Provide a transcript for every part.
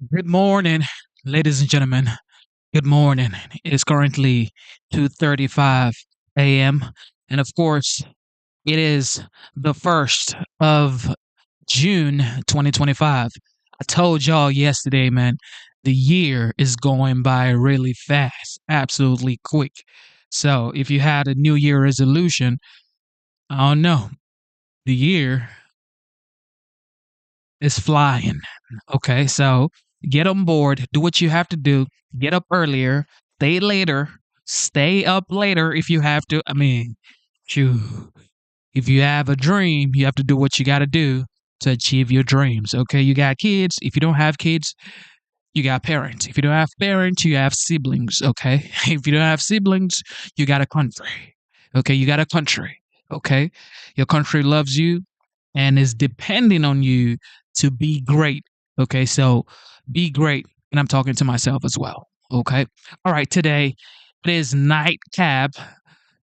Good morning, ladies and gentlemen. Good morning. It is currently 2:35 a.m. and of course, it is the 1st of June 2025. I told y'all yesterday, man, the year is going by really fast, absolutely quick. So, if you had a New Year resolution, I don't know, the year is flying. Okay, so get on board, do what you have to do, get up earlier, stay later, stay up later if you have to. I mean, phew, if you have a dream, you have to do what you got to do to achieve your dreams. Okay, you got kids. If you don't have kids, you got parents. If you don't have parents, you have siblings. Okay, if you don't have siblings, you got a country. Okay, you got a country. Okay, your country loves you and is depending on you to be great. Okay, so be great. And I'm talking to myself as well. Okay. All right, today it is night cab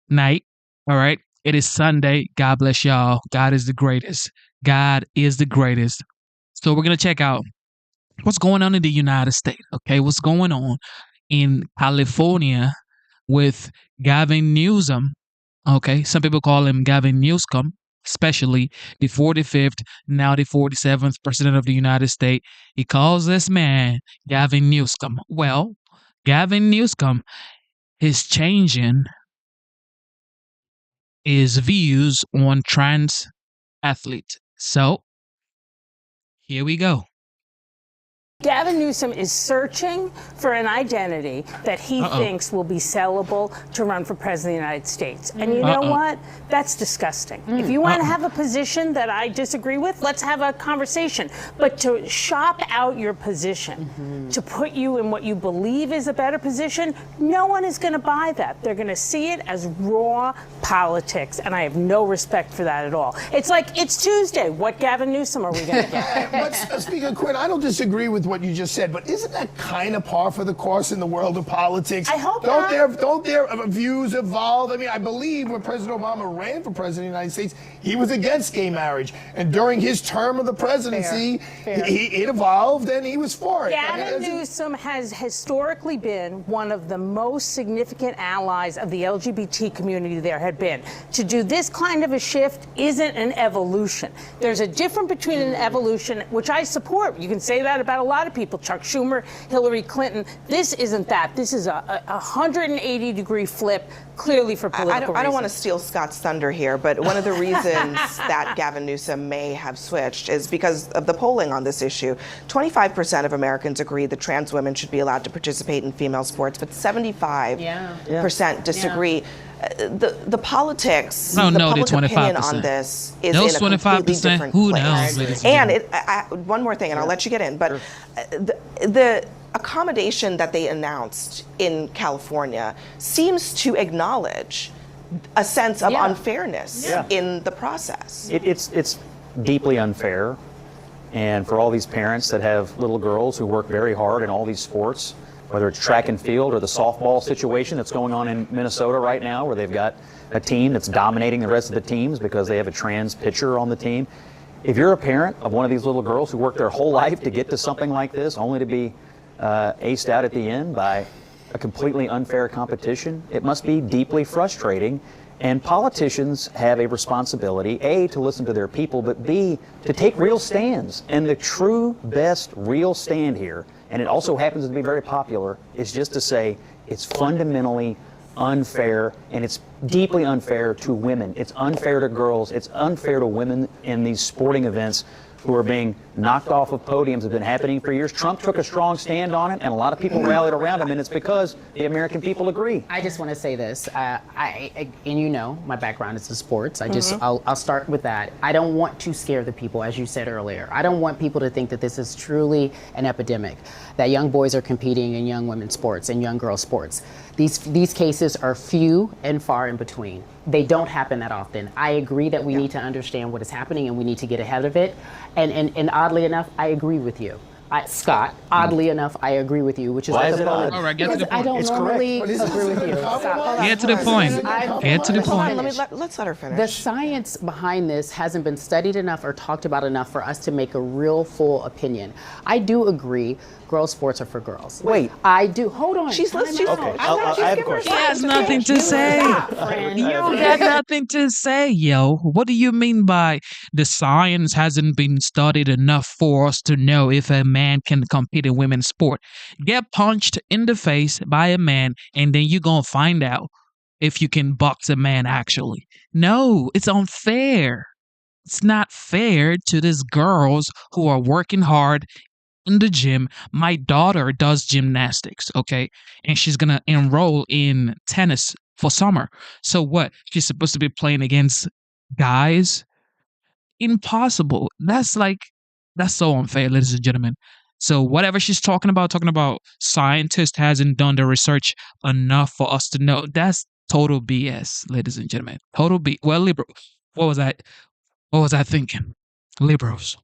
night. All right. It is Sunday. God bless y'all. God is the greatest. God is the greatest. So we're going to check out what's going on in the United States. Okay. What's going on in California with Gavin Newsom. Okay, some people call him Gavin Newsom, especially the 45th, now the 47th President of the United States. He calls this man Gavin Newsom. Well, Gavin Newsom is changing his views on trans athletes. So, here we go. Gavin Newsom is searching for an identity that he thinks will be sellable to run for president of the United States. And you know what? That's disgusting. If you want to have a position that I disagree with, let's have a conversation. But to shop out your position, to put you in what you believe is a better position, no one is going to buy that. They're going to see it as raw politics, and I have no respect for that at all. It's like, it's Tuesday. What Gavin Newsom are we going to get? But speaking of Quinn, I don't disagree with what you just said, but isn't that kind of par for the course in the world of politics? I hope don't not. don't their views evolve? I mean, I believe when President Obama ran for president of the United States, he was against gay marriage, and during his term of the presidency, it evolved and he was for it. Gavin Newsom has historically been one of the most significant allies of the LGBT community there had been. To do this kind of a shift isn't an evolution. There's a difference between an evolution, which I support. You can say that about a lot of people, Chuck Schumer, Hillary Clinton. This isn't that. This is a 180-degree flip, clearly for political reasons. I don't want to steal Scott's thunder here, but one of the reasons that Gavin Newsom may have switched is because of the polling on this issue. 25% of Americans agree that trans women should be allowed to participate in female sports, but 75% disagree. The politics, the public opinion on this is in a completely different place. And one more thing, and I'll let you get in, but the accommodation that they announced in California seems to acknowledge a sense of unfairness in the process. It's deeply unfair, and for all these parents that have little girls who work very hard in all these sports, whether it's track and field or the softball situation that's going on in Minnesota right now, where they've got a team that's dominating the rest of the teams because they have a trans pitcher on the team. If you're a parent of one of these little girls who worked their whole life to get to something like this, only to be aced out at the end by a completely unfair competition, it must be deeply frustrating. And politicians have a responsibility, A, to listen to their people, but B, to take real stands. And the true best real stand here, and it also happens to be very popular, is just to say it's fundamentally unfair, and it's deeply unfair to women. It's unfair to girls. It's unfair to women in these sporting events who are being knocked off of podiums. Have been happening for years. Trump took a strong stand on it, and a lot of people rallied around him, and it's because the American people agree. I just want to say this, and you know, my background is in sports. I'll start with that. I don't want to scare the people, as you said earlier. I don't want people to think that this is truly an epidemic, that young boys are competing in young women's sports and young girls' sports. These cases are few and far in between. They don't happen that often. I agree that we need to understand what is happening and we need to get ahead of it. And oddly enough, I agree with you. Scott, oddly enough, I agree with you, which is Why what is the it polling. odd? All right, get to Because the I point. don't It's normally But is agree this with you. a compromise? Stop. Get to the point. Get to the Hold on, point. let's let her finish. The science behind this hasn't been studied enough or talked about enough for us to make a real full opinion. I do agree girls' sports are for girls. Wait. I do. Hold on. She's Time listening. out. Okay, I'm not- I have a just give her question. He second has to nothing finish. to You say. stop, friend. You got nothing to say, yo. What do you mean by the science hasn't been studied enough for us to know if a man can compete in women's sport? Get punched in the face by a man, and then you're gonna find out if you can box a man actually. No, it's unfair. It's not fair to these girls who are working hard in the gym. My daughter does gymnastics, okay? And she's gonna enroll in tennis for summer. So what? She's supposed to be playing against guys? Impossible. That's so unfair, ladies and gentlemen. So whatever she's talking about scientist hasn't done the research enough for us to know. That's total BS, ladies and gentlemen. Total B. Well, liberal. What was I? What was I thinking? Liberals.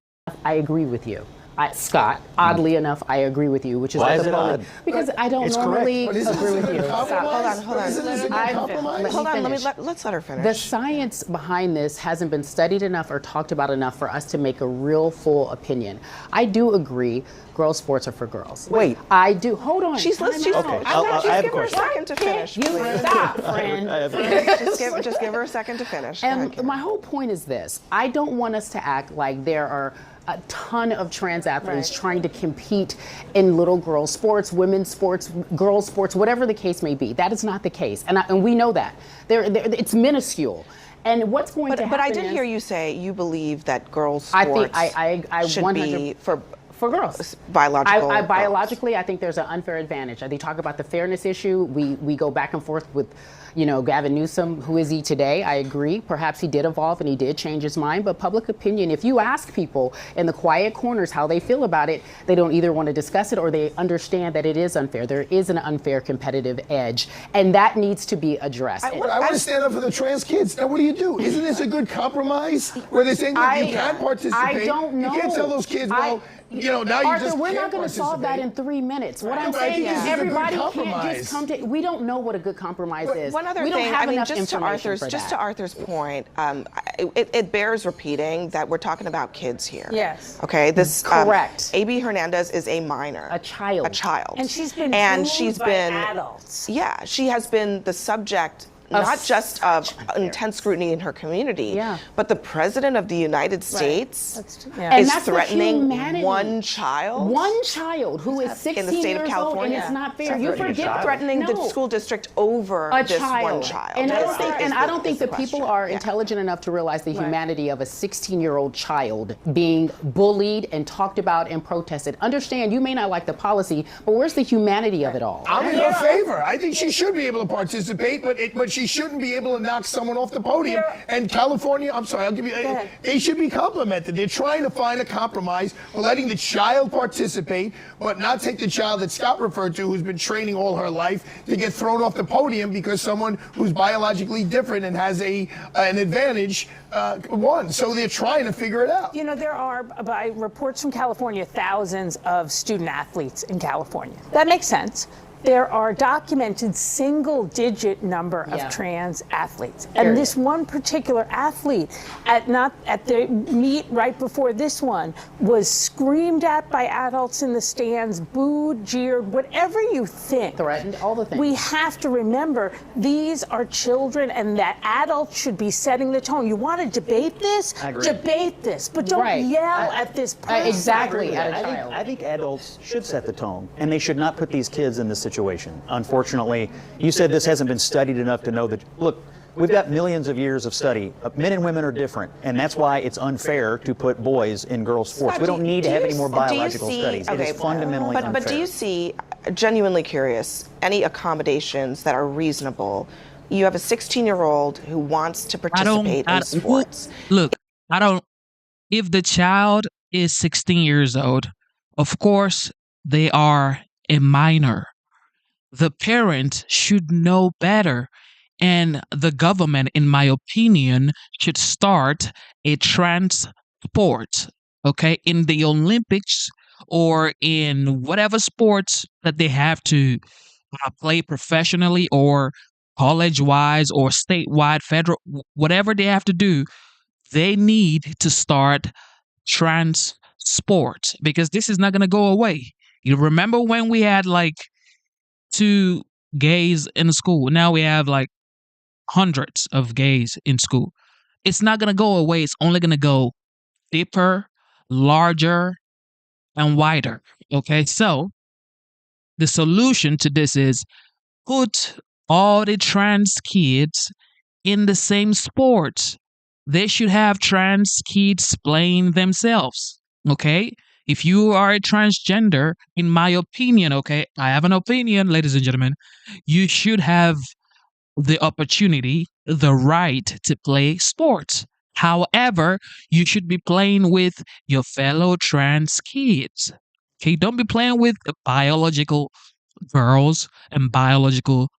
I agree with you. Scott, oddly enough, I agree with you, which is Why what is the it polling. odd? Because I don't It's normally But is agree this with a you. compromise? Stop. Hold on. Isn't this a good I'm- compromise? Hold on, finish. let's let her finish. The science behind this hasn't been studied enough or talked about enough for us to make a real full opinion. I do agree girls' sports are for girls. Wait. I do. Hold on. She's Time listening. out. Okay, I'm not- I just have a give her question. Second to finish, You please. stop, friend. I have a question. Just give her a second to finish. Go ahead, And Karen. my whole point is this: I don't want us to act like there are a ton of trans athletes Right. trying to compete in little girl sports, women's sports, girls sports, whatever the case may be. That is not the case, and we know that. It's minuscule. And what's going to happen? But I did is- hear you say you believe that girls' I sports think I should 100 be for girls. biological. I girls. biologically, I think there's an unfair advantage. They talk about the fairness issue. We go back and forth with, Gavin Newsom. Who is he today? I agree. Perhaps he did evolve and he did change his mind. But public opinion, if you ask people in the quiet corners how they feel about it, they don't either want to discuss it or they understand that it is unfair. There is an unfair competitive edge, and that needs to be addressed. I want to stand up for the trans kids. Now, what do? Isn't this a good compromise? Where they're saying, look, you can participate. I don't know. You can't tell those kids, now you Arthur, just we're can't not going to solve that in participate. 3 minutes. What I'm but I saying think is this is a good everybody can't compromise. just come to. We don't know what a good compromise is. One other we don't thing, have I mean, enough just to information for that. Arthur's point, it bears repeating that we're talking about kids here. Yes. Okay. This Correct. AB Hernandez is a minor. A child. A child. And she's been And booed she's by been adults. Yeah, she has been the subject. Not just of intense scrutiny in her community, Yeah. but the president of the United States Yeah. And is that's the threatening humanity. one child. One child who is 16 in the state of years old, and California. it's not fair. It's You not threatening a forget child. Threatening the No. school district over A this child. one child. And I Is don't the- think, is and the- I don't think is the the people question. are Yeah. intelligent enough to realize the humanity of a 16-year-old child being bullied and talked about and protested. Understand, you may not like the policy, but where's the humanity of it all? I'm in her favor. I think she should be able to participate, but she shouldn't be able to knock someone off the podium. And California, I'm sorry, I'll give you. ahead. They should be complimented. They're trying to find a compromise, letting the child participate, but not take the child that Scott referred to, who's been training all her life, to get thrown off the podium because someone who's biologically different and has an advantage won. So they're trying to figure it out. There are, by reports from California, thousands of student athletes in California. That makes sense. There are documented single-digit number of Yeah. trans athletes, Period. and this one particular athlete, at the meet right before this one, was screamed at by adults in the stands, booed, jeered, whatever you think. Threatened, all the things. We have to remember these are children, and that adults should be setting the tone. You want to debate this? I agree. Debate this, but don't Right. yell at this person. Exactly, at a I child. think adults should set the tone, and they should not put these kids in this situation. Unfortunately, you said this hasn't been studied enough to know that, look, we've got millions of years of study. Men and women are different, and that's why it's unfair to put boys in girls' sports. We don't need to have any more biological studies. It is fundamentally unfair. But do you see, genuinely curious, any accommodations that are reasonable? You have a 16-year-old who wants to participate in sports. Look, if the child is 16 years old, of course, they are a minor. The parent should know better. And the government, in my opinion, should start a trans sport. Okay. In the Olympics, or in whatever sports that they have to play professionally or college wise or statewide, federal, whatever they have to do, they need to start trans sports because this is not going to go away. You remember when we had like 2 gays in school? Now we have like hundreds of gays in school. It's not going to go away. It's only going to go deeper, larger, and wider. Okay, so the solution to this is put all the trans kids in the same sports. They should have trans kids playing themselves. Okay, if you are a transgender, in my opinion, okay, I have an opinion, ladies and gentlemen, you should have the opportunity, the right to play sports. However, you should be playing with your fellow trans kids. Okay, don't be playing with biological girls and biological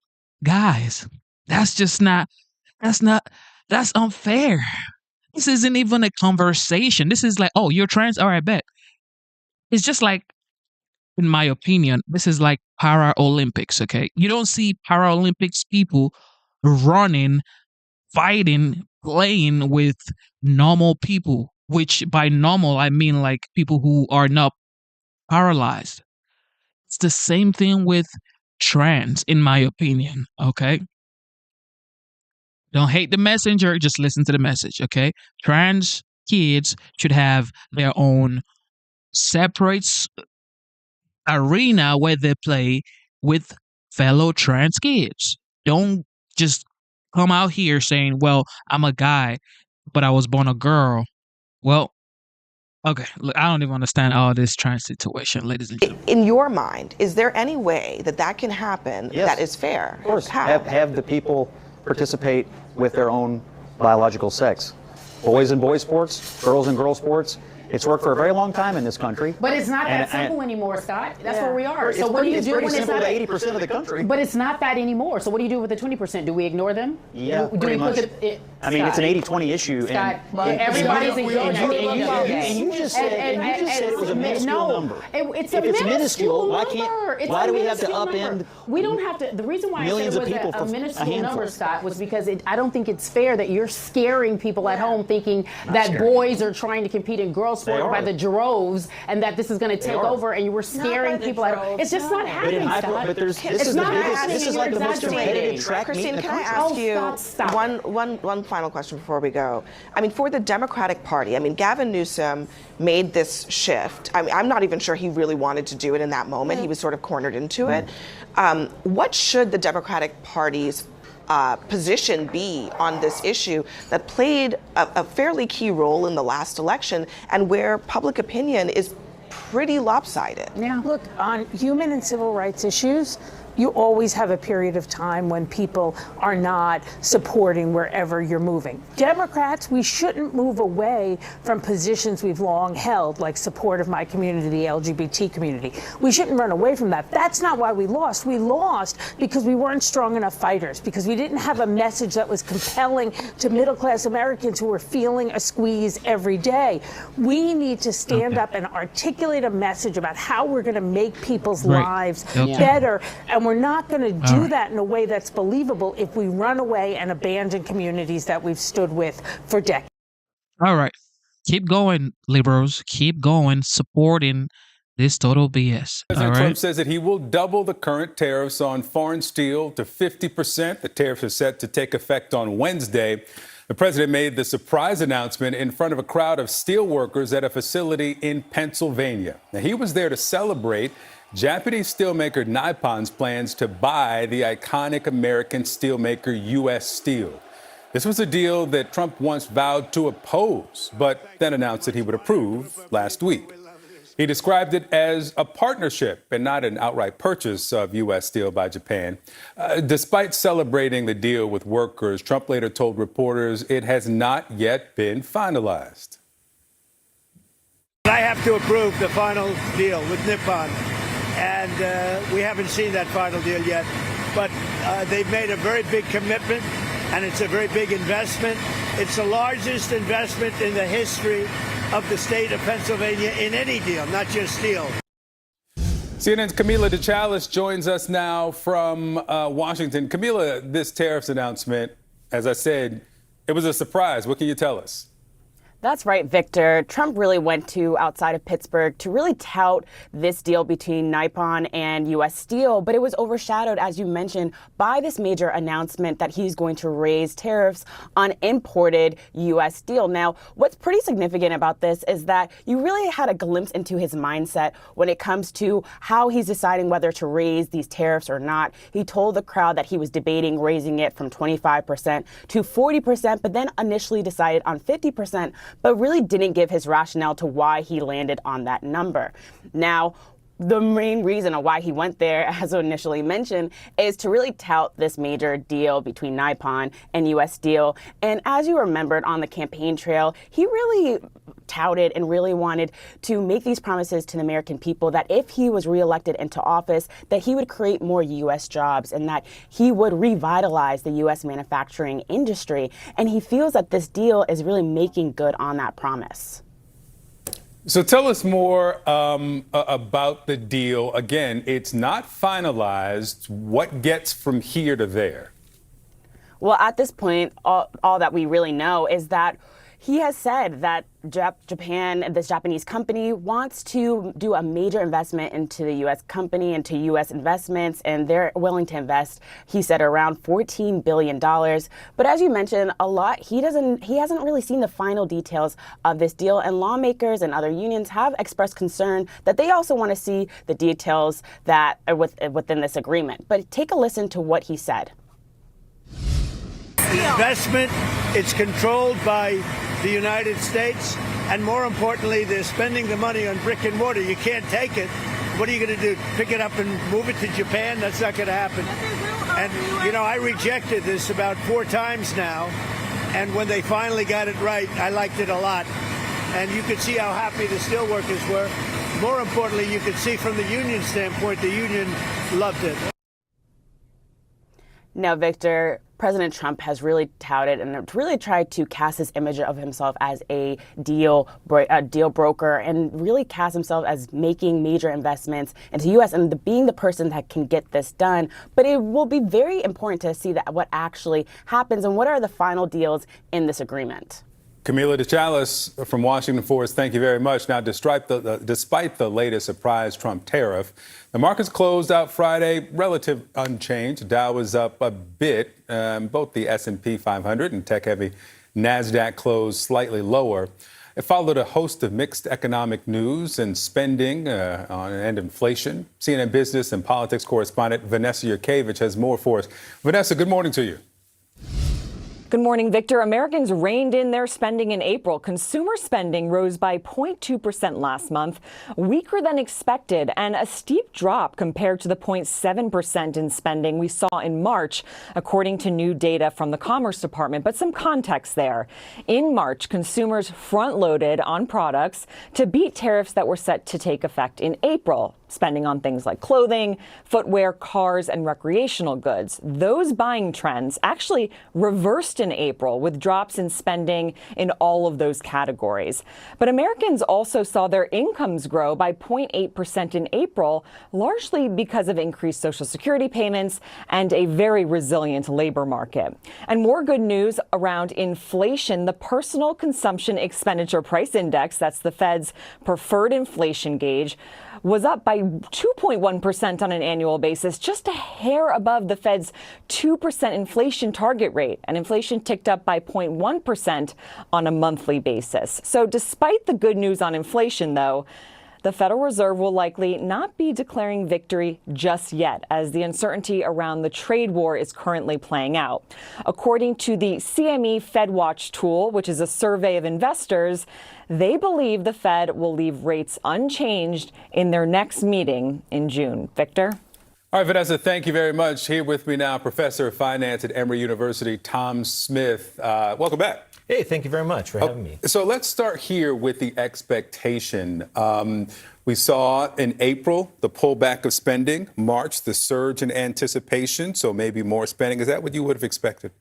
guys. That's unfair. This isn't even a conversation. This is like, oh, you're trans? All right, bet. It's just like, in my opinion, this is like Paralympics, okay? You don't see Paralympics people running, fighting, playing with normal people, which by normal, I mean like people who are not paralyzed. It's the same thing with trans, in my opinion, okay? Don't hate the messenger, just listen to the message, okay? Trans kids should have their own separate arena where they play with fellow trans kids. Don't just come out here saying, well, I'm a guy, but I was born a girl. Well, okay, look, I don't even understand all this trans situation, ladies and gentlemen. In your mind, is there any way that that can happen that is fair? Of course. How? Have the people participate with their own biological sex. Boys in boys sports, girls in girl sports. It's worked for a very long time in this country. But it's not that simple anymore, Scott. That's where we are. So what do you do when it's not? It's pretty simple to 80% of the country. But it's not that anymore. So what do you do with the 20%? Do we ignore them? Yeah, do pretty we much. I mean, it's an 80-20 issue. Scott, everybody's ignoring it. And you just said it was a minuscule number. It's if a it's minuscule, number. why do we have to upend? We don't have to. The reason why I said it was a minuscule number, Scott, was because I don't think it's fair that you're scaring people at home thinking that boys are trying to compete in girls sport by the droves and that this is going to take over and you were scaring people at home. It's just not happening, Scott. But this is like the most competitive track meet in the country. Christine, can I ask you one final question before we go? I mean, for the Democratic Party, I mean, Gavin Newsom made this shift. I mean, I'm not even sure he really wanted to do it in that moment. He was sort of cornered into it. What should the Democratic Party's position be on this issue that played a fairly key role in the last election and where public opinion is pretty lopsided? Yeah. Look, on human and civil rights issues, you always have a period of time when people are not supporting wherever you're moving. Democrats, we shouldn't move away from positions we've long held, like support of my community, the LGBT community. We shouldn't run away from that. That's not why we lost. We lost because we weren't strong enough fighters, because we didn't have a message that was compelling to middle-class Americans who were feeling a squeeze every day. We need to stand up and articulate a message about how we're going to make people's lives better. And we're not going to do that in a way that's believable if we run away and abandon communities that we've stood with for decades. All right. Keep going, liberals. Keep going, supporting this total BS. President Trump says that he will double the current tariffs on foreign steel to 50%. The tariffs are set to take effect on Wednesday. The president made the surprise announcement in front of a crowd of steel workers at a facility in Pennsylvania. Now, he was there to celebrate Japanese steelmaker Nippon's plans to buy the iconic American steelmaker U.S. Steel. This was a deal that Trump once vowed to oppose, but then announced that he would approve last week. He described it as a partnership and not an outright purchase of U.S. Steel by Japan. Despite celebrating the deal with workers, Trump later told reporters it has not yet been finalized. I have to approve the final deal with Nippon. And we haven't seen that final deal yet. But they've made a very big commitment, and it's a very big investment. It's the largest investment in the history of the state of Pennsylvania in any deal, not just steel. CNN's Camila DeChalis joins us now from Washington. Camila, this tariffs announcement, as I said, it was a surprise. What can you tell us? That's right, Victor. Trump really went to outside of Pittsburgh to really tout this deal between Nippon and U.S. Steel, but it was overshadowed, as you mentioned, by this major announcement that he's going to raise tariffs on imported U.S. steel. Now, what's pretty significant about this is that you really had a glimpse into his mindset when it comes to how he's deciding whether to raise these tariffs or not. He told the crowd that he was debating raising it from 25% to 40%, but then initially decided on 50%. But really didn't give his rationale to why he landed on that number. Now, the main reason of why he went there, as initially mentioned, is to really tout this major deal between Nippon and U.S. Steel. And as you remembered on the campaign trail, he really touted and really wanted to make these promises to the American people that if he was reelected into office, that he would create more U.S. jobs and that he would revitalize the U.S. manufacturing industry. And he feels that this deal is really making good on that promise. So tell us more about the deal. Again, it's not finalized. What gets from here to there? Well, at this point, all that we really know is that he has said that Japan, this Japanese company, wants to do a major investment into the U.S. company, into U.S. investments, and they're willing to invest, he said, around $14 billion. But as you mentioned, he hasn't really seen the final details of this deal, and lawmakers and other unions have expressed concern that they also want to see the details that are within this agreement. But take a listen to what he said. Investment, it's controlled by the United States, and more importantly, they're spending the money on brick and mortar. You can't take it. What are you going to do? Pick it up and move it to Japan? That's not going to happen. And, you know, I rejected this about 4 times now, and when they finally got it right, I liked it a lot. And you could see how happy the steelworkers were. More importantly, you could see from the union standpoint, the union loved it. Now, Victor, President Trump has really touted and really tried to cast this image of himself as a deal broker and really cast himself as making major investments into U.S. and being the person that can get this done. But it will be very important to see that what actually happens and what are the final deals in this agreement. Camila DeChalis from Washington for us, thank you very much. Now, despite the latest surprise Trump tariff, the markets closed out Friday relative unchanged. Dow was up a bit. Both the S&P 500 and tech-heavy NASDAQ closed slightly lower. It followed a host of mixed economic news and spending and inflation. CNN business and politics correspondent Vanessa Yurkevich has more for us. Vanessa, good morning to you. Good morning, Victor. Americans reined in their spending in April. Consumer spending rose by 0.2% last month, weaker than expected, and a steep drop compared to the 0.7% in spending we saw in March, according to new data from the Commerce Department. But some context there. In March, consumers front-loaded on products to beat tariffs that were set to take effect in April, spending on things like clothing, footwear, cars, and recreational goods. Those buying trends actually reversed in April with drops in spending in all of those categories. But Americans also saw their incomes grow by 0.8% in April, largely because of increased Social Security payments and a very resilient labor market. And more good news around inflation. The Personal Consumption Expenditure Price Index, that's the Fed's preferred inflation gauge, was up by 2.1% on an annual basis, just a hair above the Fed's 2% inflation target rate. And inflation ticked up by 0.1% on a monthly basis. So despite the good news on inflation, though, the Federal Reserve will likely not be declaring victory just yet, as the uncertainty around the trade war is currently playing out. According to the CME FedWatch tool, which is a survey of investors, they believe the Fed will leave rates unchanged in their next meeting in June. Victor? All right, Vanessa, thank you very much. Here with me now, Professor of Finance at Emory University, Tom Smith. Welcome back. Hey, thank you very much for having me. So let's start here with the expectation. We saw in April the pullback of spending, March the surge in anticipation, so maybe more spending. Is that what you would have expected?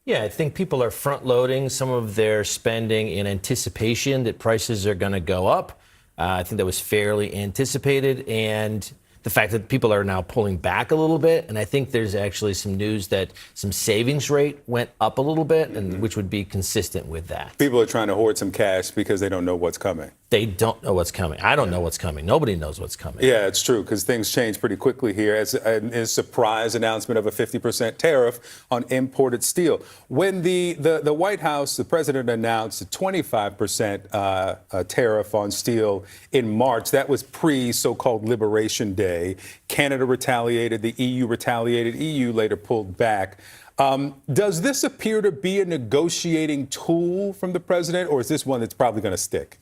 Yeah, I think people are front loading some of their spending in anticipation that prices are going to go up. I think that was fairly anticipated. And the fact that people are now pulling back a little bit. And I think there's actually some news that some savings rate went up a little bit, and which would be consistent with that. People are trying to hoard some cash because they don't know what's coming. They don't know what's coming. I don't know what's coming. Nobody knows what's coming. Yeah, it's true, because things change pretty quickly here. As a surprise announcement of a 50% tariff on imported steel. When the White House, the president announced a 25% tariff on steel in March, that was pre-so-called Liberation Day. Canada retaliated, the EU retaliated, EU later pulled back. Does this appear to be a negotiating tool from the president, or is this one that's probably going to stick?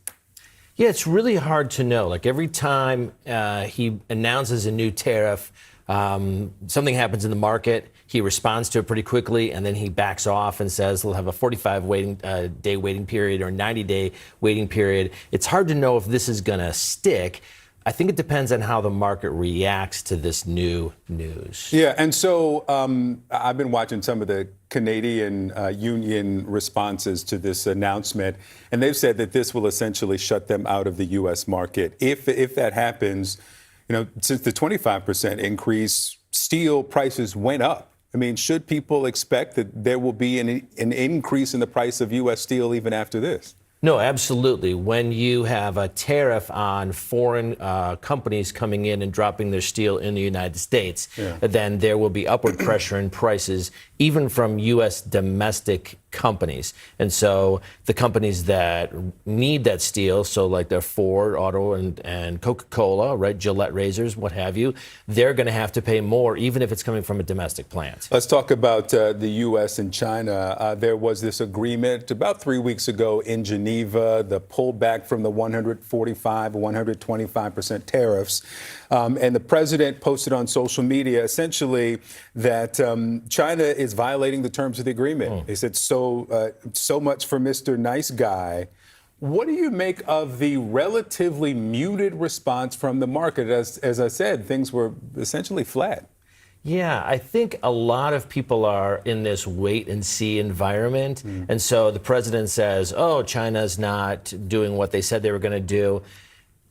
Yeah, it's really hard to know. Like every time he announces a new tariff, something happens in the market. He responds to it pretty quickly, and then he backs off and says he'll have a 45-day waiting period or a 90-day waiting period. It's hard to know if this is going to stick. I think it depends on how the market reacts to this new news. Yeah, and so I've been watching some of the Canadian union responses to this announcement, and they've said that this will essentially shut them out of the U.S. market. If that happens, you know, since the 25% increase, steel prices went up. I mean, should people expect that there will be an increase in the price of U.S. steel even after this? No, absolutely. When you have a tariff on foreign companies coming in and dropping their steel in the United States, then there will be upward pressure in prices, even from U.S. domestic companies. And so the companies that need that steel, so like their Ford, Auto, and Coca-Cola, right, Gillette razors, what have you, they're going to have to pay more, even if it's coming from a domestic plant. Let's talk about the U.S. and China. There was this agreement about 3 weeks ago in Geneva, the pullback from the 125% tariffs. And the president posted on social media essentially that China is violating the terms of the agreement. He said, so much for Mr. Nice Guy. What do you make of the relatively muted response from the market? As I said, things were essentially flat. Yeah, I think a lot of people are in this wait and see environment. And so the president says, oh, China's not doing what they said they were going to do.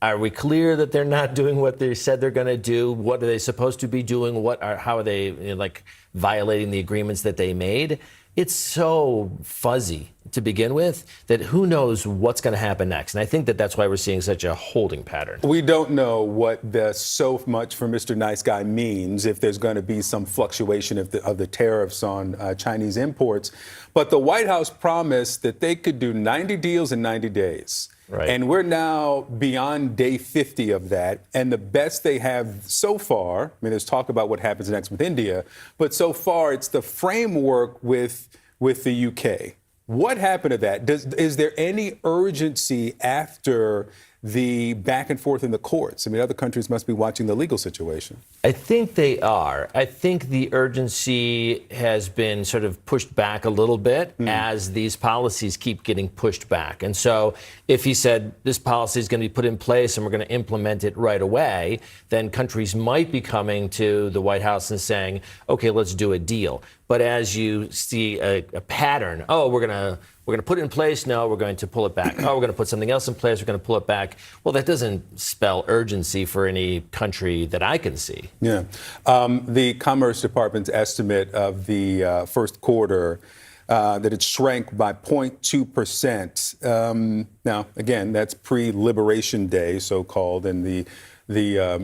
Are we clear that they're not doing what they said they're going to do? What are they supposed to be doing? How are they like violating the agreements that they made? It's so fuzzy to begin with that who knows what's going to happen next. And I think that that's why we're seeing such a holding pattern. We don't know what the so much for Mr. Nice Guy means, if there's going to be some fluctuation of the tariffs on Chinese imports. But the White House promised that they could do 90 deals in 90 days. Right. And we're now beyond day 50 of that. And the best they have so far, I mean, there's talk about what happens next with India, but so far it's the framework with the UK. What happened to that? Is there any urgency after the back and forth in the courts? I mean, other countries must be watching the legal situation. I think they are. I think the urgency has been sort of pushed back a little bit as these policies keep getting pushed back. And so if he said this policy is going to be put in place and we're going to implement it right away, then countries might be coming to the White House and saying, OK, let's do a deal. But as you see a pattern, oh, we're going to put it in place. No, we're going to pull it back. Oh, we're going to put something else in place. We're going to pull it back. Well, that doesn't spell urgency for any country that I can see. Yeah. The Commerce Department's estimate of the first quarter, that it shrank by 0.2%. Now, again, that's pre-Liberation Day, so-called, and the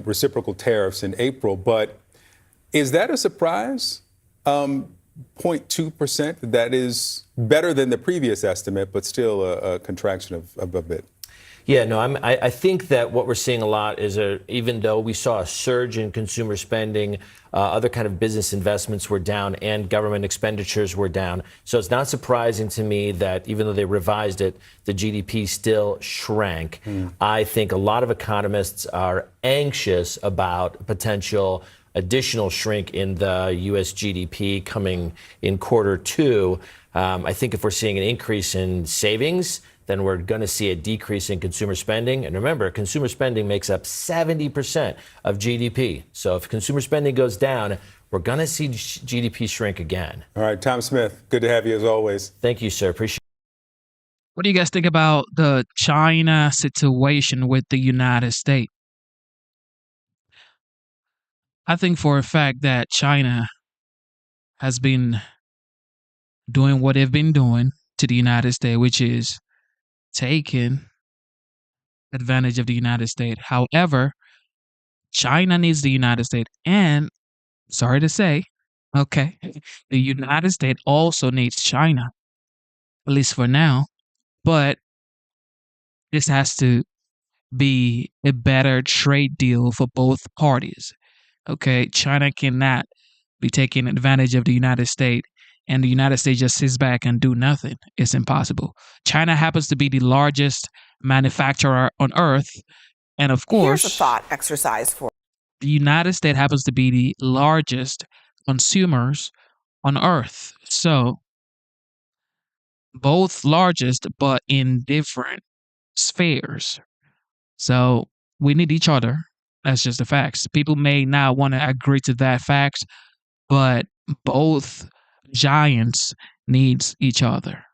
reciprocal tariffs in April. But is that a surprise? 0.2%, that is better than the previous estimate, but still a contraction of a bit. Yeah, no, I think that what we're seeing a lot is even though we saw a surge in consumer spending, other kind of business investments were down and government expenditures were down. So it's not surprising to me that even though they revised it, the GDP still shrank. I think a lot of economists are anxious about potential additional shrink in the U.S. GDP coming in quarter two. I think if we're seeing an increase in savings, then we're going to see a decrease in consumer spending. And remember, consumer spending makes up 70% of GDP. So if consumer spending goes down, we're going to see GDP shrink again. All right, Tom Smith, good to have you as always. Thank you, sir. Appreciate it. What do you guys think about the China situation with the United States? I think for a fact that China has been doing what they've been doing to the United States, which is taking advantage of the United States. However, China needs the United States, and sorry to say, okay, the United States also needs China, at least for now. But this has to be a better trade deal for both parties. Okay, China cannot be taking advantage of the United States and the United States just sits back and do nothing. It's impossible. China happens to be the largest manufacturer on earth. And of course, here's a thought exercise for the United States happens to be the largest consumers on earth. So both largest, but in different spheres. So we need each other. That's just the facts. People may not want to agree to that fact, but both giants needs each other.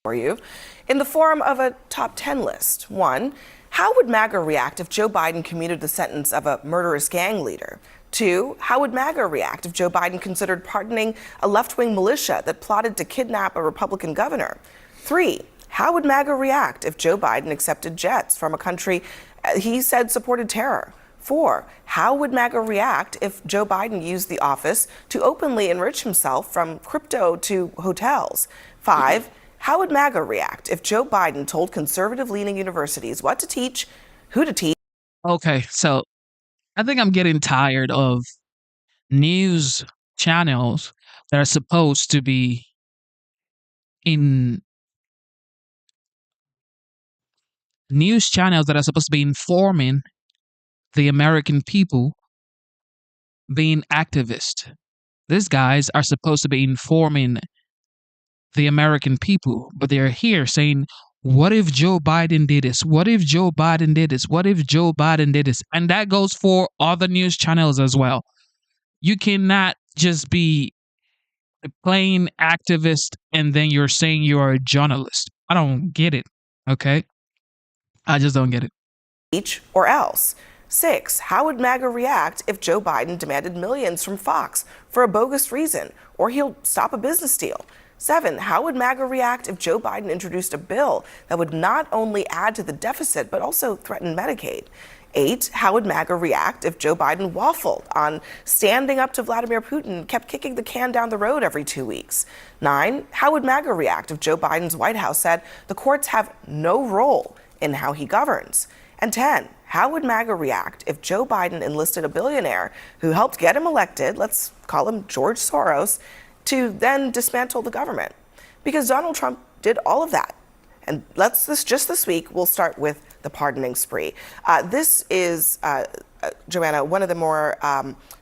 For you, in the form of a top 10 list. 1, how would MAGA react if Joe Biden commuted the sentence of a murderous gang leader? 2, how would MAGA react if Joe Biden considered pardoning a left-wing militia that plotted to kidnap a Republican governor? 3, how would MAGA react if Joe Biden accepted jets from a country he said supported terror? 4, how would MAGA react if Joe Biden used the office to openly enrich himself from crypto to hotels? 5, how would MAGA react if Joe Biden told conservative-leaning universities what to teach, who to teach? Okay, so I think I'm getting tired of news channels that are supposed to be informing the American people being activists. These guys are supposed to be informing the American people, but they're here saying, what if Joe Biden did this? What if Joe Biden did this? What if Joe Biden did this? And that goes for other news channels as well. You cannot just be a plain activist and then you're saying you're a journalist. I don't get it, okay? I just don't get it. Teach or else. 6, how would MAGA react if Joe Biden demanded millions from Fox for a bogus reason, or he'll stop a business deal? 7, how would MAGA react if Joe Biden introduced a bill that would not only add to the deficit, but also threaten Medicaid? 8, how would MAGA react if Joe Biden waffled on standing up to Vladimir Putin and kept kicking the can down the road every 2 weeks? 9, how would MAGA react if Joe Biden's White House said the courts have no role in how he governs? And 10, how would MAGA react if Joe Biden enlisted a billionaire who helped get him elected, let's call him George Soros, to then dismantle the government? Because Donald Trump did all of that. And just this week, we'll start with the pardoning spree. This is, Joanna, one of the more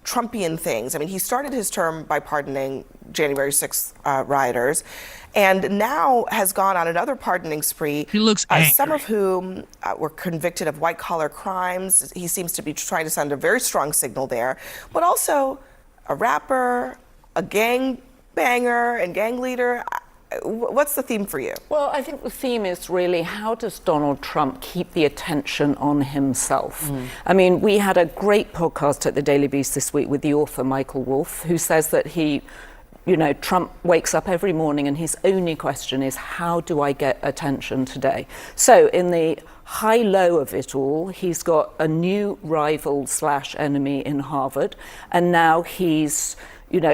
Trumpian things. I mean, he started his term by pardoning January 6th rioters, and now has gone on another pardoning spree. He looks angry. Some of whom were convicted of white-collar crimes. He seems to be trying to send a very strong signal there, but also a rapper, a gang banger and gang leader. What's the theme for you? Well, I think the theme is really, how does Donald Trump keep the attention on himself? I mean, we had a great podcast at the Daily Beast this week with the author Michael Wolff, who says that Trump wakes up every morning and his only question is, how do I get attention today? So in the high-low of it all, he's got a new rival/enemy in Harvard, and now he's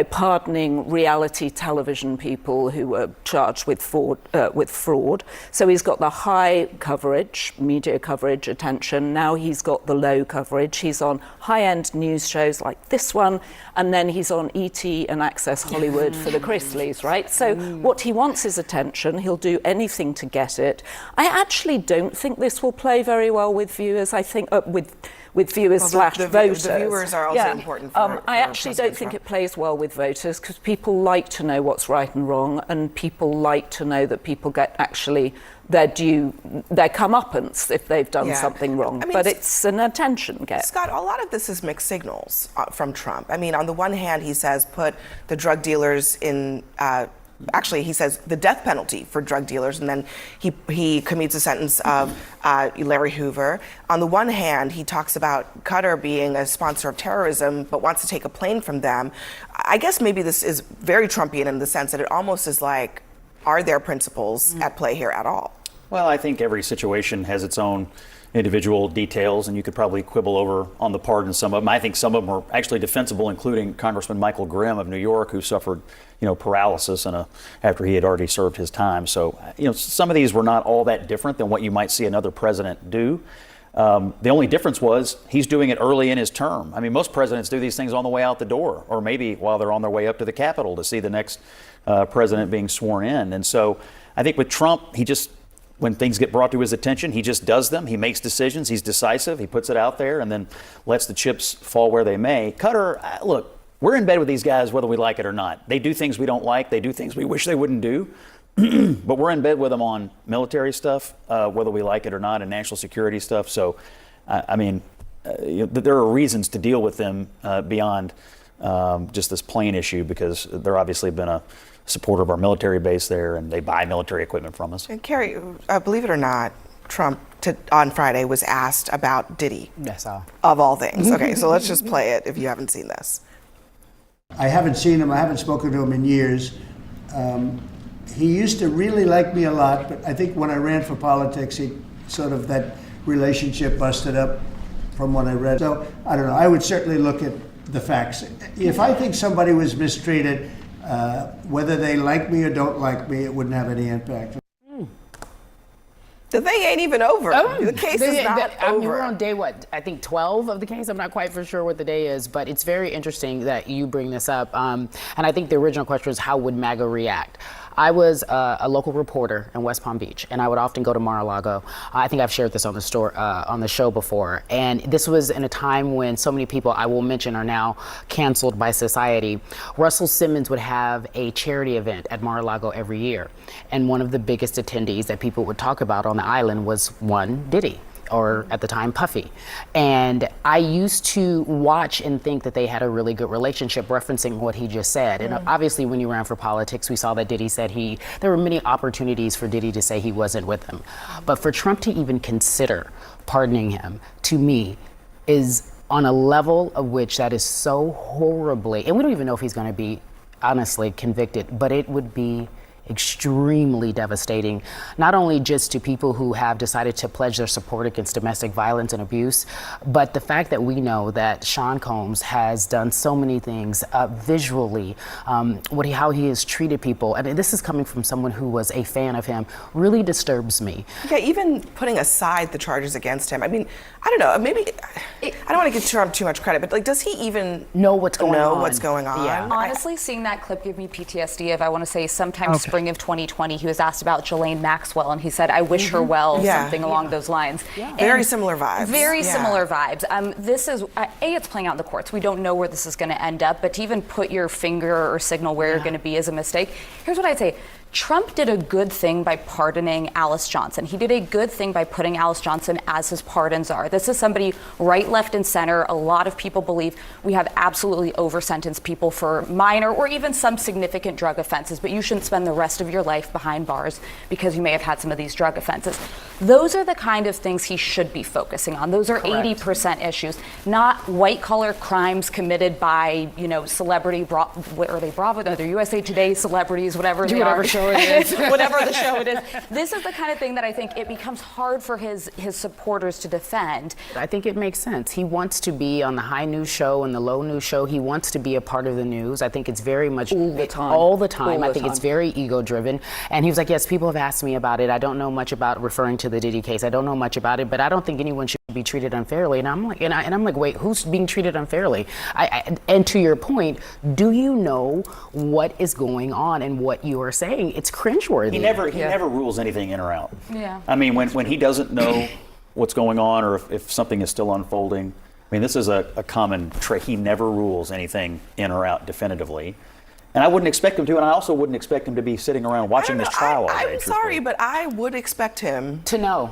pardoning reality television people who were charged with fraud. So he's got the high coverage, media coverage, attention. Now he's got the low coverage. He's on high-end news shows like this one, and then he's on ET and Access Hollywood for the Chrisleys, right? So what he wants is attention. He'll do anything to get it. I actually don't think this will play very well with viewers. I think with with viewers slash the voters. The viewers are also important. I actually don't think it plays well with voters because people like to know what's right and wrong, and people like to know that people get actually their comeuppance if they've done something wrong. I mean, but it's an attention get. Scott, a lot of this is mixed signals from Trump. I mean, on the one hand, he says put the drug dealers in. Actually, he says the death penalty for drug dealers, and then he commutes a sentence of Larry Hoover. On the one hand, he talks about Qatar being a sponsor of terrorism, but wants to take a plane from them. I guess maybe this is very Trumpian in the sense that it almost is like, are there principles at play here at all? Well, I think every situation has its own individual details, and you could probably quibble over on the pardon some of them. I think some of them are actually defensible, including Congressman Michael Grimm of New York, who suffered, paralysis after he had already served his time. So, some of these were not all that different than what you might see another president do. The only difference was he's doing it early in his term. I mean, most presidents do these things on the way out the door, or maybe while they're on their way up to the Capitol to see the next president being sworn in. And so I think with Trump, when things get brought to his attention, he just does them. He makes decisions. He's decisive. He puts it out there and then lets the chips fall where they may. Qatar, look, we're in bed with these guys whether we like it or not. They do things we don't like. They do things we wish they wouldn't do. But we're in bed with them on military stuff, whether we like it or not, and national security stuff. So, there are reasons to deal with them beyond just this plane issue, because they're obviously been a supporter of our military base there, and they buy military equipment from us. And Carrie, believe it or not, Trump on Friday was asked about Diddy. That's all. Of all things. Okay, so let's just play it if you haven't seen this. I haven't seen him. I haven't spoken to him in years. He used to really like me a lot, but I think when I ran for politics, that relationship busted up from what I read. So I don't know. I would certainly look at the facts. If I think somebody was mistreated, whether they like me or don't like me, it wouldn't have any impact. The thing ain't even over. The case is not over. I mean, we're on day, I think 12 of the case. I'm not quite for sure what the day is, but it's very interesting that you bring this up. And I think the original question was, how would MAGA react? I was a local reporter in West Palm Beach, and I would often go to Mar-a-Lago. I think I've shared this on the show before. And this was in a time when so many people I will mention are now canceled by society. Russell Simmons would have a charity event at Mar-a-Lago every year. And one of the biggest attendees that people would talk about on the island was one Diddy, or at the time Puffy. And I used to watch and think that they had a really good relationship, referencing what he just said. And obviously when you ran for politics, we saw that Diddy said there were many opportunities for Diddy to say he wasn't with him. But for Trump to even consider pardoning him, to me, is on a level of which that is so horribly, and we don't even know if he's gonna be honestly convicted, but it would be extremely devastating, not only just to people who have decided to pledge their support against domestic violence and abuse, but the fact that we know that Sean Combs has done so many things visually, how he has treated people, and this is coming from someone who was a fan of him, really disturbs me. Yeah, even putting aside the charges against him, I mean, I don't know, maybe, I don't want to give Trump too much credit, but does he even know what's going on? Yeah. Honestly, seeing that clip gave me PTSD of, I want to say, sometime spring of 2020, he was asked about Ghislaine Maxwell, and he said, I wish her well, something along those lines. Very similar vibes. Very similar vibes. This is, it's playing out in the courts. We don't know where this is going to end up, but to even put your finger or signal where you're going to be is a mistake. Here's what I'd say. Trump did a good thing by pardoning Alice Johnson. He did a good thing by putting Alice Johnson as his pardon czar. This is somebody right, left, and center. A lot of people believe we have absolutely over-sentenced people for minor or even some significant drug offenses, but you shouldn't spend the rest of your life behind bars because you may have had some of these drug offenses. Those are the kind of things he should be focusing on. Those are 80% issues, not white-collar crimes committed by, celebrity, what are they, Bravo? No, they're USA Today celebrities, whatever they are. Show it is. Whatever the show it is. This is the kind of thing that I think it becomes hard for his supporters to defend. I think it makes sense. He wants to be on the high news show and the low news show. He wants to be a part of the news. I think it's very much all the time. I think it's very ego driven. And he was like, yes, people have asked me about it. I don't know much about referring to the Diddy case. I don't know much about it, but I don't think anyone should be treated unfairly. And I'm like, wait, who's being treated unfairly? And to your point, do you know what is going on and what you are saying? It's cringeworthy. He never rules anything in or out. Yeah. I mean, when he doesn't know what's going on, or if something is still unfolding, I mean, this is a common trick. He never rules anything in or out definitively. And I wouldn't expect him to, and I also wouldn't expect him to be sitting around watching this trial all day. I'm sorry, but I would expect him to know,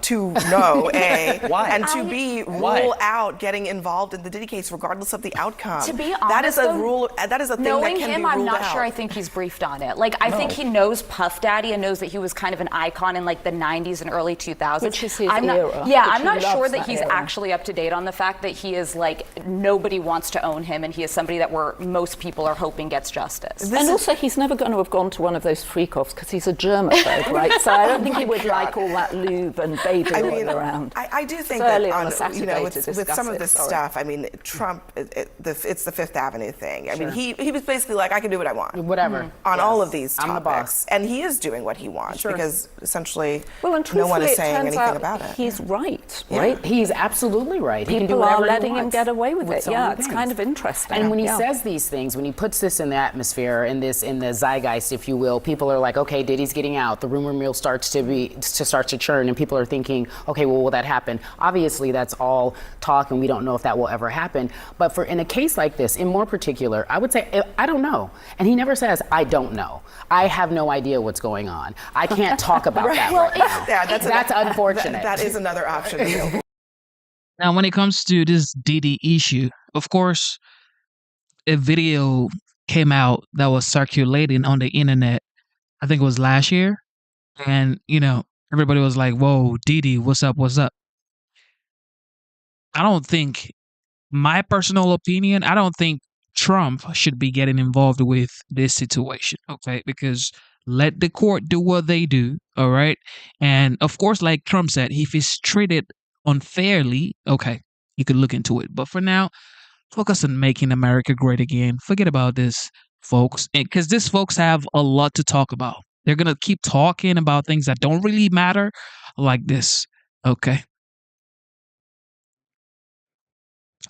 A, Why? and to B, rule out getting involved in the Diddy case regardless of the outcome. To be honest, that is a rule. That is a thing that knowing can him, be ruled I'm not out. sure. I think he's briefed on it. Like, I think he knows Puff Daddy and knows that he was kind of an icon in like the 90s and early 2000s. Which is his I'm not, era. Yeah, Which I'm not he sure loves that that he's era. actually up to date on the fact that he is like nobody wants to own him, and he is somebody that most people are hoping gets justice. And also, he's never going to have gone to one of those freak-offs because he's a germaphobe, right? So I don't think he would like all that lube and baby oil around. I do think It's that early on a Saturday with to some discuss of it, this sorry. stuff, I mean, Trump, it's the Fifth Avenue thing. I mean, he was basically like, I can do what I want. Whatever. On all of these I'm the topics. boss. And he is doing what he wants because essentially Well, and no one truthfully, is it saying turns anything out about it. he's right, Yeah. right? He's absolutely right. He can do People whatever are he letting him wants get away with it. so Yeah, many it's things. kind of interesting. And when he Yeah. says these things, when he puts this in the atmosphere, in the zeitgeist, if you will, people are like, okay, Diddy's getting out. The rumor mill starts to churn, and people are thinking, okay, well, will that happen? Obviously, that's all talk, and we don't know if that will ever happen. But in a case like this, in more particular, I would say I don't know. And he never says I don't know. I have no idea what's going on. I can't talk about that right now. Yeah, that's unfortunate. That is another option too. Now, when it comes to this Diddy issue, of course, a video came out that was circulating on the internet, I think it was last year. And, everybody was like, whoa, Diddy, what's up, what's up? I don't think, my personal opinion, I don't think Trump should be getting involved with this situation, okay? Because let the court do what they do, all right? And of course, like Trump said, if he's treated unfairly, okay, you could look into it. But for now, focus on making America great again. Forget about this, folks, because these folks have a lot to talk about. They're going to keep talking about things that don't really matter like this, okay?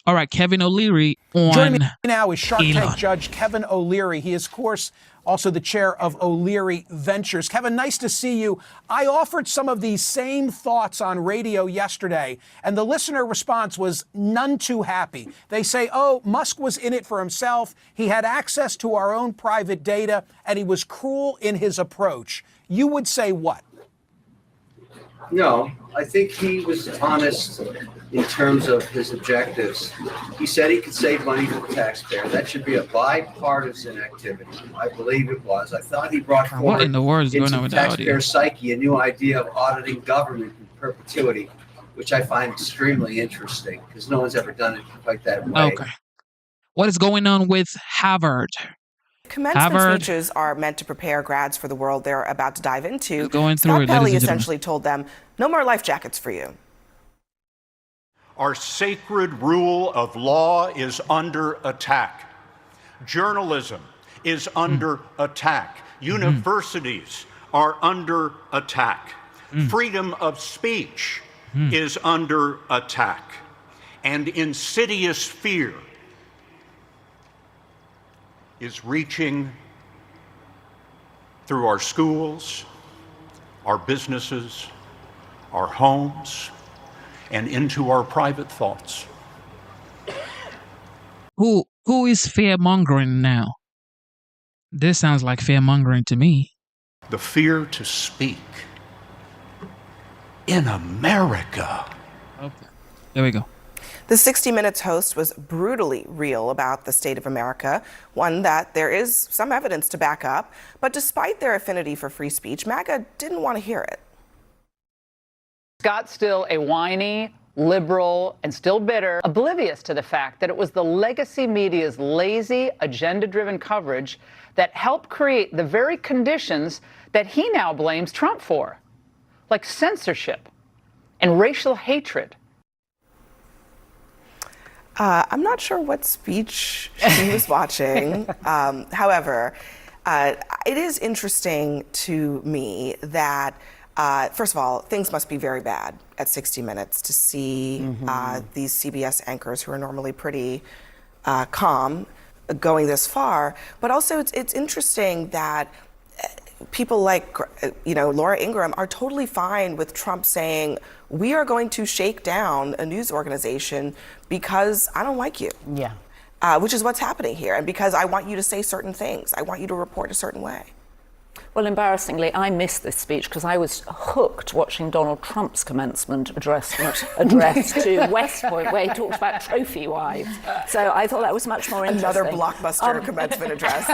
All right, Kevin O'Leary on Joining me now is Shark Tank Elon. Judge Kevin O'Leary. He is, of course, also the chair of O'Leary Ventures. Kevin, nice to see you. I offered some of these same thoughts on radio yesterday, and the listener response was none too happy. They say, oh, Musk was in it for himself. He had access to our own private data, and he was cruel in his approach. You would say what? No, I think he was honest in terms of his objectives. He said he could save money for the taxpayer. That should be a bipartisan activity. I believe it was. I thought he brought What forward in the world is going into on with the the audio? taxpayer psyche a new idea of auditing government in perpetuity, which I find extremely interesting because no one's ever done it quite that way. Okay. What is going on with Harvard? Commencement Harvard speeches are meant to prepare grads for the world they're about to dive into. is going through Scott it, ladies Pelley and gentlemen. essentially told them, no more life jackets for you. Our sacred rule of law is under attack. Journalism is under attack. Universities are under attack. Freedom of speech is under attack. And insidious fear is reaching through our schools, our businesses, our homes, and into our private thoughts. Who is fear-mongering now? This sounds like fear-mongering to me. The fear to speak in America. Okay. There we go. The 60 Minutes host was brutally real about the state of America, one that there is some evidence to back up. But despite their affinity for free speech, MAGA didn't want to hear it. Scott's still a whiny, liberal, and still bitter, oblivious to the fact that it was the legacy media's lazy, agenda-driven coverage that helped create the very conditions that he now blames Trump for, like censorship and racial hatred. I'm not sure what speech she was watching. However, it is interesting to me that, first of all, things must be very bad at 60 Minutes to see these CBS anchors who are normally pretty calm going this far. But also, it's interesting that people like, Laura Ingraham are totally fine with Trump saying, we are going to shake down a news organization because I don't like you. Yeah. Which is what's happening here. And because I want you to say certain things. I want you to report a certain way. Well, embarrassingly, I missed this speech because I was hooked watching Donald Trump's commencement address to West Point, where he talked about trophy wives. So I thought that was much more interesting. Another blockbuster commencement address.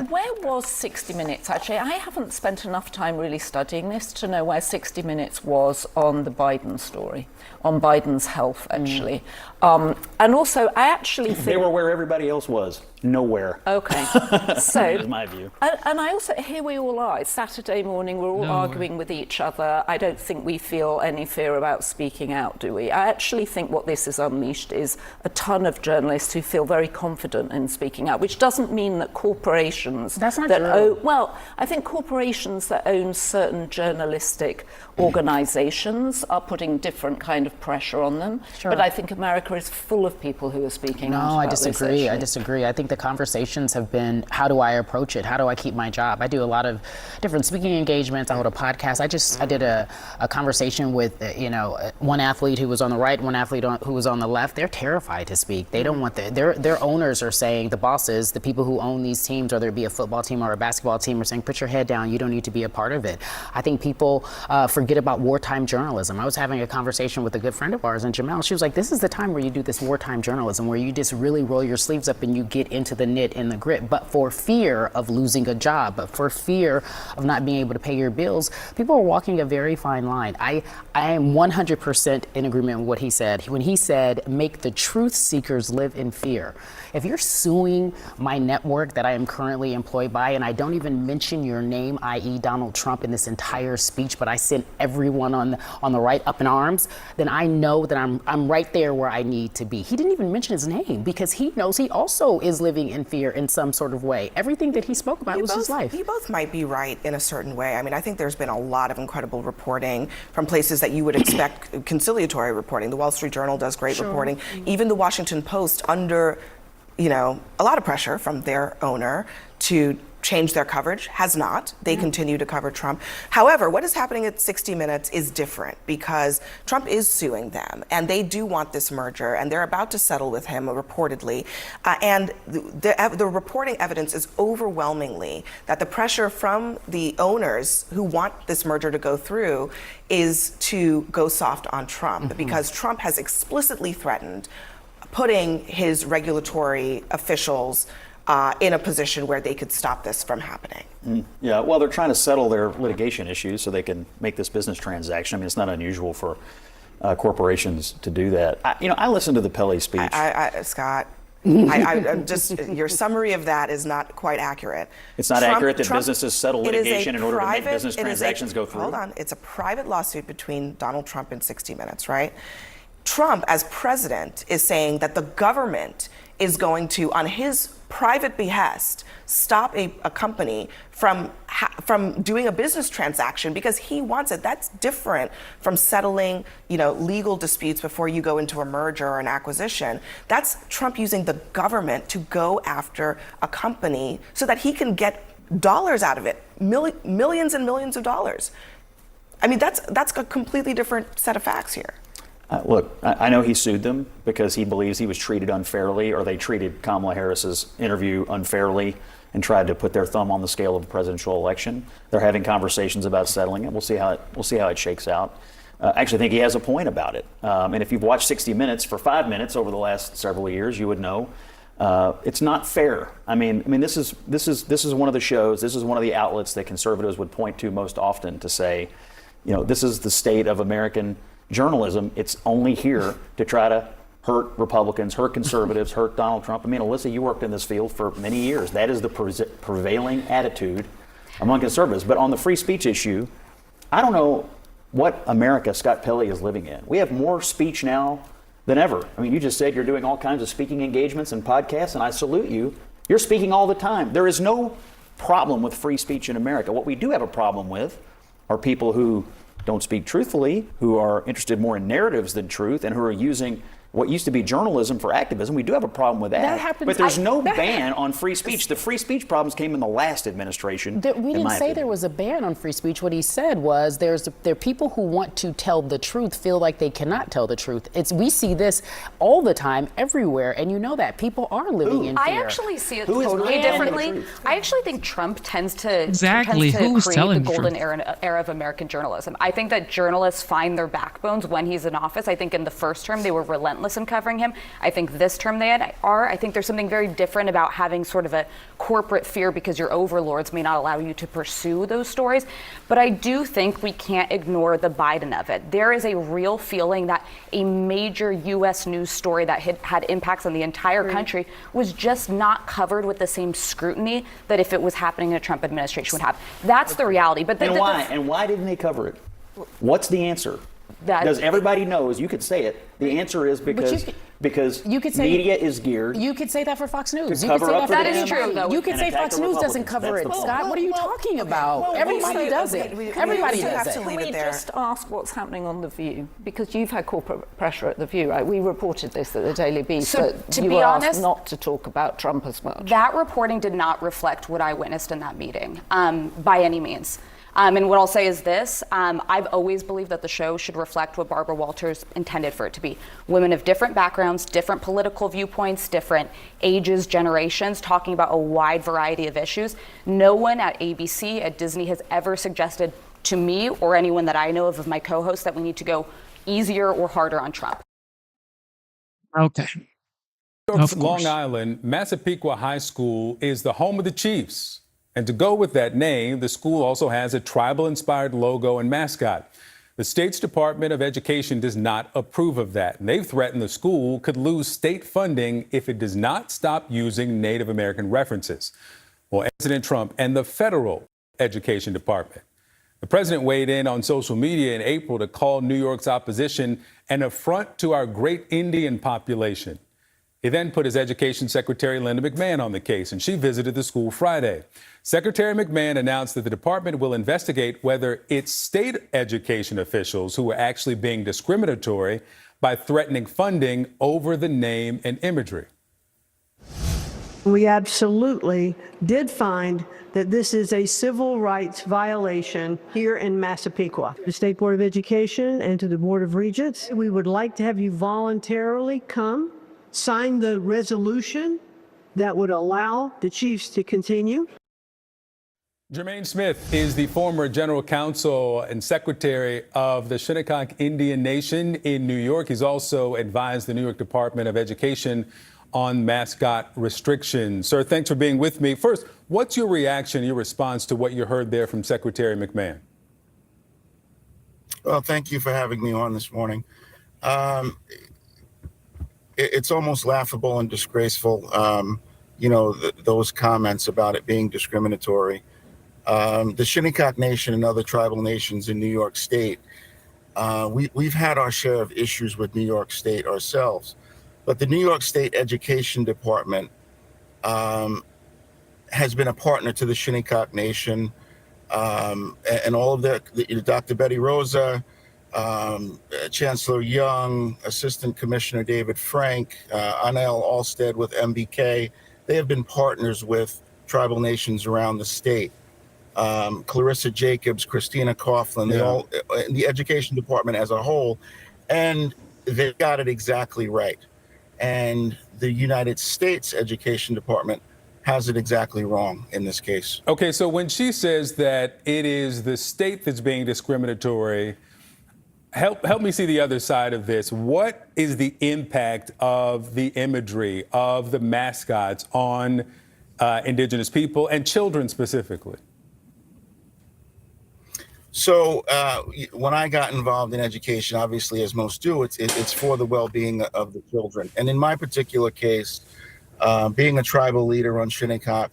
Where was 60 Minutes, actually? I haven't spent enough time really studying this to know where 60 Minutes was on the Biden story, on Biden's health, actually. And also, I actually think... They were where everybody else was. Nowhere. Okay. So, that's my view. And I also, here we all are. It's Saturday morning, we're all arguing with each other. I don't think we feel any fear about speaking out, do we? I actually think what this has unleashed is a ton of journalists who feel very confident in speaking out, which doesn't mean that corporations... That's not true. Well, I think corporations that own certain journalistic organizations are putting different kind of pressure on them. Sure. But I think America is full of people who are speaking out about this issue. I disagree. I think the conversations have been, how do I approach it? How do I keep my job? I do a lot of different speaking engagements. I hold a podcast. I did a conversation with, one athlete who was on the right, one athlete who was on the left. They're terrified to speak. They don't want their owners are saying, the bosses, the people who own these teams, whether it be a football team or a basketball team, are saying, put your head down. You don't need to be a part of it. I think people forget about wartime journalism. I was having a conversation with a good friend of ours, and Jamel, she was like, this is the time where you do this wartime journalism, where you just really roll your sleeves up and you get into the knit and the grit. But for fear of losing a job, but for fear of not being able to pay your bills, people are walking a very fine line. I am 100% in agreement with what he said. When he said, make the truth seekers live in fear. If you're suing my network that I am currently employed by, and I don't even mention your name, i.e. Donald Trump, in this entire speech, but I sent everyone on the right up in arms, then I know that I'm right there where I need to be. He didn't even mention his name because he knows he also is living in fear in some sort of way. Everything that he spoke about was his life. You both might be right in a certain way. I mean, I think there's been a lot of incredible reporting from places that you would expect conciliatory reporting. The Wall Street Journal does great reporting. Even the Washington Post, under a lot of pressure from their owner to change their coverage, has not. They continue to cover Trump. However, what is happening at 60 Minutes is different because Trump is suing them, and they do want this merger, and they're about to settle with him, reportedly. And the reporting evidence is overwhelmingly that the pressure from the owners who want this merger to go through is to go soft on Trump, because Trump has explicitly threatened putting his regulatory officials in a position where they could stop this from happening. Yeah, well, they're trying to settle their litigation issues so they can make this business transaction. I mean, it's not unusual for corporations to do that. I listened to the Pele speech. Scott, your summary of that is not quite accurate. It's not accurate that businesses settle litigation in order to make business transactions go through? Hold on. It's a private lawsuit between Donald Trump and 60 Minutes, right? Trump, as president, is saying that the government is going to, on his private behest, stop a company from doing a business transaction because he wants it. That's different from settling, legal disputes before you go into a merger or an acquisition. That's Trump using the government to go after a company so that he can get dollars out of it, millions and millions of dollars. I mean, that's a completely different set of facts here. Look, I know he sued them because he believes he was treated unfairly, or they treated Kamala Harris's interview unfairly and tried to put their thumb on the scale of a presidential election. They're having conversations about settling it. We'll see how it shakes out. I actually think he has a point about it. And if you've watched 60 Minutes for 5 minutes over the last several years, you would know it's not fair. I mean, this is one of the shows. This is one of the outlets that conservatives would point to most often to say, this is the state of American journalism. It's only here to try to hurt Republicans, hurt conservatives, hurt Donald Trump. I mean, Alyssa, you worked in this field for many years. That is the prevailing attitude among conservatives. But on the free speech issue, I don't know what America Scott Pelley is living in. We have more speech now than ever. I mean, you just said you're doing all kinds of speaking engagements and podcasts, and I salute you. You're speaking all the time. There is no problem with free speech in America. What we do have a problem with are people who don't speak truthfully, who are interested more in narratives than truth, and who are using what used to be journalism for activism. We do have a problem with that. That happens- But there's no ban on free speech. The free speech problems came in the last administration. We didn't say there was a ban on free speech. What he said was there are people who want to tell the truth feel like they cannot tell the truth. We see this all the time, everywhere, and you know that people are living in fear. I actually see it Who is totally not telling the differently. truth? I actually think Trump tends to Exactly. Who's create telling the the golden truth? era of American journalism. I think that journalists find their backbones when he's in office. I think in the first term they were relentless in covering him. I think this term are. I think there's something very different about having sort of a corporate fear because your overlords may not allow you to pursue those stories. But I do think we can't ignore the Biden of it. There is a real feeling that a major U.S. news story that had impacts on the entire country was just not covered with the same scrutiny that if it was happening in a Trump administration would have. That's the reality. But And why? And why didn't they cover it? What's the answer? Because everybody knows, you could say it. The answer is because you could say, media is geared. You could say that for Fox News. to You could cover say up that for for them true, though. You could and say attack Fox the News doesn't Republicans. cover That's it. the point. Scott, what are you talking about? Everybody does it. Everybody does it. Can we just ask what's happening on The View? Because you've had corporate pressure at The View, right? We reported this at the Daily Beast, So, that to you be were honest, asked not to talk about Trump as much. That reporting did not reflect what I witnessed in that meeting by any means. And what I'll say is this, I've always believed that the show should reflect what Barbara Walters intended for it to be. Women of different backgrounds, different political viewpoints, different ages, generations, talking about a wide variety of issues. No one at ABC, at Disney, has ever suggested to me or anyone that I know of my co-hosts that we need to go easier or harder on Trump. Okay. New York's Long Island, Massapequa High School is the home of the Chiefs. And to go with that name, the school also has a tribal-inspired logo and mascot. The state's Department of Education does not approve of that. And they've threatened the school could lose state funding if it does not stop using Native American references. Well, President Trump and the federal education department. The president weighed in on social media in April to call New York's opposition an affront to our great Indian population. He then put his Education Secretary Linda McMahon on the case, and she visited the school Friday. Secretary McMahon announced that the department will investigate whether it's state education officials who are actually being discriminatory by threatening funding over the name and imagery. We absolutely did find that this is a civil rights violation here in Massapequa. The State Board of Education and to the Board of Regents, we would like to have you voluntarily come sign the resolution that would allow the Chiefs to continue. Jermaine Smith is the former general counsel and secretary of the Shinnecock Indian Nation in New York. He's also advised the New York Department of Education on mascot restrictions. Sir, thanks for being with me. First, what's your reaction, your response to what you heard there from Secretary McMahon? Well, thank you for having me on this morning. It's almost laughable and disgraceful, those comments about it being discriminatory. The Shinnecock Nation and other tribal nations in New York State, we've had our share of issues with New York State ourselves, but the New York State Education Department has been a partner to the Shinnecock Nation and all of Dr. Betty Rosa, Chancellor Young, Assistant Commissioner David Frank, Anel Alstead with MBK. They have been partners with tribal nations around the state. Clarissa Jacobs, Christina Coughlin, the education department as a whole, and they got it exactly right. And the United States Education Department has it exactly wrong in this case. Okay, so when she says that it is the state that's being discriminatory, help me see the other side of this. What is the impact of the imagery of the mascots on Indigenous people and children specifically? So when I got involved in education, obviously, as most do, it's for the well-being of the children. And in my particular case, being a tribal leader on Shinnecock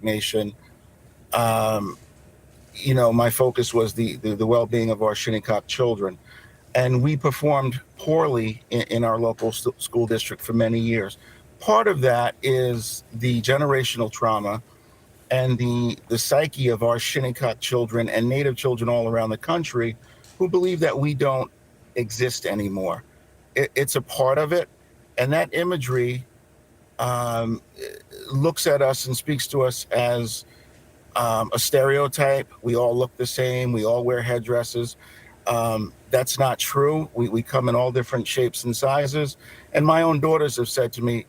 Nation, my focus was the well-being of our Shinnecock children. And we performed poorly in our local school district for many years. Part of that is the generational trauma and the psyche of our Shinnecock children and Native children all around the country who believe that we don't exist anymore. it's a part of it. And that imagery looks at us and speaks to us as a stereotype. We all look the same. We all wear headdresses. That's not true. We come in all different shapes and sizes. And my own daughters have said to me,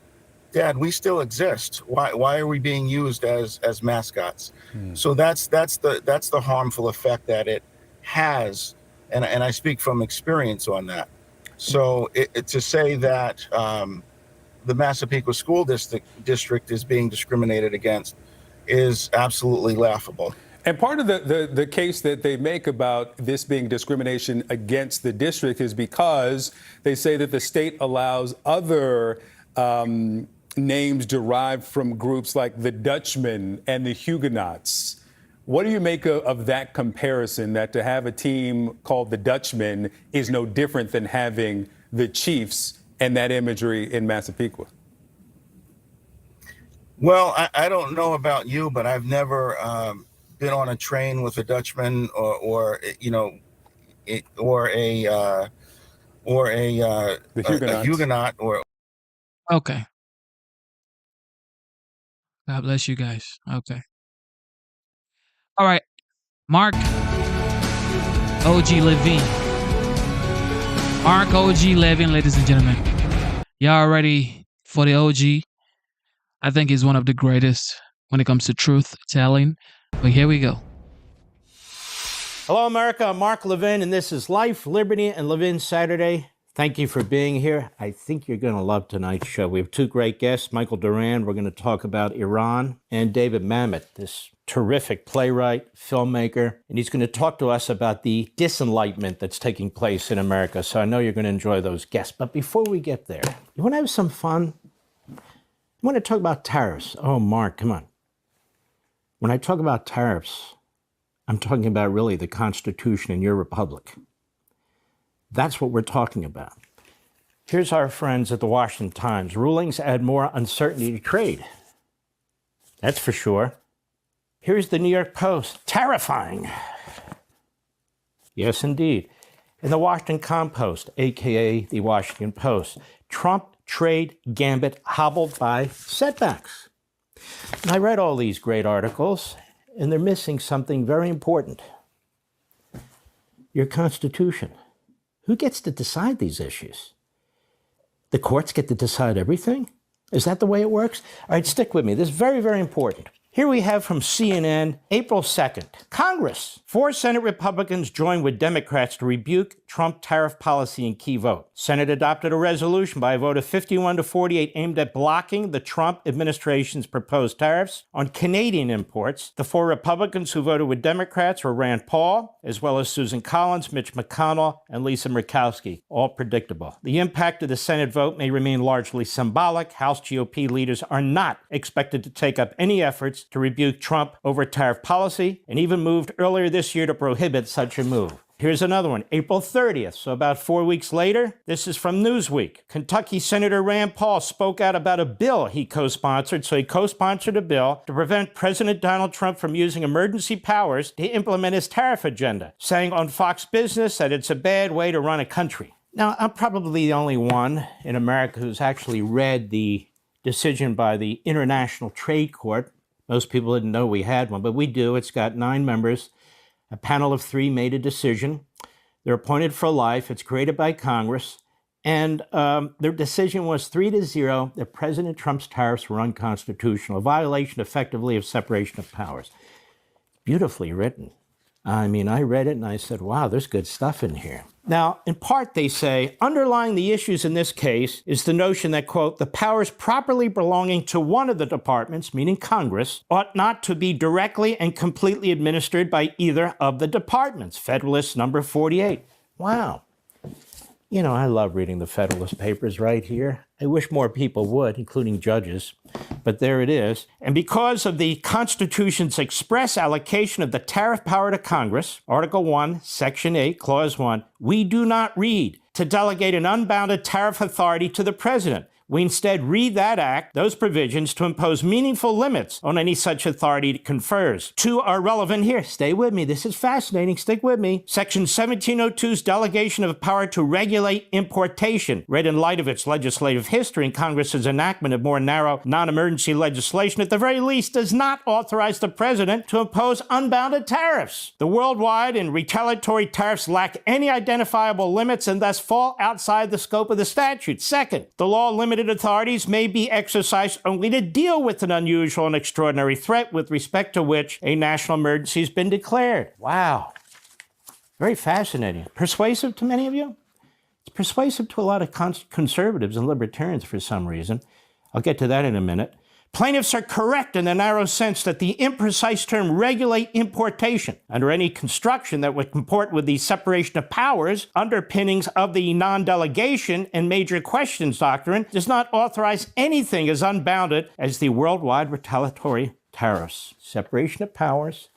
Dad, we still exist. Why are we being used as mascots? So that's the harmful effect that it has, and I speak from experience on that. So to say that the Massapequa School District is being discriminated against is absolutely laughable. And part of the case that they make about this being discrimination against the district is because they say that the state allows other names derived from groups like the Dutchmen and the Huguenots. What do you make of that comparison, that to have a team called the Dutchmen is no different than having the Chiefs and that imagery in Massapequa? Well, I don't know about you, but I've never been on a train with a Dutchman or a Huguenot or. Okay. God bless you guys. Okay. All right. Mark OG Levine. Mark OG Levine, ladies and gentlemen. Y'all ready for the OG? I think he's one of the greatest when it comes to truth telling. But here we go. Hello, America. I'm Mark Levin, and this is Life, Liberty, and Levin Saturday. Thank you for being here. I think you're going to love tonight's show. We have two great guests, Michael Doran. We're going to talk about Iran, and David Mamet, this terrific playwright, filmmaker. And he's going to talk to us about the disenlightenment that's taking place in America. So I know you're going to enjoy those guests. But before we get there, you want to have some fun? You want to talk about tariffs? Oh, Mark, come on. When I talk about tariffs, I'm talking about really the Constitution in your republic. That's what we're talking about. Here's our friends at the Washington Times. Rulings add more uncertainty to trade. That's for sure. Here's the New York Post. Terrifying. Yes, indeed. In the Washington Compost, a.k.a. the Washington Post, Trump trade gambit hobbled by setbacks. And I read all these great articles, and they're missing something very important. Your Constitution. Who gets to decide these issues? The courts get to decide everything? Is that the way it works? All right, stick with me. This is very, very important. Here we have from CNN, April 2nd. Congress. 4 Senate Republicans joined with Democrats to rebuke Trump tariff policy in key vote. Senate adopted a resolution by a vote of 51-48 aimed at blocking the Trump administration's proposed tariffs on Canadian imports. The 4 Republicans who voted with Democrats were Rand Paul, as well as Susan Collins, Mitch McConnell, and Lisa Murkowski. All predictable. The impact of the Senate vote may remain largely symbolic. House GOP leaders are not expected to take up any efforts to rebuke Trump over tariff policy, and even moved earlier this year to prohibit such a move. Here's another one, April 30th, so about 4 weeks later. This is from Newsweek. Kentucky Senator Rand Paul spoke out about a bill he co-sponsored. So he co-sponsored a bill to prevent President Donald Trump from using emergency powers to implement his tariff agenda, saying on Fox Business that it's a bad way to run a country. Now, I'm probably the only one in America who's actually read the decision by the International Trade Court. Most people didn't know we had one, but we do. It's got 9 members. A panel of 3 made a decision. They're appointed for life. It's created by Congress. And their decision was 3-0 that President Trump's tariffs were unconstitutional, a violation effectively of separation of powers. Beautifully written. I mean, I read it and I said, wow, there's good stuff in here. Now, in part, they say, underlying the issues in this case is the notion that, quote, the powers properly belonging to one of the departments, meaning Congress, ought not to be directly and completely administered by either of the departments. Federalist number 48. Wow. You know, I love reading the Federalist Papers right here. I wish more people would, including judges, but there it is. And because of the Constitution's express allocation of the tariff power to Congress, Article 1, Section 8, Clause 1, we do not read to delegate an unbounded tariff authority to the president. We instead read that act, those provisions, to impose meaningful limits on any such authority it confers. Two are relevant here. Stay with me. This is fascinating. Stick with me. Section 1702's delegation of power to regulate importation, read in light of its legislative history and Congress's enactment of more narrow, non-emergency legislation, at the very least, does not authorize the president to impose unbounded tariffs. The worldwide and retaliatory tariffs lack any identifiable limits and thus fall outside the scope of the statute. Second, the law limited authorities may be exercised only to deal with an unusual and extraordinary threat with respect to which a national emergency has been declared. Wow. Very fascinating. Persuasive to many of you? It's persuasive to a lot of conservatives and libertarians for some reason. I'll get to that in a minute. Plaintiffs are correct in the narrow sense that the imprecise term regulate importation under any construction that would comport with the separation of powers underpinnings of the non-delegation and major questions doctrine does not authorize anything as unbounded as the worldwide retaliatory tariffs. Separation of powers,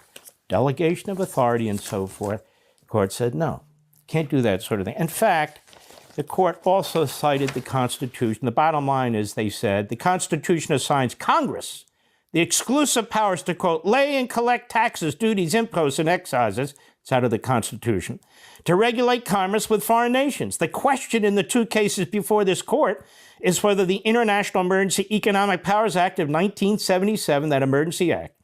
delegation of authority, and so forth. The court said no, can't do that sort of thing. In fact, the court also cited the Constitution. The bottom line is, they said, the Constitution assigns Congress the exclusive powers to, quote, lay and collect taxes, duties, imposts, and excises, it's out of the Constitution, to regulate commerce with foreign nations. The question in the two cases before this court is whether the International Emergency Economic Powers Act of 1977, that Emergency Act,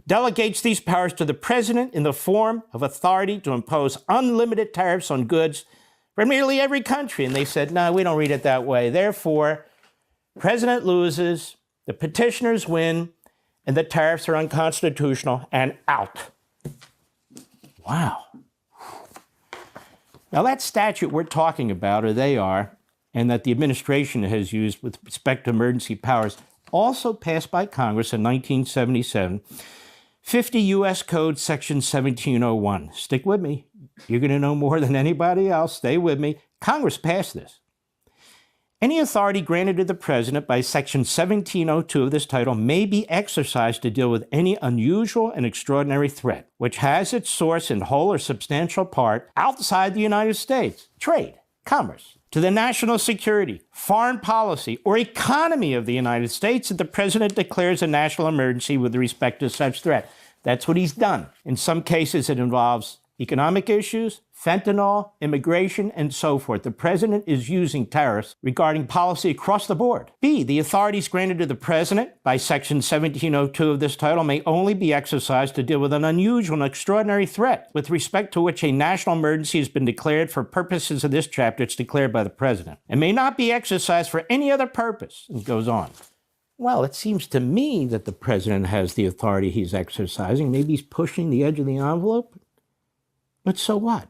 delegates these powers to the president in the form of authority to impose unlimited tariffs on goods for nearly every country. And they said, no, we don't read it that way. Therefore, president loses, the petitioners win, and the tariffs are unconstitutional and out. Wow. Now, that statute we're talking about, or they are, and that the administration has used with respect to emergency powers, also passed by Congress in 1977, 50 U.S. Code Section 1701. Stick with me. You're going to know more than anybody else. Stay with me. Congress passed this. Any authority granted to the president by Section 1702 of this title may be exercised to deal with any unusual and extraordinary threat, which has its source in whole or substantial part outside the United States, trade, commerce, to the national security, foreign policy, or economy of the United States if the president declares a national emergency with respect to such threat. That's what he's done. In some cases, it involves economic issues, fentanyl, immigration, and so forth. The president is using tariffs regarding policy across the board. B, the authorities granted to the president by Section 1702 of this title may only be exercised to deal with an unusual and extraordinary threat with respect to which a national emergency has been declared for purposes of this chapter. It's declared by the president and may not be exercised for any other purpose. And it goes on. Well, it seems to me that the president has the authority he's exercising. Maybe he's pushing the edge of the envelope. But so what?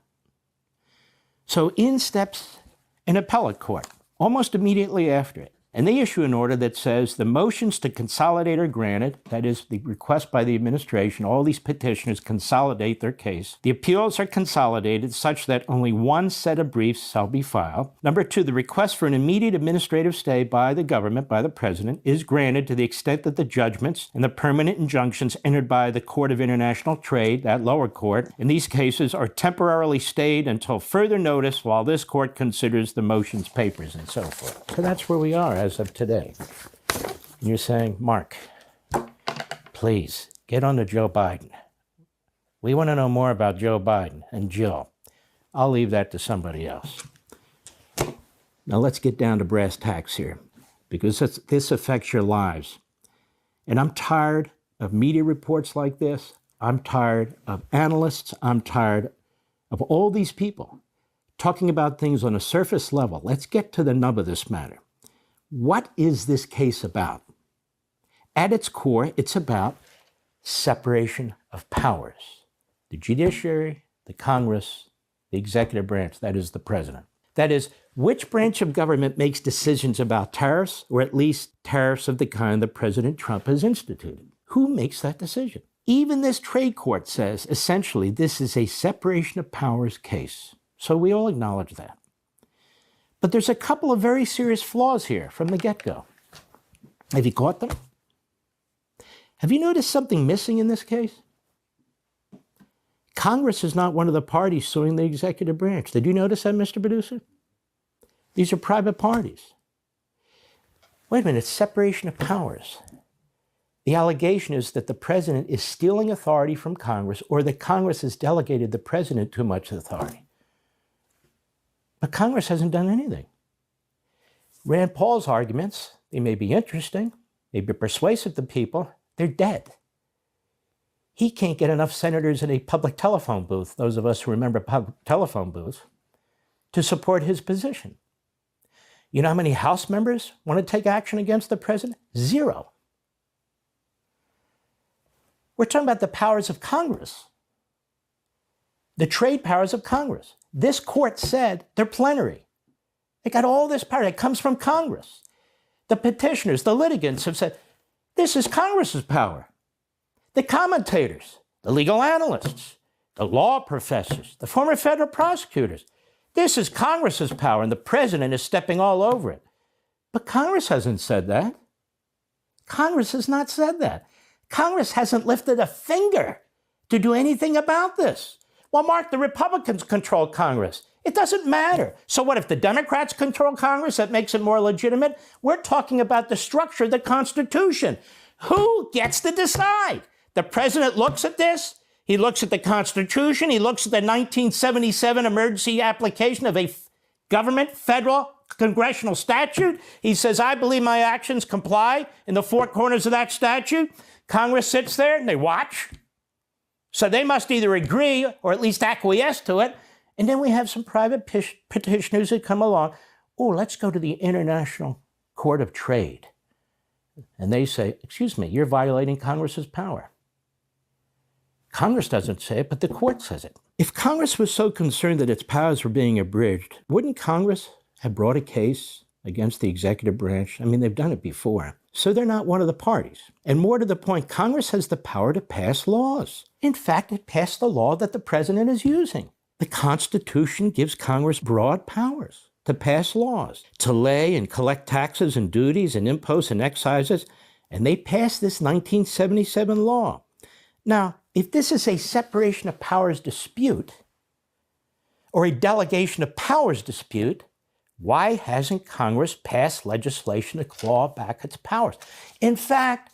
So in steps an appellate court almost immediately after it. And they issue an order that says the motions to consolidate are granted. That is, the request by the administration, all these petitioners consolidate their case. The appeals are consolidated such that only one set of briefs shall be filed. Number two, the request for an immediate administrative stay by the government, by the president, is granted to the extent that the judgments and the permanent injunctions entered by the Court of International Trade, that lower court, in these cases are temporarily stayed until further notice while this court considers the motions, papers, and so forth. So that's where we are as of today. And you're saying, Mark, please get on to Joe Biden. We want to know more about Joe Biden and Jill. I'll leave that to somebody else. Now let's get down to brass tacks here, because this affects your lives. And I'm tired of media reports like this. I'm tired of analysts. I'm tired of all these people talking about things on a surface level. Let's get to the nub of this matter. What is this case about? At its core, it's about separation of powers. The judiciary, the Congress, the executive branch, that is the president. That is, which branch of government makes decisions about tariffs, or at least tariffs of the kind that President Trump has instituted? Who makes that decision? Even this trade court says, essentially, this is a separation of powers case. So we all acknowledge that. But there's a couple of very serious flaws here from the get-go. Have you caught them? Have you noticed something missing in this case? Congress is not one of the parties suing the executive branch. Did you notice that, Mr. Producer? These are private parties. Wait a minute, it's separation of powers. The allegation is that the president is stealing authority from Congress or that Congress has delegated the president too much authority. But Congress hasn't done anything. Rand Paul's arguments, they may be interesting, may be persuasive to people, they're dead. He can't get enough senators in a public telephone booth, those of us who remember public telephone booths, to support his position. You know how many House members want to take action against the president? 0. We're talking about the powers of Congress, the trade powers of Congress. This court said they're plenary. They got all this power. It comes from Congress. The petitioners, the litigants have said, this is Congress's power. The commentators, the legal analysts, the law professors, the former federal prosecutors, this is Congress's power, and the president is stepping all over it. But Congress hasn't said that. Congress has not said that. Congress hasn't lifted a finger to do anything about this. Well, Mark, the Republicans control Congress. It doesn't matter. So what if the Democrats control Congress? That makes it more legitimate. We're talking about the structure of the Constitution. Who gets to decide? The president looks at this. He looks at the Constitution. He looks at the 1977 emergency application of a government, federal, congressional statute. He says, I believe my actions comply in the 4 corners of that statute. Congress sits there and they watch. So they must either agree or at least acquiesce to it. And then we have some private petitioners that come along. Oh, let's go to the International Court of Trade. And they say, excuse me, you're violating Congress's power. Congress doesn't say it, but the court says it. If Congress was so concerned that its powers were being abridged, wouldn't Congress have brought a case against the executive branch? I mean, they've done it before. So they're not one of the parties. And more to the point, Congress has the power to pass laws. In fact, it passed the law that the president is using. The Constitution gives Congress broad powers to pass laws, to lay and collect taxes and duties and imposts and excises, and they passed this 1977 law. Now, if this is a separation of powers dispute or a delegation of powers dispute, why hasn't Congress passed legislation to claw back its powers? In fact,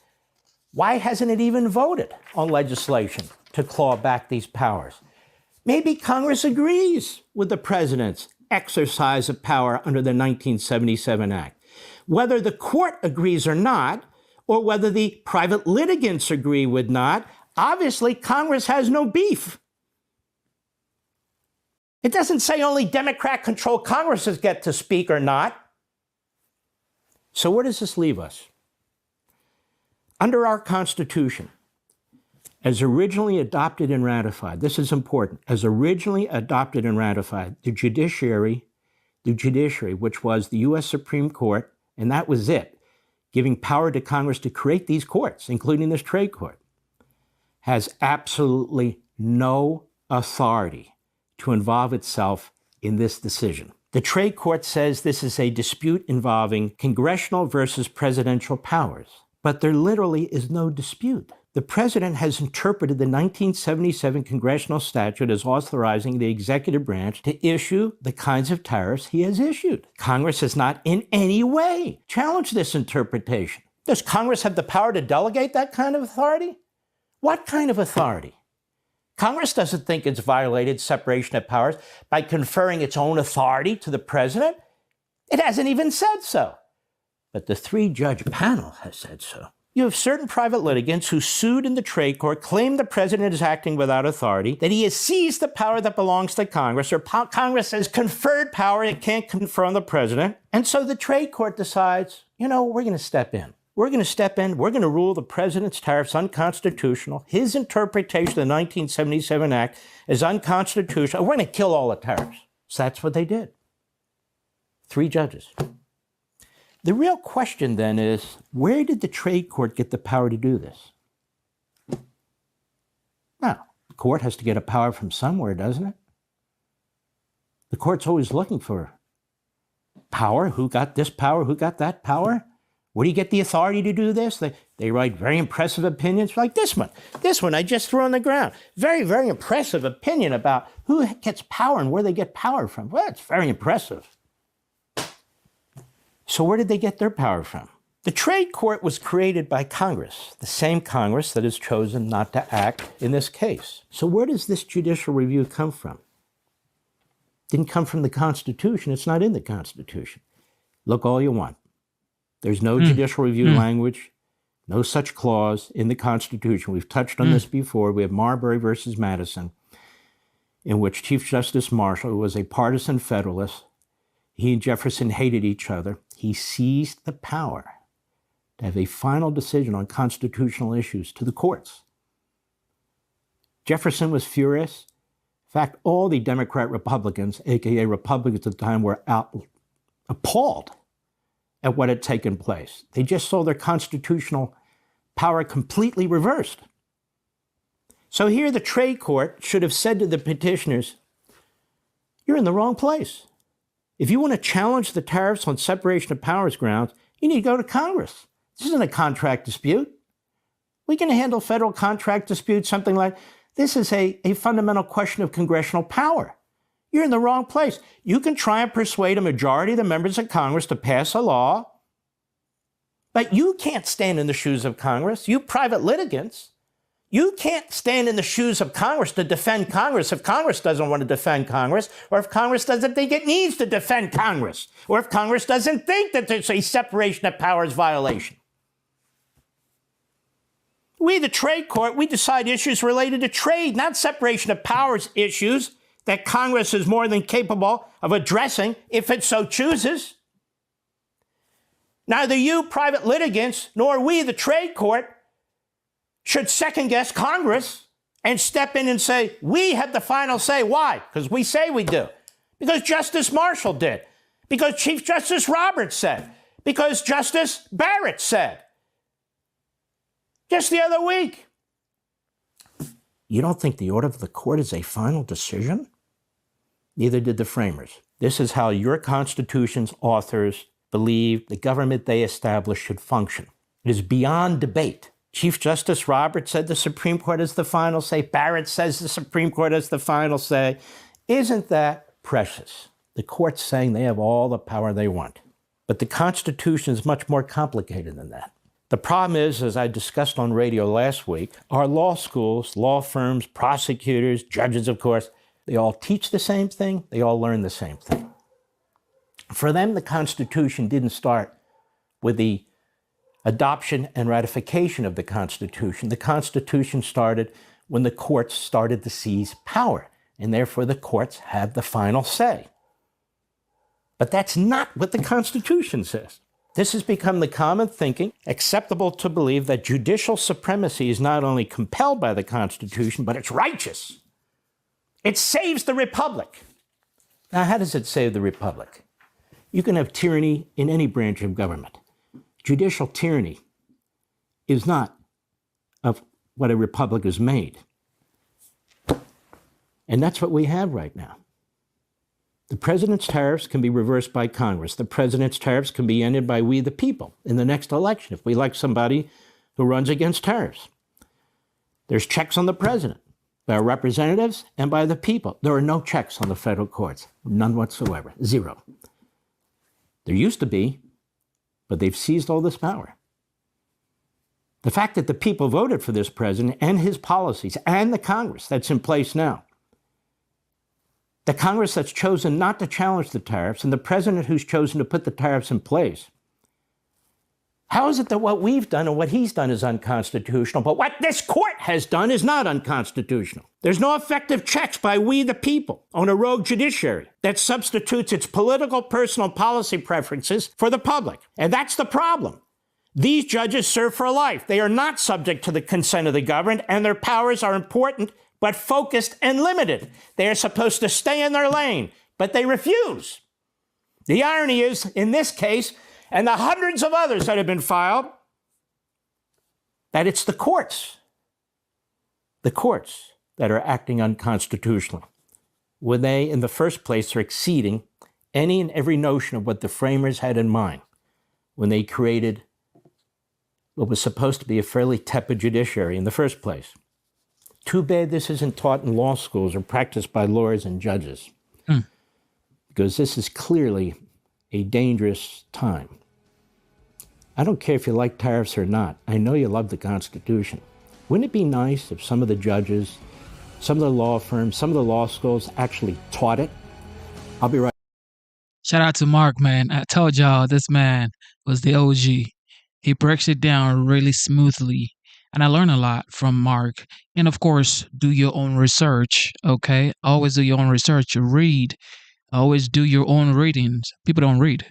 why hasn't it even voted on legislation to claw back these powers? Maybe Congress agrees with the president's exercise of power under the 1977 Act. Whether the court agrees or not, or whether the private litigants agree with not, obviously Congress has no beef. It doesn't say only Democrat-controlled Congresses get to speak or not. So where does this leave us? Under our Constitution, as originally adopted and ratified, this is important, as originally adopted and ratified, the judiciary, which was the U.S. Supreme Court, and that was it, giving power to Congress to create these courts, including this trade court, has absolutely no authority to involve itself in this decision. The trade court says this is a dispute involving congressional versus presidential powers, but there literally is no dispute. The president has interpreted the 1977 congressional statute as authorizing the executive branch to issue the kinds of tariffs he has issued. Congress has not in any way challenged this interpretation. Does Congress have the power to delegate that kind of authority? What kind of authority? Congress doesn't think it's violated separation of powers by conferring its own authority to the president. It hasn't even said so. But the 3-judge panel has said so. You have certain private litigants who sued in the trade court, claim the president is acting without authority, that he has seized the power that belongs to Congress, or Congress has conferred power it can't confer on the president. And so the trade court decides, we're going to step in. We're going to step in. We're going to rule the president's tariffs unconstitutional. His interpretation of the 1977 Act is unconstitutional. We're going to kill all the tariffs. So that's what they did. 3 judges. The real question then is, where did the trade court get the power to do this? Now, the court has to get a power from somewhere, doesn't it? The court's always looking for power. Who got this power? Who got that power? Where do you get the authority to do this? They write very impressive opinions like this one. This one I just threw on the ground. Very, very impressive opinion about who gets power and where they get power from. Well, it's very impressive. So where did they get their power from? The trade court was created by Congress, the same Congress that has chosen not to act in this case. So where does this judicial review come from? Didn't come from the Constitution. It's not in the Constitution. Look all you want. There's no judicial review language, no such clause in the Constitution. We've touched on this before. We have Marbury versus Madison, in which Chief Justice Marshall, who was a partisan Federalist, he and Jefferson hated each other. He seized the power to have a final decision on constitutional issues to the courts. Jefferson was furious. In fact, all the Democrat Republicans, aka Republicans at the time, were appalled at what had taken place. They just saw their constitutional power completely reversed. So here the trade court should have said to the petitioners, you're in the wrong place. If you want to challenge the tariffs on separation of powers grounds, you need to go to Congress. This isn't a contract dispute. We can handle federal contract disputes, something like this is a fundamental question of congressional power. You're in the wrong place. You can try and persuade a majority of the members of Congress to pass a law, but you can't stand in the shoes of Congress. You private litigants, you can't stand in the shoes of Congress to defend Congress if Congress doesn't want to defend Congress, or if Congress doesn't think it needs to defend Congress, or if Congress doesn't think that there's a separation of powers violation. We, the trade court, we decide issues related to trade, not separation of powers issues that Congress is more than capable of addressing if it so chooses. Neither you, private litigants, nor we, the trade court, should second-guess Congress and step in and say, we have the final say. Why? Because we say we do. Because Justice Marshall did. Because Chief Justice Roberts said. Because Justice Barrett said. Just the other week. You don't think the order of the court is a final decision? Neither did the framers. This is how your Constitution's authors believed the government they established should function. It is beyond debate. Chief Justice Roberts said the Supreme Court has the final say. Barrett says the Supreme Court has the final say. Isn't that precious? The court's saying they have all the power they want. But the Constitution is much more complicated than that. The problem is, as I discussed on radio last week, our law schools, law firms, prosecutors, judges, of course, they all teach the same thing. They all learn the same thing. For them, the Constitution didn't start with the adoption and ratification of the Constitution. The Constitution started when the courts started to seize power, and therefore the courts have the final say. But that's not what the Constitution says. This has become the common thinking, acceptable to believe that judicial supremacy is not only compelled by the Constitution, but it's righteous. It saves the republic. Now, how does it save the republic? You can have tyranny in any branch of government. Judicial tyranny is not of what a republic is made. And that's what we have right now. The president's tariffs can be reversed by Congress. The president's tariffs can be ended by we, the people, in the next election if we elect somebody who runs against tariffs. There's checks on the president by our representatives and by the people. There are no checks on the federal courts, none whatsoever, zero. There used to be, but they've seized all this power. The fact that the people voted for this president and his policies and the Congress that's in place now, the Congress that's chosen not to challenge the tariffs and the president who's chosen to put the tariffs in place, how is it that what we've done and what he's done is unconstitutional, but what this court has done is not unconstitutional? There's no effective checks by we, the people, on a rogue judiciary that substitutes its political, personal policy preferences for the public. And that's the problem. These judges serve for life. They are not subject to the consent of the governed, and their powers are important, but focused and limited. They are supposed to stay in their lane, but they refuse. The irony is, in this case, and the hundreds of others that have been filed, that it's the courts that are acting unconstitutionally, when they, in the first place, are exceeding any and every notion of what the framers had in mind when they created what was supposed to be a fairly tepid judiciary in the first place. Too bad this isn't taught in law schools or practiced by lawyers and judges, because this is clearly a dangerous time. I don't care if you like tariffs or not. I know you love the Constitution. Wouldn't it be nice if some of the judges, some of the law firms, some of the law schools actually taught it? I'll be right. Shout out to Mark, man. I told y'all this man was the OG. He breaks it down really smoothly. And I learn a lot from Mark. And of course, do your own research, okay? Always do your own research. Read. Always do your own readings. People don't read.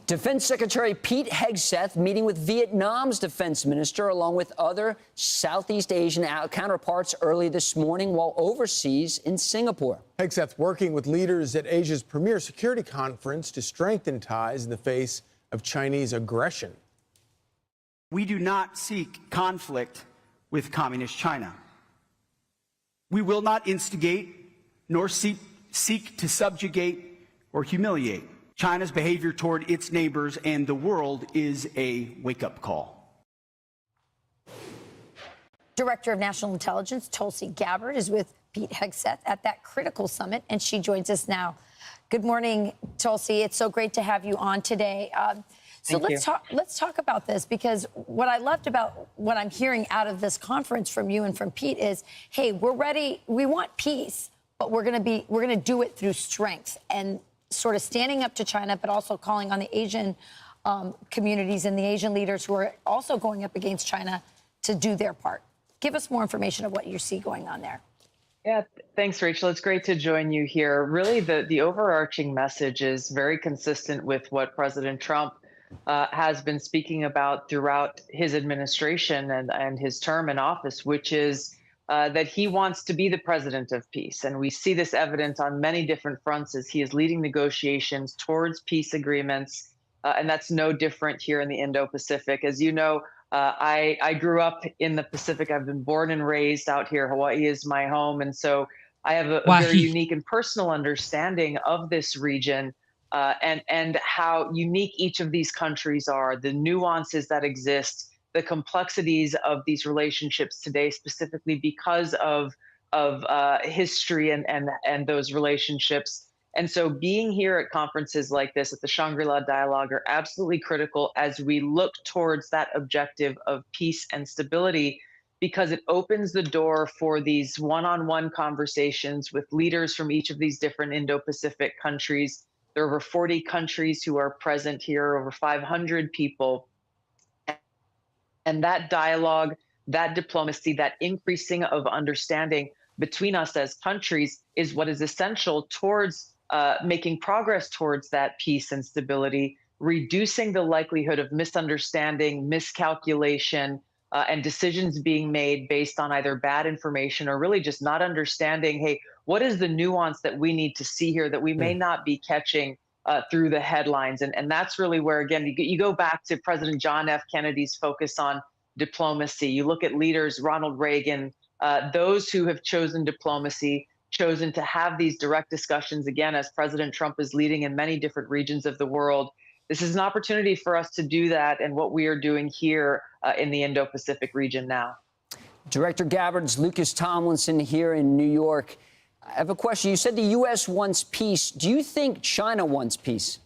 Defense Secretary Pete Hegseth meeting with Vietnam's defense minister along with other Southeast Asian counterparts early this morning while overseas in Singapore. Hegseth working with leaders at Asia's premier security conference to strengthen ties in the face of Chinese aggression. We do not seek conflict with Communist China. We will not instigate nor seek to subjugate or humiliate. China's behavior toward its neighbors and the world is a wake-up call. Director of National Intelligence Tulsi Gabbard is with Pete Hegseth at that critical summit, and she joins us now. Good morning, Tulsi. It's so great to have you on today. Let's talk about this, because what I loved about what I'm hearing out of this conference from you and from Pete is, hey, we're ready. We want peace, but we're going to do it through strength and sort of standing up to China, but also calling on the Asian communities and the Asian leaders who are also going up against China to do their part. Give us more information of what you see going on there. Yeah, thanks, Rachel. It's great to join you here. Really, the overarching message is very consistent with what President Trump has been speaking about throughout his administration and his term in office, which is that he wants to be the president of peace. And we see this evident on many different fronts as he is leading negotiations towards peace agreements. And that's no different here in the Indo-Pacific. As you know, I grew up in the Pacific. I've been born and raised out here. Hawaii is my home. And so I have a very unique and personal understanding of this region and how unique each of these countries are, the nuances that exist, the complexities of these relationships today, specifically because of history and those relationships. And so being here at conferences like this, at the Shangri-La Dialogue, are absolutely critical as we look towards that objective of peace and stability, because it opens the door for these one-on-one conversations with leaders from each of these different Indo-Pacific countries. There are over 40 countries who are present here, over 500 people. And that dialogue, that diplomacy, that increasing of understanding between us as countries is what is essential towards making progress towards that peace and stability, reducing the likelihood of misunderstanding, miscalculation, and decisions being made based on either bad information or really just not understanding, hey, what is the nuance that we need to see here that we may not be catching through the headlines? And that's really where, again, you go back to President John F. Kennedy's focus on diplomacy. You look at leaders, Ronald Reagan, those who have chosen diplomacy, chosen to have these direct discussions, again, as President Trump is leading in many different regions of the world. This is an opportunity for us to do that, and what we are doing here in the Indo-Pacific region now. Director Gabbard's Lucas Tomlinson here in New York. I have a question. You said the U.S. wants peace. Do you think China wants peace?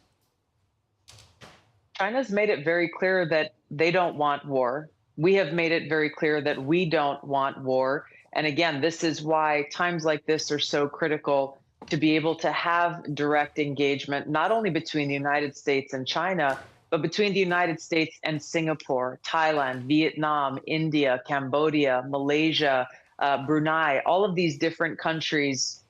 China's made it very clear that they don't want war. We have made it very clear that we don't want war. And again, this is why times like this are so critical, to be able to have direct engagement, not only between the United States and China, but between the United States and Singapore, Thailand, Vietnam, India, Cambodia, Malaysia, Brunei, all of these different countries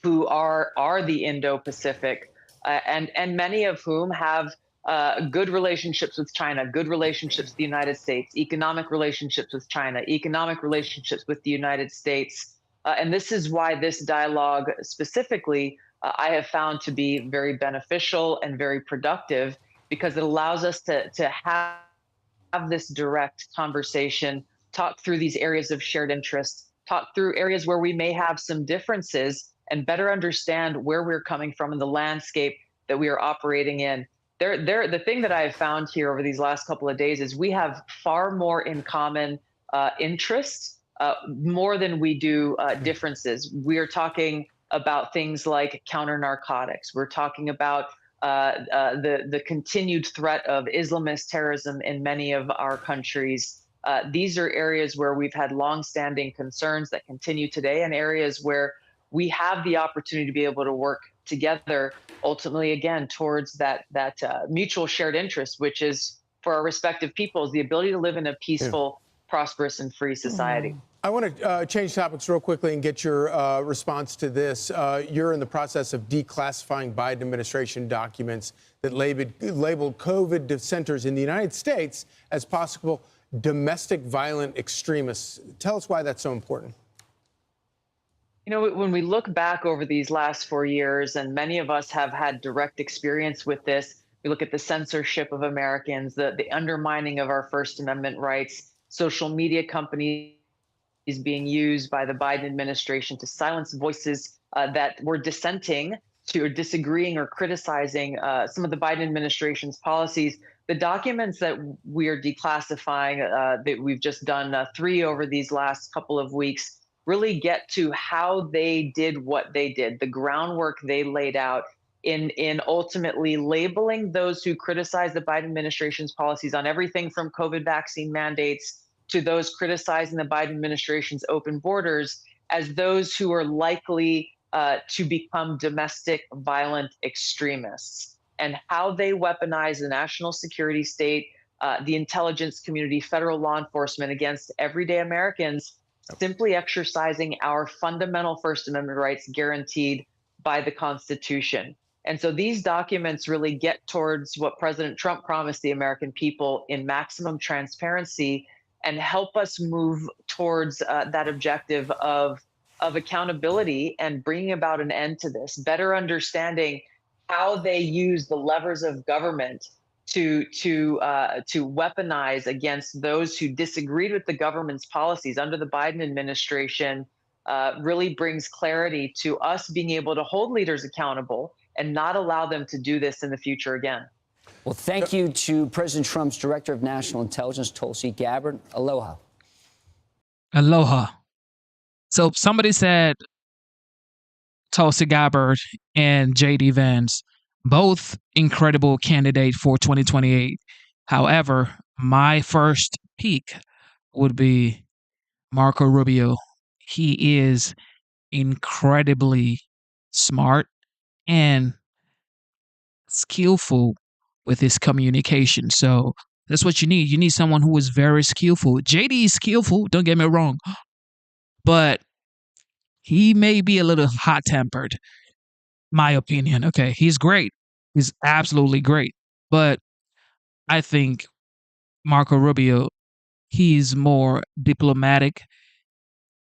who are the Indo-Pacific, and many of whom have good relationships with China, good relationships with the United States, economic relationships with China, economic relationships with the United States. And this is why this dialogue specifically, I have found to be very beneficial and very productive, because it allows us to have this direct conversation, talk through these areas of shared interest, talk through areas where we may have some differences, and better understand where we're coming from in the landscape that we are operating in. The thing that I have found here over these last couple of days is we have far more in common interests, more than we do differences. We are talking about things like counter narcotics. We're talking about the continued threat of Islamist terrorism in many of our countries. These are areas where we've had longstanding concerns that continue today, and areas where we have the opportunity to be able to work together, ultimately, again, towards that mutual shared interest, which is for our respective peoples, the ability to live in a peaceful, prosperous, and free society. I want to change topics real quickly and get your response to this. You're in the process of declassifying Biden administration documents that labeled COVID centers in the United States as possible domestic violent extremists. Tell us why that's so important. You know, when we look back over these last 4 years, and many of us have had direct experience with this, we look at the censorship of Americans, the undermining of our First Amendment rights, social media companies being used by the Biden administration to silence voices that were dissenting to or disagreeing or criticizing some of the Biden administration's policies. The documents that we are declassifying, that we've just done 3 over these last couple of weeks, really get to how they did what they did, the groundwork they laid out in ultimately labeling those who criticize the Biden administration's policies on everything from COVID vaccine mandates to those criticizing the Biden administration's open borders as those who are likely to become domestic violent extremists, and how they weaponize the national security state, the intelligence community, federal law enforcement against everyday Americans, simply exercising our fundamental First Amendment rights guaranteed by the Constitution. And so these documents really get towards what President Trump promised the American people in maximum transparency, and help us move towards that objective of accountability and bringing about an end to this, better understanding how they use the levers of government to weaponize against those who disagreed with the government's policies under the Biden administration. Really brings clarity to us being able to hold leaders accountable and not allow them to do this in the future again. Well, thank you to President Trump's Director of National Intelligence, Tulsi Gabbard. Aloha. Aloha. So somebody said Tulsi Gabbard and J.D. Vance, both incredible candidates for 2028. However, my first pick would be Marco Rubio. He is incredibly smart and skillful with his communication. So that's what you need. You need someone who is very skillful. JD is skillful, don't get me wrong, but he may be a little hot-tempered, my opinion. Okay, he's great. He's absolutely great. But I think Marco Rubio, he's more diplomatic,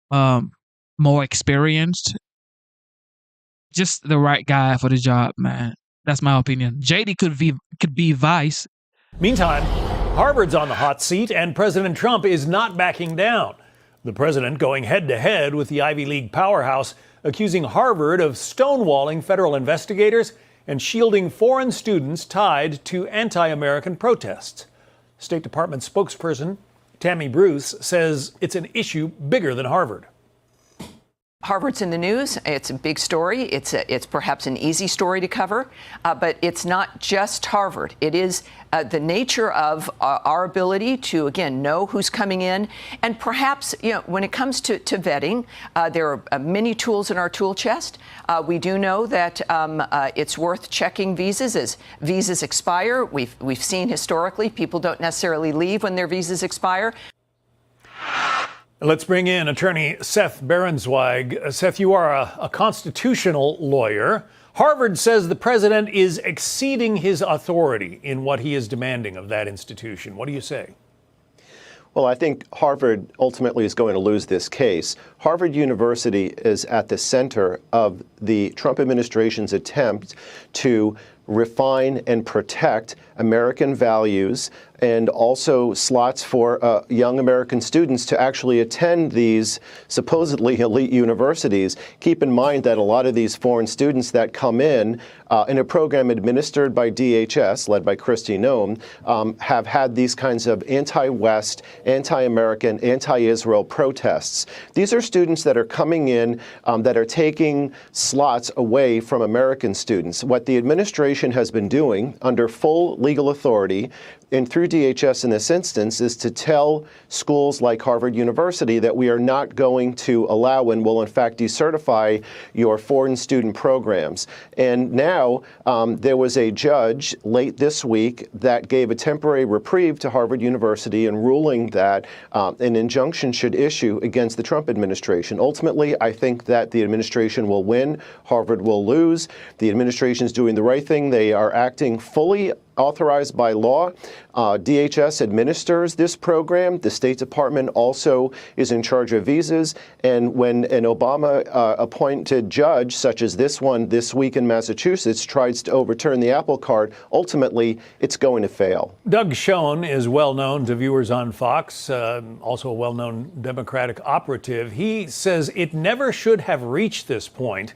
more experienced, just the right guy for the job, man. That's my opinion. JD could be vice. Meantime, Harvard's on the hot seat, and President Trump is not backing down. The president going head-to-head with the Ivy League powerhouse, accusing Harvard of stonewalling federal investigators and shielding foreign students tied to anti-American protests. State Department spokesperson Tammy Bruce says it's an issue bigger than Harvard. Harvard's in the news. It's a big story. It's perhaps an easy story to cover, but it's not just Harvard. It is the nature of our ability to, again, know who's coming in. And perhaps, when it comes to vetting, there are many tools in our tool chest. We do know that it's worth checking visas as visas expire. We've seen historically people don't necessarily leave when their visas expire. Let's bring in attorney Seth Berensweig. Seth, you are a constitutional lawyer. Harvard says the president is exceeding his authority in what he is demanding of that institution. What do you say? Well, I think Harvard ultimately is going to lose this case. Harvard University is at the center of the Trump administration's attempt to refine and protect American values, and also slots for young American students to actually attend these supposedly elite universities. Keep in mind that a lot of these foreign students that come in a program administered by DHS, led by Kristi Noem, have had these kinds of anti-West, anti-American, anti-Israel protests. These are students that are coming in that are taking slots away from American students. What the administration administration has been doing under full legal authority and through DHS in this instance is to tell schools like Harvard University that we are not going to allow and will in fact decertify your foreign student programs. And now there was a judge late this week that gave a temporary reprieve to Harvard University in ruling that an injunction should issue against the Trump administration. Ultimately, I think that the administration will win. Harvard will lose. The administration is doing the right thing. They are acting fully authorized by law. DHS administers this program. The State Department also is in charge of visas. And when an Obama-appointed judge, such as this one this week in Massachusetts, tries to overturn the apple cart, ultimately it's going to fail. Doug Schoen is well known to viewers on Fox, also a well-known Democratic operative. He says it never should have reached this point.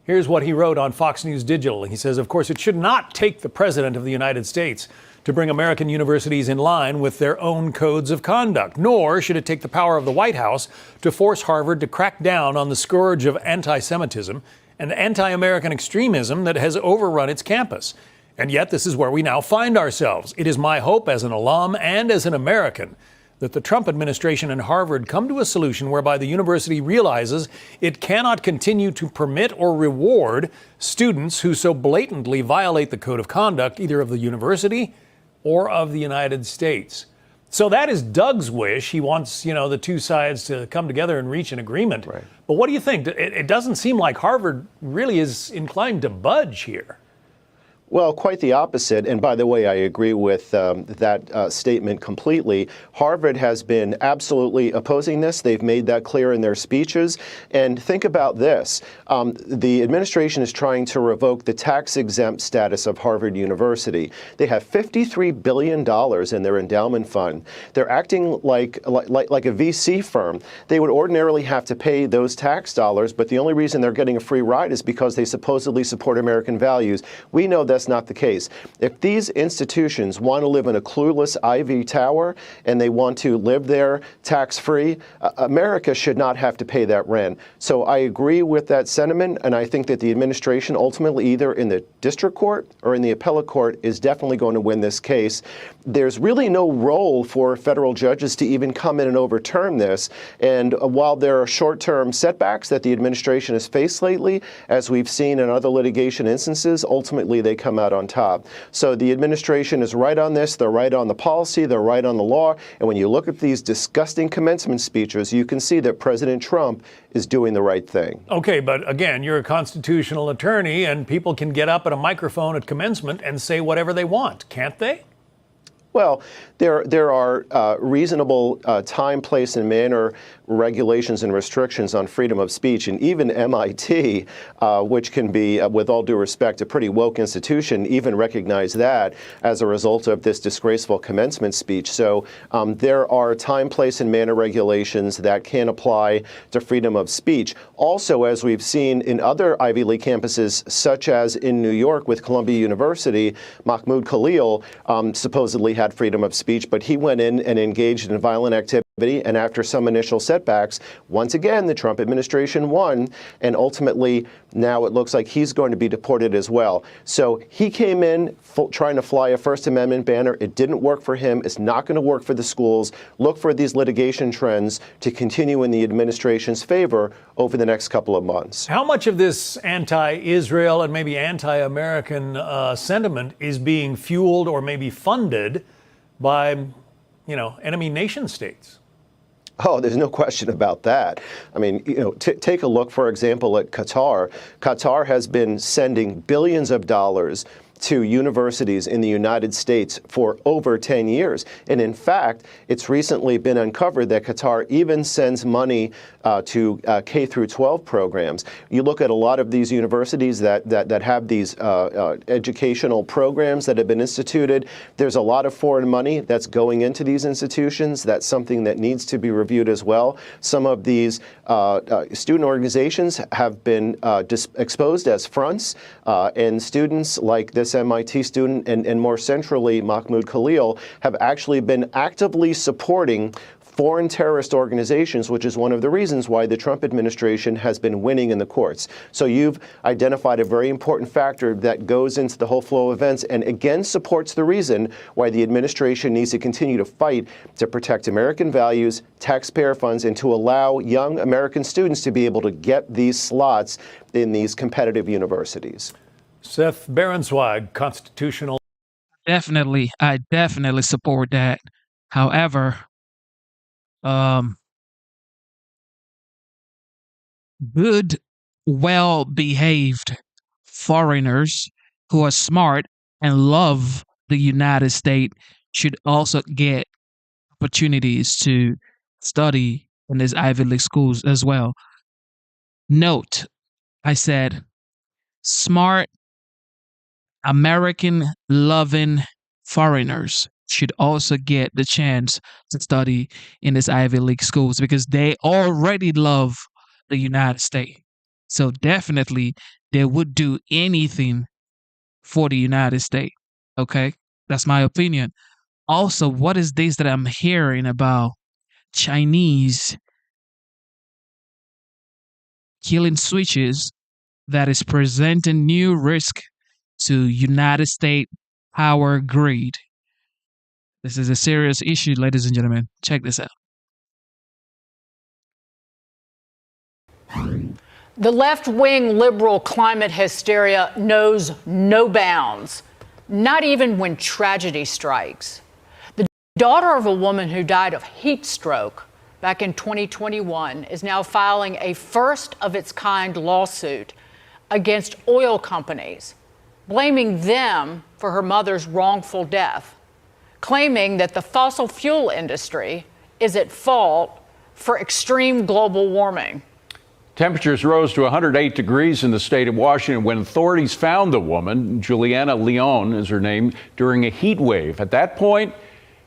Here's what he wrote on Fox News Digital. He says, of course, it should not take the president of the United States to bring American universities in line with their own codes of conduct, nor should it take the power of the White House to force Harvard to crack down on the scourge of anti-Semitism and anti-American extremism that has overrun its campus. And yet this is where we now find ourselves. It is my hope as an alum and as an American that the Trump administration and Harvard come to a solution whereby the university realizes it cannot continue to permit or reward students who so blatantly violate the code of conduct, either of the university or of the United States. So that is Doug's wish. He wants, the two sides to come together and reach an agreement. Right. But what do you think? It doesn't seem like Harvard really is inclined to budge here. Well, quite the opposite. And by the way, I agree with that statement completely. Harvard has been absolutely opposing this. They've made that clear in their speeches. And think about this. The administration is trying to revoke the tax-exempt status of Harvard University. They have $53 billion in their endowment fund. They're acting like a VC firm. They would ordinarily have to pay those tax dollars, but the only reason they're getting a free ride is because they supposedly support American values. We know that's not the case. If these institutions want to live in a clueless ivory tower and they want to live there tax-free, America should not have to pay that rent. So I agree with that sentiment, and I think that the administration ultimately, either in the district court or in the appellate court, is definitely going to win this case. There's really no role for federal judges to even come in and overturn this. And while there are short-term setbacks that the administration has faced lately, as we've seen in other litigation instances, ultimately they come out on top. So the administration is right on this. They're right on the policy. They're right on the law. And when you look at these disgusting commencement speeches, you can see that President Trump is doing the right thing. Okay, but again, you're a constitutional attorney, and people can get up at a microphone at commencement and say whatever they want, can't they? Well, there are reasonable time, place, and manner regulations and restrictions on freedom of speech, and even MIT, which can be, with all due respect, a pretty woke institution, even recognize that as a result of this disgraceful commencement speech. So there are time, place, and manner regulations that can apply to freedom of speech. Also, as we've seen in other Ivy League campuses, such as in New York with Columbia University, Mahmoud Khalil supposedly had freedom of speech, but he went in and engaged in violent activity. And after some initial setbacks, once again, the Trump administration won. And ultimately, now it looks like he's going to be deported as well. So he came in trying to fly a First Amendment banner. It didn't work for him. It's not going to work for the schools. Look for these litigation trends to continue in the administration's favor over the next couple of months. How much of this anti-Israel and maybe anti-American sentiment is being fueled or maybe funded by, enemy nation states? Oh, there's no question about that. I mean, take a look, for example, at Qatar. Qatar has been sending billions of dollars to universities in the United States for over 10 years. And in fact, it's recently been uncovered that Qatar even sends money to K through 12 programs. You look at a lot of these universities that have these educational programs that have been instituted. There's a lot of foreign money that's going into these institutions. That's something that needs to be reviewed as well. Some of these student organizations have been exposed as fronts, and students like this MIT student and more centrally Mahmoud Khalil have actually been actively supporting foreign terrorist organizations, which is one of the reasons why the Trump administration has been winning in the courts. So you've identified a very important factor that goes into the whole flow of events and again supports the reason why the administration needs to continue to fight to protect American values, taxpayer funds, and to allow young American students to be able to get these slots in these competitive universities. Seth Berenswag, constitutional. I definitely support that. However, good, well-behaved foreigners who are smart and love the United States should also get opportunities to study in these Ivy League schools as well. Note, I said smart, American-loving foreigners should also get the chance to study in these Ivy League schools because they already love the United States. So definitely they would do anything for the United States. Okay? That's my opinion. Also, what is this that I'm hearing about Chinese killing switches that is presenting new risk to United States power grid? This is a serious issue, ladies and gentlemen. Check this out. The left-wing liberal climate hysteria knows no bounds, not even when tragedy strikes. The daughter of a woman who died of heat stroke back in 2021 is now filing a first-of-its-kind lawsuit against oil companies, blaming them for her mother's wrongful death, claiming that the fossil fuel industry is at fault for extreme global warming. Temperatures rose to 108 degrees in the state of Washington when authorities found the woman, Juliana Leon is her name, during a heat wave. At that point,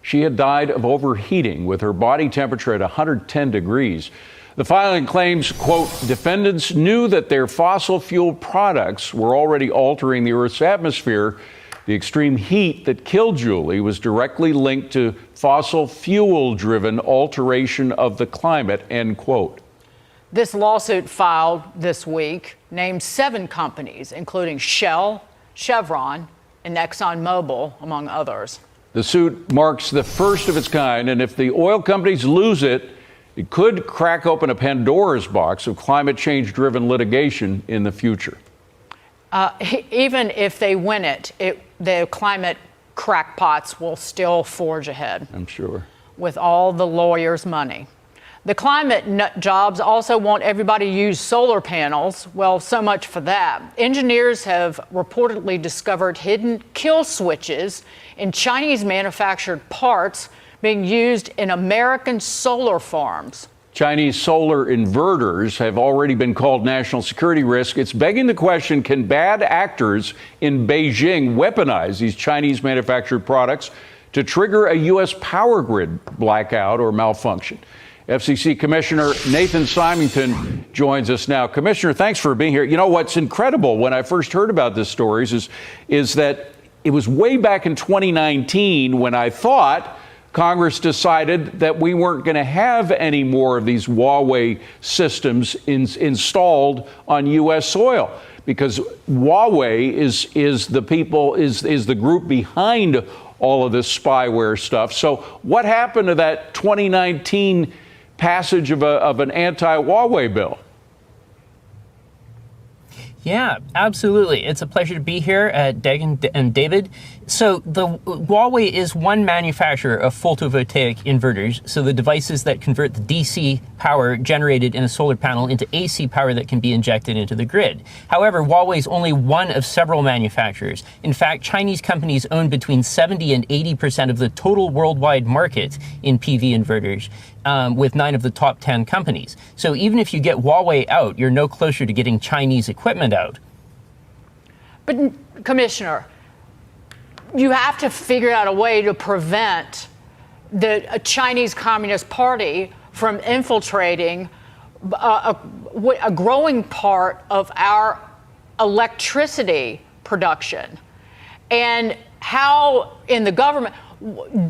she had died of overheating with her body temperature at 110 degrees. The filing claims, quote, defendants knew that their fossil fuel products were already altering the Earth's atmosphere. The extreme heat that killed Julie was directly linked to fossil fuel-driven alteration of the climate, end quote. This lawsuit filed this week named 7 companies, including Shell, Chevron, and ExxonMobil, among others. The suit marks the first of its kind, and if the oil companies lose it, it could crack open a Pandora's box of climate change-driven litigation in the future. Even if they win it, the climate crackpots will still forge ahead. I'm sure. With all the lawyers' money. The climate nut jobs also want everybody to use solar panels. Well, so much for that. Engineers have reportedly discovered hidden kill switches in Chinese manufactured parts being used in American solar farms. Chinese solar inverters have already been called national security risk. It's begging the question, can bad actors in Beijing weaponize these Chinese manufactured products to trigger a U.S. power grid blackout or malfunction? FCC Commissioner Nathan Symington joins us now. Commissioner, thanks for being here. You know, what's incredible when I first heard about this story is that it was way back in 2019 when I thought Congress decided that we weren't going to have any more of these Huawei systems installed on U.S. soil, because Huawei is the group behind all of this spyware stuff. So what happened to that 2019 passage of an anti-Huawei bill? Yeah, absolutely. It's a pleasure to be here, Deg and David. So Huawei is one manufacturer of photovoltaic inverters, so the devices that convert the DC power generated in a solar panel into AC power that can be injected into the grid. However, Huawei is only one of several manufacturers. In fact, Chinese companies own between 70 and 80% of the total worldwide market in PV inverters, with 9 of the top 10 companies. So even if you get Huawei out, you're no closer to getting Chinese equipment out. But, Commissioner, you have to figure out a way to prevent the Chinese Communist Party from infiltrating a growing part of our electricity production. And how in the government,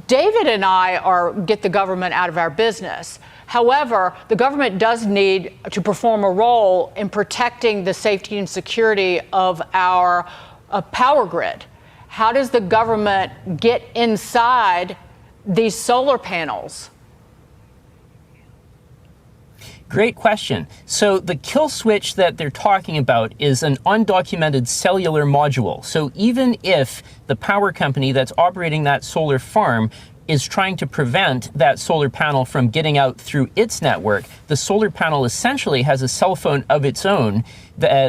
David and I get the government out of our business. However, the government does need to perform a role in protecting the safety and security of our power grid. How does the government get inside these solar panels? Great question. So the kill switch that they're talking about is an undocumented cellular module. So even if the power company that's operating that solar farm is trying to prevent that solar panel from getting out through its network, the solar panel essentially has a cell phone of its own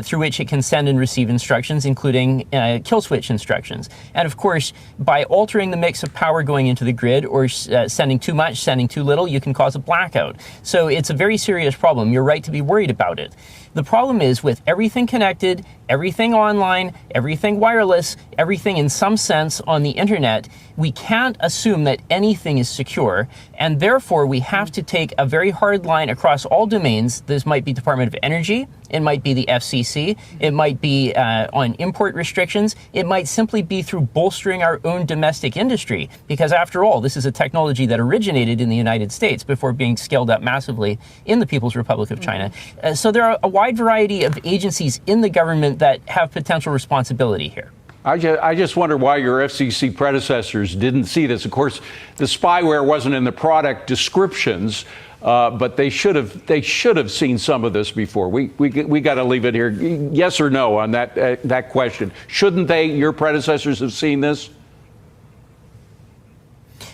through which it can send and receive instructions, including kill switch instructions. And of course, by altering the mix of power going into the grid or sending too much, sending too little, you can cause a blackout. So it's a very serious problem. You're right to be worried about it. The problem is with everything connected, everything online, everything wireless, everything in some sense on the internet, we can't assume that anything is secure, and therefore we have to take a very hard line across all domains. This might be Department of Energy, it might be the FCC, it might be on import restrictions, it might simply be through bolstering our own domestic industry, because after all, this is a technology that originated in the United States before being scaled up massively in the People's Republic of China. So there are a wide variety of agencies in the government that have potential responsibility here. I just wonder why your FCC predecessors didn't see this. Of course, the spyware wasn't in the product descriptions, but they should have seen some of this before. We got to leave it here. Yes or no on that question? Shouldn't your predecessors have seen this?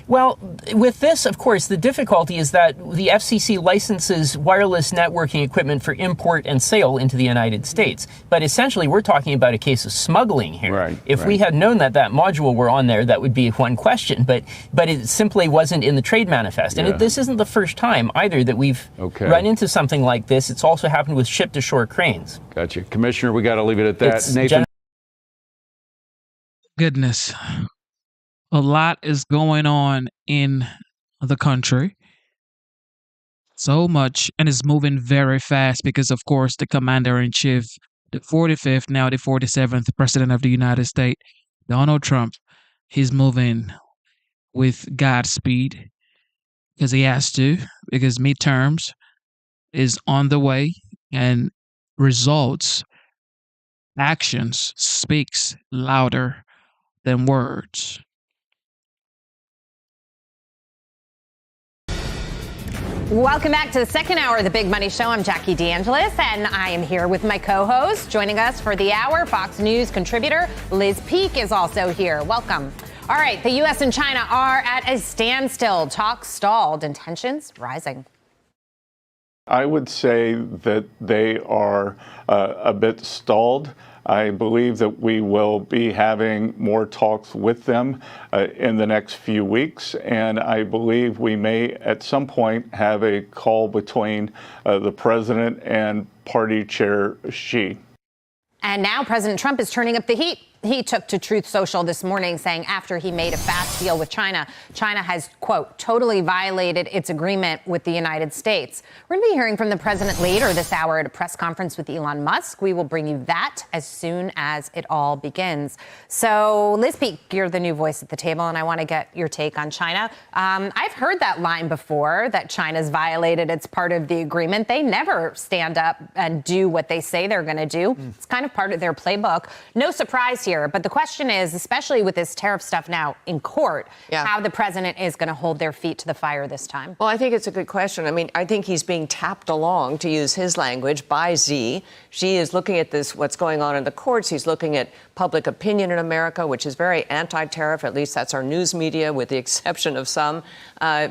Well, with this, of course, the difficulty is that the FCC licenses wireless networking equipment for import and sale into the United States. But essentially, we're talking about a case of smuggling here. Right, if we had known that module were on there, that would be one question. But it simply wasn't in the trade manifest. And this isn't the first time either that we've run into something like this. It's also happened with ship-to-shore cranes. Gotcha. Commissioner, we got to leave it at that. Nathan? Goodness. A lot is going on in the country. So much, and it's moving very fast because, of course, the commander-in-chief, the 45th, now the 47th president of the United States, Donald Trump, he's moving with Godspeed because he has to, because midterms is on the way, and results, actions speaks louder than words. Welcome back to the second hour of the Big Money Show. I'm Jackie DeAngelis, and I am here with my co-host. Joining us for the hour, Fox News contributor Liz Peek is also here. Welcome. All right, the U.S. and China are at a standstill. Talks stalled and tensions rising. I would say that they are a bit stalled. I believe that we will be having more talks with them in the next few weeks, and I believe we may at some point have a call between the president and party chair Xi. And now President Trump is turning up the heat. He took to Truth Social this morning saying after he made a fast deal with China, China has, quote, totally violated its agreement with the United States. We're going to be hearing from the president later this hour at a press conference with Elon Musk. We will bring you that as soon as it all begins. So, Liz Peek, you're the new voice at the table, and I want to get your take on China. I've heard that line before, that China's violated its part of the agreement. They never stand up and do what they say they're going to do. It's kind of part of their playbook. No surprise here. But the question is, especially with this tariff stuff now in court, how the president is going to hold their feet to the fire this time. Well, I think it's a good question. I mean, I think he's being tapped along, to use his language, by Xi. Xi is looking at this, what's going on in the courts. He's looking at public opinion in America, which is very anti-tariff. At least that's our news media, with the exception of some,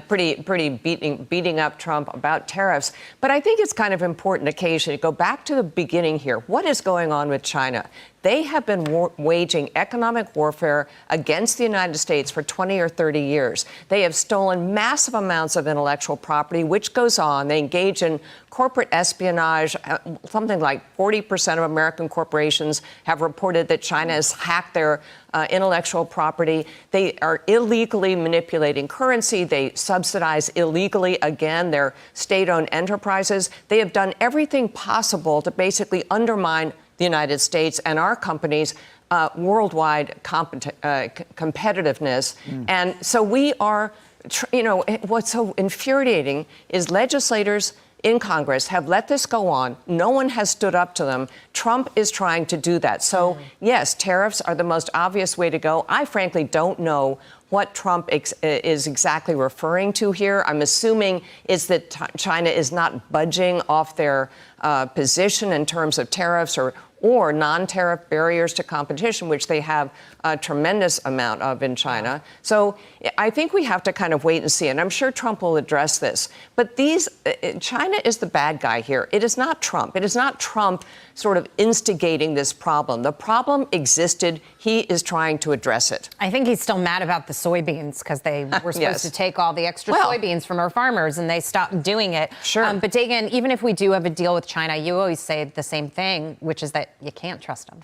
pretty beating up Trump about tariffs. But I think it's kind of important occasionally to go back to the beginning here. What is going on with China? They have been waging economic warfare against the United States for 20 or 30 years. They have stolen massive amounts of intellectual property, which goes on. They engage in corporate espionage. Something like 40% of American corporations have reported that China has hacked their intellectual property. They are illegally manipulating currency. They subsidize illegally, again, their state-owned enterprises. They have done everything possible to basically undermine the United States and our companies worldwide competitiveness. And so we are, what's so infuriating is legislators in Congress have let this go on. No one has stood up to them. Trump is trying to do that. So, yes, tariffs are the most obvious way to go. I frankly don't know what Trump is exactly referring to here. I'm assuming it's that China is not budging off their position in terms of tariffs or non-tariff barriers to competition, which they have a tremendous amount of in China. So I think we have to kind of wait and see, and I'm sure Trump will address this. But China is the bad guy here. It is not Trump. It is not Trump sort of instigating this problem. The problem existed. He is trying to address it. I think he's still mad about the soybeans because they were supposed to take all the extra soybeans from our farmers, and they stopped doing it. Sure. But Dagan, even if we do have a deal with China, you always say the same thing, which is that you can't trust them.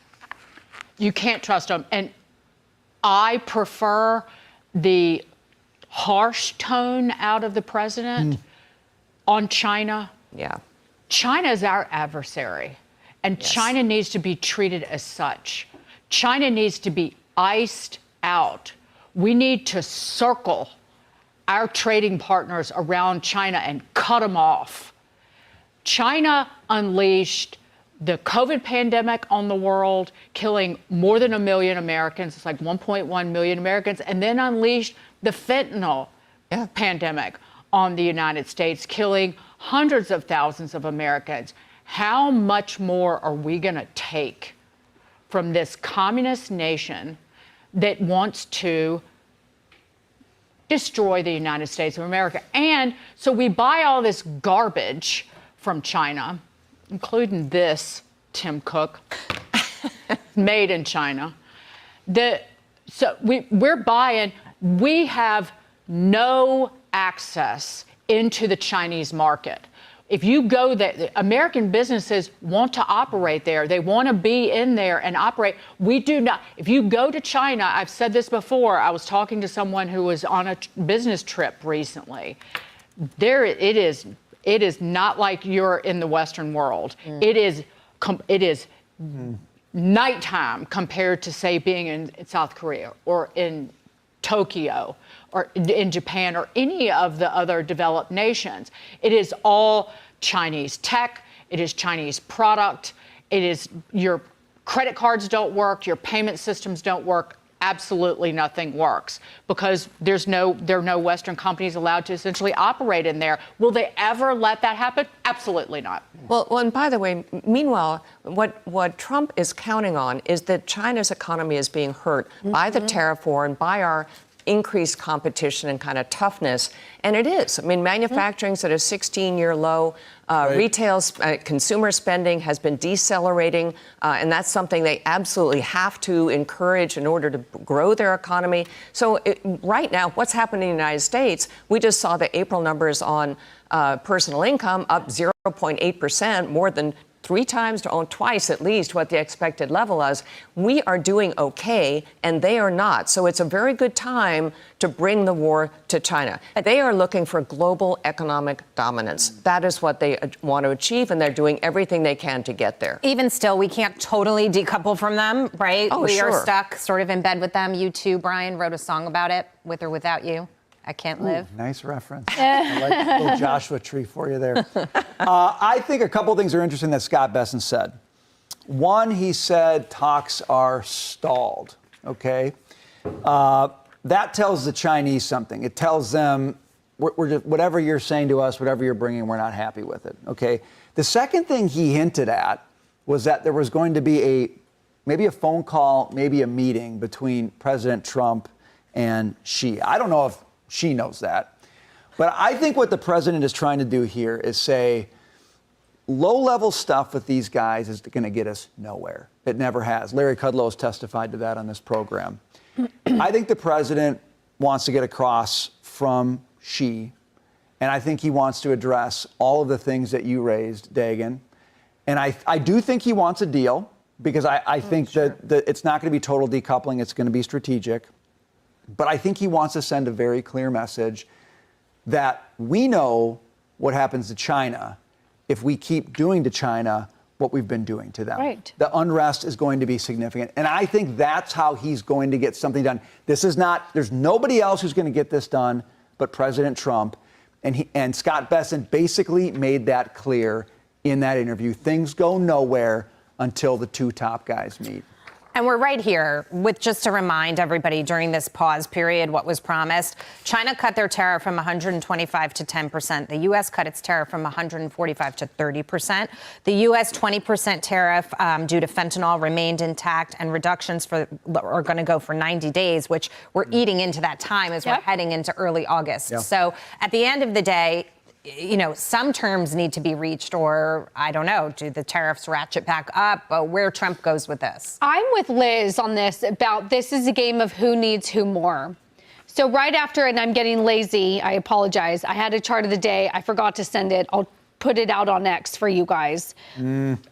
You can't trust them. And I prefer the harsh tone out of the president on China. Yeah. China is our adversary, and China needs to be treated as such. China needs to be iced out. We need to circle our trading partners around China and cut them off. China unleashed the COVID pandemic on the world, killing more than 1 million Americans. It's like 1.1 million Americans, and then unleashed the fentanyl pandemic on the United States, killing hundreds of thousands of Americans. How much more are we going to take from this communist nation that wants to destroy the United States of America? And so we buy all this garbage from China, including this, Tim Cook, made in China. So we're buying, we have no access into the Chinese market. If you go there, American businesses want to operate there. They want to be in there and operate. We do not. If you go to China, I've said this before, I was talking to someone who was on a business trip recently. It is not like you're in the Western world. It is nighttime compared to, say, being in South Korea or in Tokyo or in Japan or any of the other developed nations. It is all Chinese tech. It is Chinese product. It is your credit cards don't work. Your payment systems don't work. Absolutely nothing works because there are no Western companies allowed to essentially operate in there. Will they ever let that happen? Absolutely not. Well, and by the way, meanwhile, what Trump is counting on is that China's economy is being hurt by the tariff war and by our increased competition and kind of toughness. And it is. I mean, manufacturing's at a 16-year low. Retail consumer spending has been decelerating, and that's something they absolutely have to encourage in order to grow their economy. So right now, what's happening in the United States, we just saw the April numbers on personal income up 0.8%, more than twice at least what the expected level is. We are doing okay, and they are not. So it's a very good time to bring the war to China. They are looking for global economic dominance. That is what they want to achieve, and they're doing everything they can to get there. Even still, we can't totally decouple from them, right? Oh, we are stuck sort of in bed with them. You too, Brian, wrote a song about it, With or Without You. I Can't Live. Nice reference. I like the little Joshua tree for you there. I think a couple of things are interesting that Scott Bessent said. One, he said talks are stalled, okay? That tells the Chinese something. It tells them, we're just, whatever you're saying to us, whatever you're bringing, we're not happy with it, okay? The second thing he hinted at was that there was going to be maybe a phone call, maybe a meeting between President Trump and Xi. I don't know if Xi knows that. But I think what the president is trying to do here is say, low-level stuff with these guys is going to get us nowhere. It never has. Larry Kudlow has testified to that on this program. I think the president wants to get across from Xi, and I think he wants to address all of the things that you raised, Dagan. And I do think he wants a deal, because I think that it's not going to be total decoupling. It's going to be strategic. But I think he wants to send a very clear message that we know what happens to China if we keep doing to China what we've been doing to them. Right. The unrest is going to be significant. And I think that's how he's going to get something done. There's nobody else who's going to get this done but President Trump. And Scott Bessent basically made that clear in that interview. Things go nowhere until the two top guys meet. And we're right here with just to remind everybody during this pause period what was promised. China cut their tariff from 125 to 10%. The U.S. cut its tariff from 145 to 30%. The U.S. 20% tariff due to fentanyl remained intact, and reductions are going to go for 90 days, which we're eating into that time as we're heading into early August. Yep. So at the end of the day, some terms need to be reached, or I don't know, do the tariffs ratchet back up? Where Trump goes with this? I'm with Liz on this about this is a game of who needs who more. So right after, and I'm getting lazy, I apologize. I had a chart of the day. I forgot to send it. I'll put it out on X for you guys.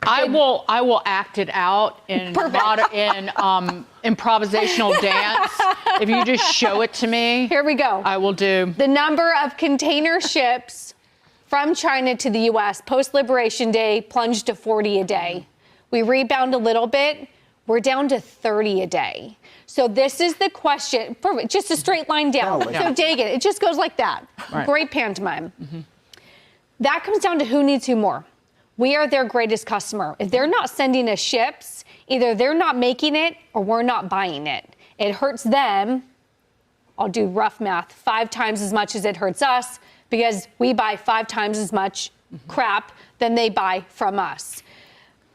I will act it out in improvisational dance. If you just show it to me. Here we go. I will do. The number of container ships from China to the U.S. post-Liberation Day plunged to 40 a day. We rebound a little bit. We're down to 30 a day. So this is the question. Perfect. Just a straight line down. So Dagan, it just goes like that. Right. Great pantomime. That comes down to who needs who more. We are their greatest customer. If they're not sending us ships, either they're not making it or we're not buying it. It hurts them. I'll do rough math, 5 times as much as it hurts us, because we buy 5 times as much crap than they buy from us.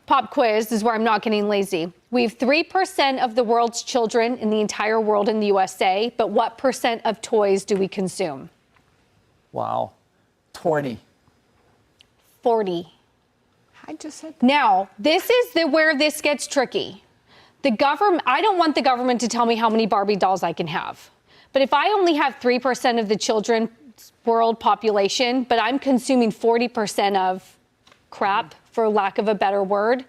Pop quiz is where I'm not getting lazy. We have 3% of the world's children in the entire world in the USA, but what percent of toys do we consume? Wow. 20. 40. I just said. Now, this is where this gets tricky. I don't want the government to tell me how many Barbie dolls I can have. But if I only have 3% of the children's world population, but I'm consuming 40% of crap, for lack of a better word,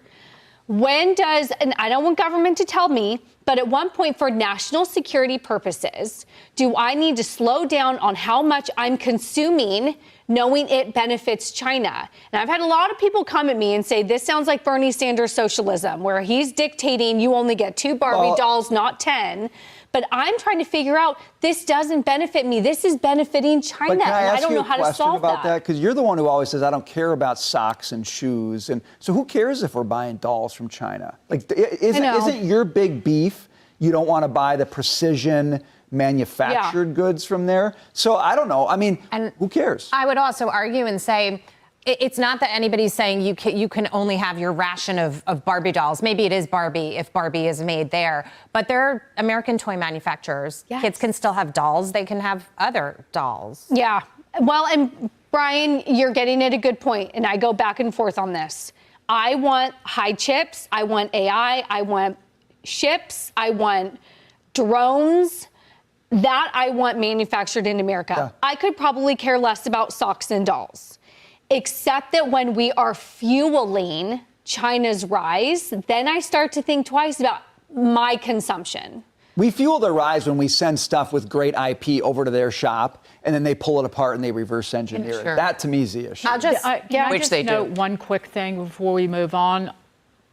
and I don't want government to tell me, but at one point for national security purposes, do I need to slow down on how much I'm consuming, knowing it benefits China? And I've had a lot of people come at me and say, this sounds like Bernie Sanders socialism, where he's dictating you only get 2 Barbie dolls, not 10. But I'm trying to figure out, this doesn't benefit me. This is benefiting China, and I don't know how to solve that. Because you're the one who always says, I don't care about socks and shoes. And so who cares if we're buying dolls from China? Like, isn't your big beef you don't want to buy the precision manufactured goods from there? So I don't know. I mean, who cares? I would also argue and say, it's not that anybody's saying you can only have your ration of Barbie dolls. Maybe it is Barbie if Barbie is made there. But they're American toy manufacturers. Yes. Kids can still have dolls. They can have other dolls. Yeah. Well, and Brian, you're getting at a good point, and I go back and forth on this. I want high chips. I want AI. I want ships. I want drones. That I want manufactured in America. Yeah. I could probably care less about socks and dolls. Except that when we are fueling China's rise, then I start to think twice about my consumption. We fuel their rise when we send stuff with great IP over to their shop, and then they pull it apart and they reverse engineer it. That, to me, is the issue. Can I just note one quick thing before we move on?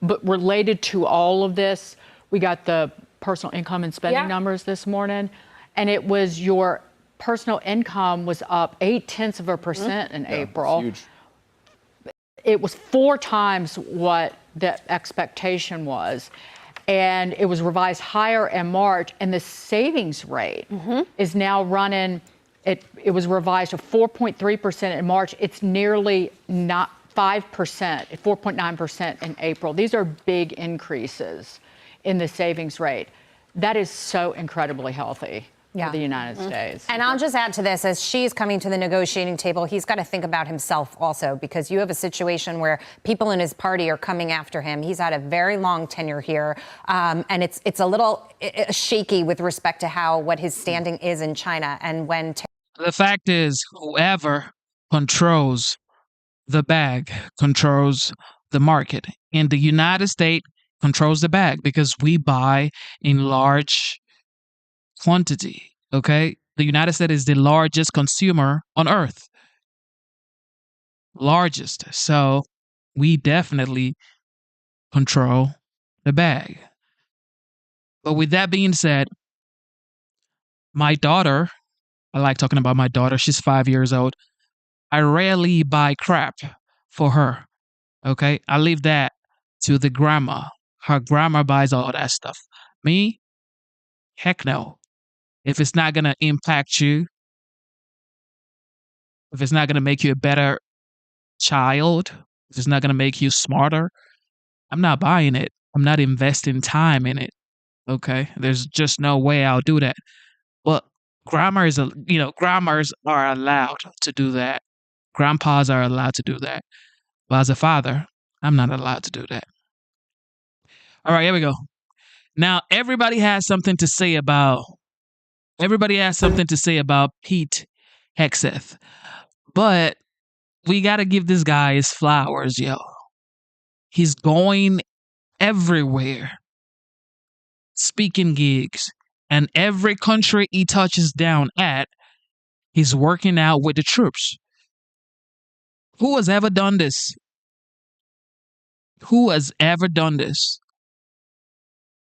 But related to all of this, we got the personal income and spending numbers this morning, and it was your personal income was up 0.8% in April. Huge. It was 4 times what the expectation was. And it was revised higher in March. And the savings rate is now running, it was revised to 4.3% in March. It's nearly not 5%, 4.9% in April. These are big increases in the savings rate. That is so incredibly healthy. For the United States. And I'll just add to this, as she's coming to the negotiating table, he's got to think about himself also, because you have a situation where people in his party are coming after him. He's had a very long tenure here, and it's a little shaky with respect to what his standing is in China. And when the fact is, whoever controls the bag controls the market, and the United States controls the bag because we buy in large quantity. Okay, the United States is the largest consumer on earth, largest. So we definitely control the bag. But with that being said, my daughter, I like talking about my daughter. She's 5 years old. I rarely buy crap for her. Okay? I leave that to the grandma. Her grandma buys all that stuff. Me? Heck no. If it's not going to impact you, if it's not going to make you a better child, if it's not going to make you smarter, I'm not buying it. I'm not investing time in it. Okay? There's just no way I'll do that. But grandmas are allowed to do that. Grandpas are allowed to do that. But as a father, I'm not allowed to do that. All right, here we go. Now, everybody has something to say about Pete Hegseth. But we got to give this guy his flowers, yo. He's going everywhere, speaking gigs, and every country he touches down at, he's working out with the troops. Who has ever done this? Who has ever done this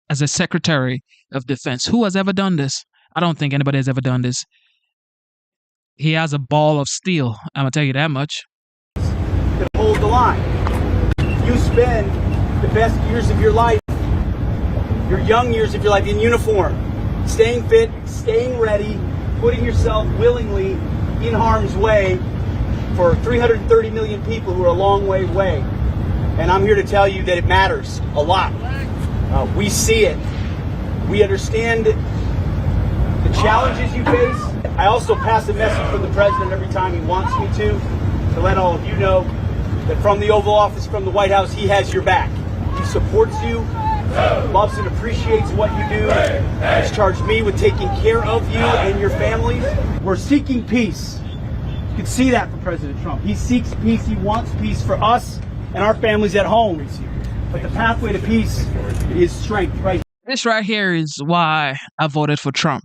as a Secretary of Defense? Who has ever done this? I don't think anybody has ever done this. He has a ball of steel. I'm going to tell you that much. To hold the line. You spend the best years of your life, your young years of your life in uniform, staying fit, staying ready, putting yourself willingly in harm's way for 330 million people who are a long way away. And I'm here to tell you that it matters a lot. We see it. We understand the challenges you face. I also pass a message from the president every time he wants me to let all of you know that from the Oval Office, from the White House, he has your back. He supports you, loves and appreciates what you do. He's charged me with taking care of you and your families. We're seeking peace. You can see that from President Trump. He seeks peace. He wants peace for us and our families at home. But the pathway to peace is strength, right? This right here is why I voted for Trump.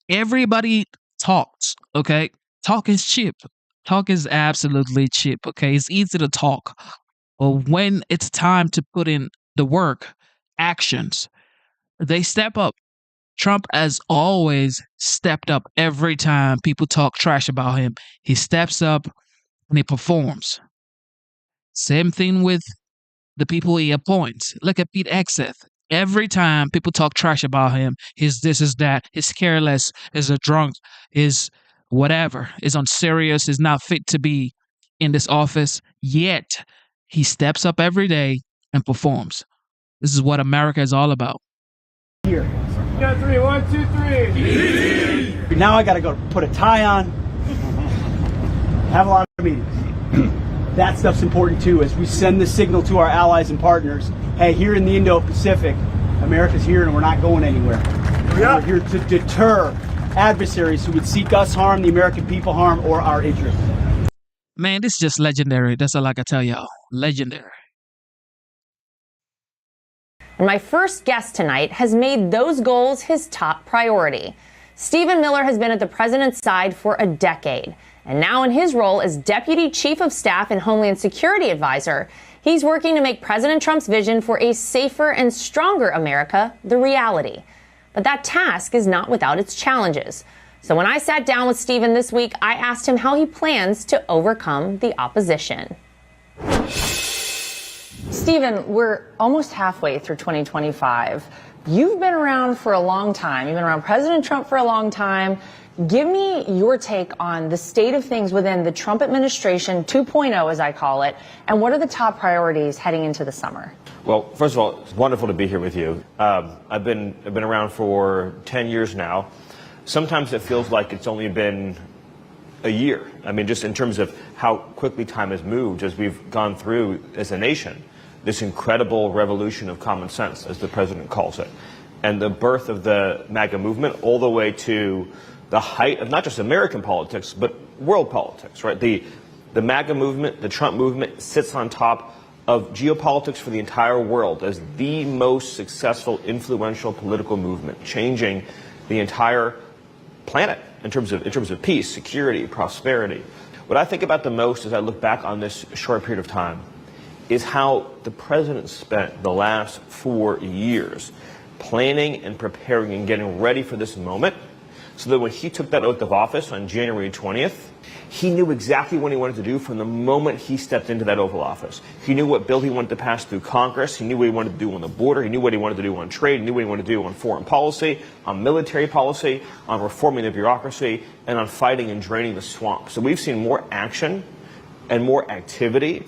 Everybody talks, okay? Talk is cheap. Talk is absolutely cheap, okay? It's easy to talk. But when it's time to put in the work, actions, they step up. Trump has always stepped up every time people talk trash about him. He steps up and he performs. Same thing with the people he appoints. Look at Pete Hegseth. Every time people talk trash about him, he's this, is that, he's careless, he's a drunk, is whatever, is unserious, is not fit to be in this office. Yet, he steps up every day and performs. This is what America is all about. Here. Got 3, 1, 2, 3. Now I got to go put a tie on, have a lot of meetings. That stuff's important too, as we send the signal to our allies and partners. Hey, here in the Indo-Pacific, America's here and we're not going anywhere. We're here to deter adversaries who would seek us harm, the American people harm, or our interests. Man, this is just legendary. That's all I can tell y'all. Legendary. And my first guest tonight has made those goals his top priority. Stephen Miller has been at the president's side for a decade. And now in his role as Deputy Chief of Staff and Homeland Security Advisor, he's working to make President Trump's vision for a safer and stronger America the reality. But that task is not without its challenges. So when I sat down with Stephen this week, I asked him how he plans to overcome the opposition. Stephen, we're almost halfway through 2025. You've been around for a long time. You've been around President Trump for a long time. Give me your take on the state of things within the Trump administration 2.0, as I call it, and what are the top priorities heading into the summer? Well, first of all, it's wonderful to be here with you. I've been around for 10 years now. Sometimes it feels like it's only been a year. I mean, just in terms of how quickly time has moved as we've gone through as a nation, this incredible revolution of common sense, as the president calls it, and the birth of the MAGA movement all the way to the height of not just American politics, but world politics, right? The MAGA movement, the Trump movement, sits on top of geopolitics for the entire world as the most successful, influential political movement, changing the entire planet in terms of peace, security, prosperity. What I think about the most as I look back on this short period of time is how the president spent the last 4 years planning and preparing and getting ready for this moment, so that when he took that oath of office on January 20th, he knew exactly what he wanted to do from the moment he stepped into that Oval Office. He knew what bill he wanted to pass through Congress. He knew what he wanted to do on the border. He knew what he wanted to do on trade. He knew what he wanted to do on foreign policy, on military policy, on reforming the bureaucracy, and on fighting and draining the swamp. So we've seen more action and more activity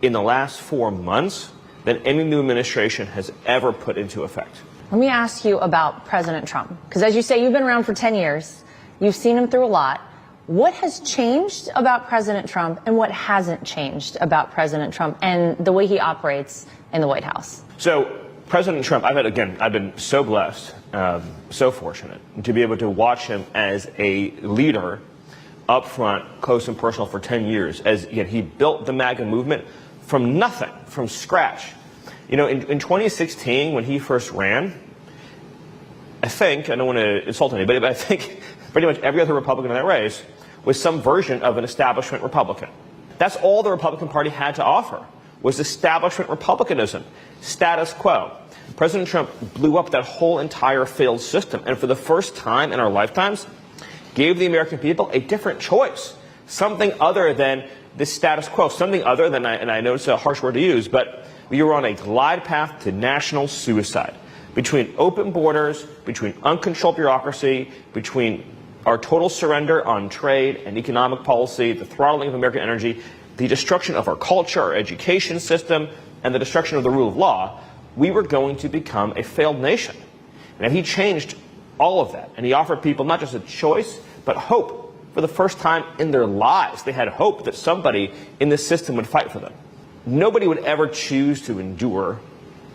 in the last 4 months than any new administration has ever put into effect. Let me ask you about President Trump, because as you say, you've been around for 10 years. You've seen him through a lot. What has changed about President Trump and what hasn't changed about President Trump and the way he operates in the White House? So President Trump, I've been so blessed, so fortunate to be able to watch him as a leader up front, close and personal for 10 years, as yet he built the MAGA movement from nothing, from scratch. You know, in 2016, when he first ran, I think, I don't want to insult anybody, but I think pretty much every other Republican in that race was some version of an establishment Republican. That's all the Republican Party had to offer, was establishment Republicanism, status quo. President Trump blew up that whole entire failed system, and for the first time in our lifetimes, gave the American people a different choice, something other than the status quo, something other than, and I know it's a harsh word to use, but we were on a glide path to national suicide. Between open borders, between uncontrolled bureaucracy, between our total surrender on trade and economic policy, the throttling of American energy, the destruction of our culture, our education system, and the destruction of the rule of law, we were going to become a failed nation. And he changed all of that, and he offered people not just a choice, but hope. For the first time in their lives, they had hope that somebody in this system would fight for them. Nobody would ever choose to endure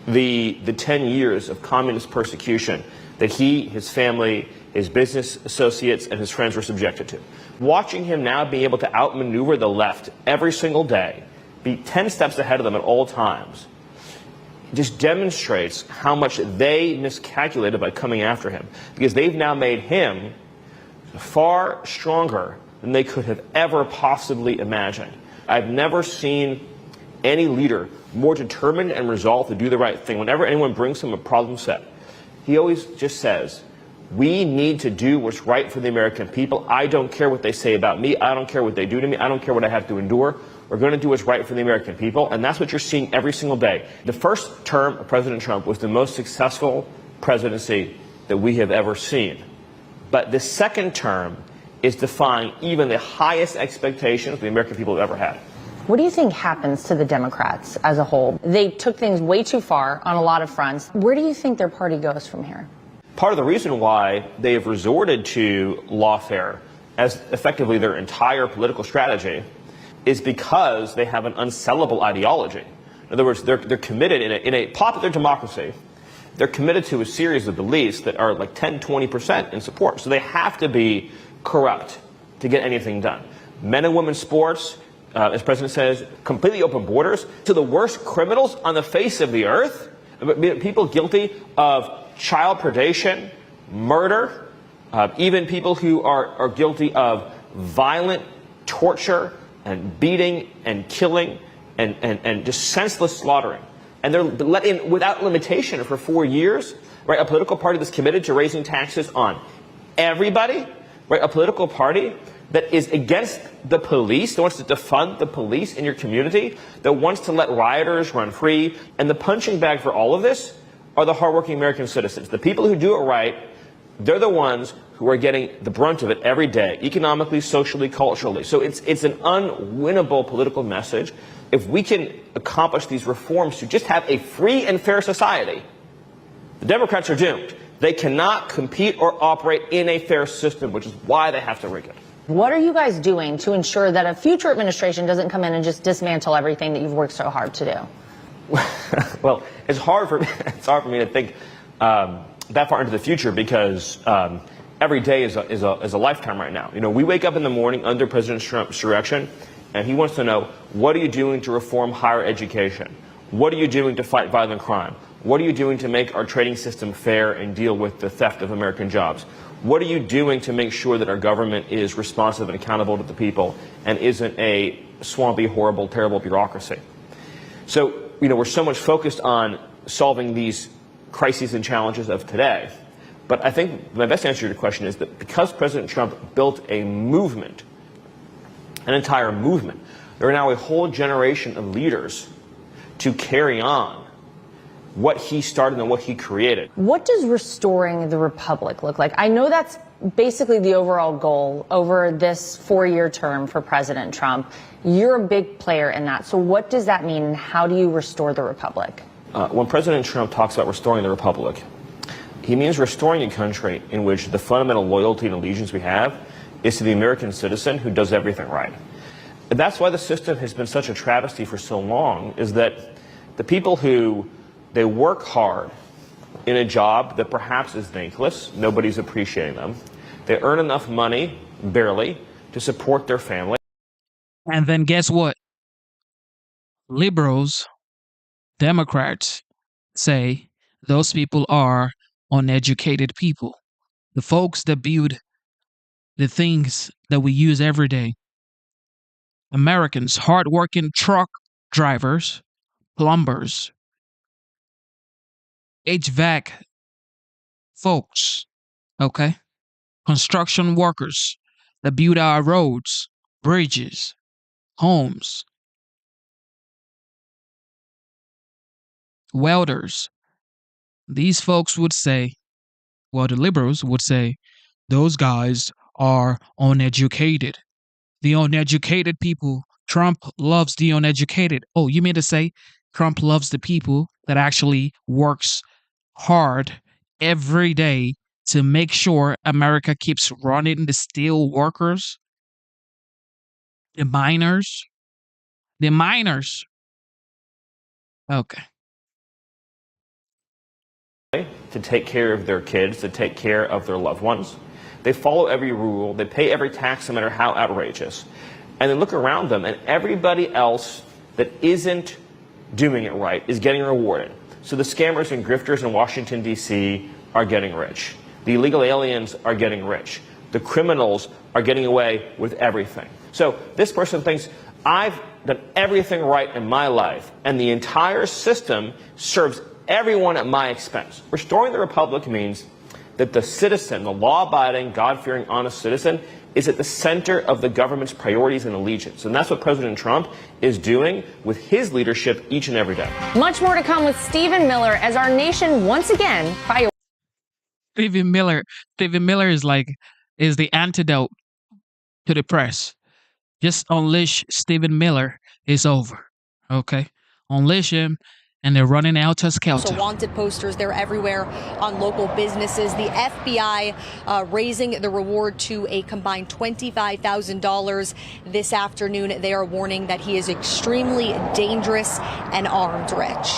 the 10 years of communist persecution that he, his family, his business associates, and his friends were subjected to. Watching him now be able to outmaneuver the left every single day, be 10 steps ahead of them at all times, just demonstrates how much they miscalculated by coming after him, because they've now made him far stronger than they could have ever possibly imagined. I've never seen any leader more determined and resolved to do the right thing. Whenever anyone brings him a problem set, he always just says, we need to do what's right for the American people. I don't care what they say about me. I don't care what they do to me. I don't care what I have to endure. We're going to do what's right for the American people. And that's what you're seeing every single day. The first term of President Trump was the most successful presidency that we have ever seen. But the second term is defying even the highest expectations the American people have ever had. What do you think happens to the Democrats as a whole? They took things way too far on a lot of fronts. Where do you think their party goes from here? Part of the reason why they have resorted to lawfare as effectively their entire political strategy is because they have an unsellable ideology. In other words, they're committed in a popular democracy. They're committed to a series of beliefs that are like 10, 20% in support. So they have to be corrupt to get anything done. Men and women's sports, as President says, completely open borders to the worst criminals on the face of the earth, people guilty of child predation, murder, even people who are guilty of violent torture and beating and killing and just senseless slaughtering. And they're let in without limitation for 4 years, right? A political party that's committed to raising taxes on everybody, right? A political party that is against the police, that wants to defund the police in your community, that wants to let rioters run free. And the punching bag for all of this are the hardworking American citizens. The people who do it right, they're the ones who are getting the brunt of it every day, economically, socially, culturally. So it's an unwinnable political message. If we can accomplish these reforms to just have a free and fair society, the Democrats are doomed. They cannot compete or operate in a fair system, which is why they have to rig it. What are you guys doing to ensure that a future administration doesn't come in and just dismantle everything that you've worked so hard to do? Well, it's hard for me to think that far into the future because every day is a lifetime right now. You know, we wake up in the morning under President Trump's direction, and he wants to know, what are you doing to reform higher education? What are you doing to fight violent crime? What are you doing to make our trading system fair and deal with the theft of American jobs? What are you doing to make sure that our government is responsive and accountable to the people and isn't a swampy, horrible, terrible bureaucracy? So, we're so much focused on solving these crises and challenges of today. But I think my best answer to your question is that because President Trump built a movement, an entire movement, there are now a whole generation of leaders to carry on what he started and what he created. What does restoring the republic look like? I know that's basically the overall goal over this 4-year term for President Trump. You're a big player in that. So what does that mean? How do you restore the republic? When President Trump talks about restoring the republic, he means restoring a country in which the fundamental loyalty and allegiance we have is to the American citizen who does everything right. And that's why the system has been such a travesty for so long, is that the people who, they work hard in a job that perhaps is thankless, nobody's appreciating them. They earn enough money, barely, to support their family. And then guess what? Liberals, Democrats say those people are uneducated people. The folks that build the things that we use every day. Americans, hardworking truck drivers, plumbers, HVAC folks, okay? Construction workers that build our roads, bridges, homes, welders. These folks would say, well, the liberals would say, those guys are uneducated. The uneducated people, Trump loves the uneducated. Oh, you mean to say Trump loves the people that actually works hard every day to make sure America keeps running, the steel workers, the miners, Okay. To take care of their kids, to take care of their loved ones. They follow every rule, they pay every tax no matter how outrageous. And they look around them and everybody else that isn't doing it right is getting rewarded. So the scammers and grifters in Washington, D.C. are getting rich. The illegal aliens are getting rich. The criminals are getting away with everything. So this person thinks, I've done everything right in my life, and the entire system serves everyone at my expense. Restoring the republic means that the citizen, the law-abiding, God-fearing, honest citizen, is at the center of the government's priorities and allegiance. And that's what President Trump is doing with his leadership each and every day. Much more to come with Stephen Miller as our nation once again Stephen Miller is the antidote to the press. Just unleash Stephen Miller, it's over. Okay? Unleash him, and they're running out to skelter. So wanted posters, they're everywhere on local businesses. The FBI raising the reward to a combined $25,000 this afternoon. They are warning that he is extremely dangerous and armed, Rich.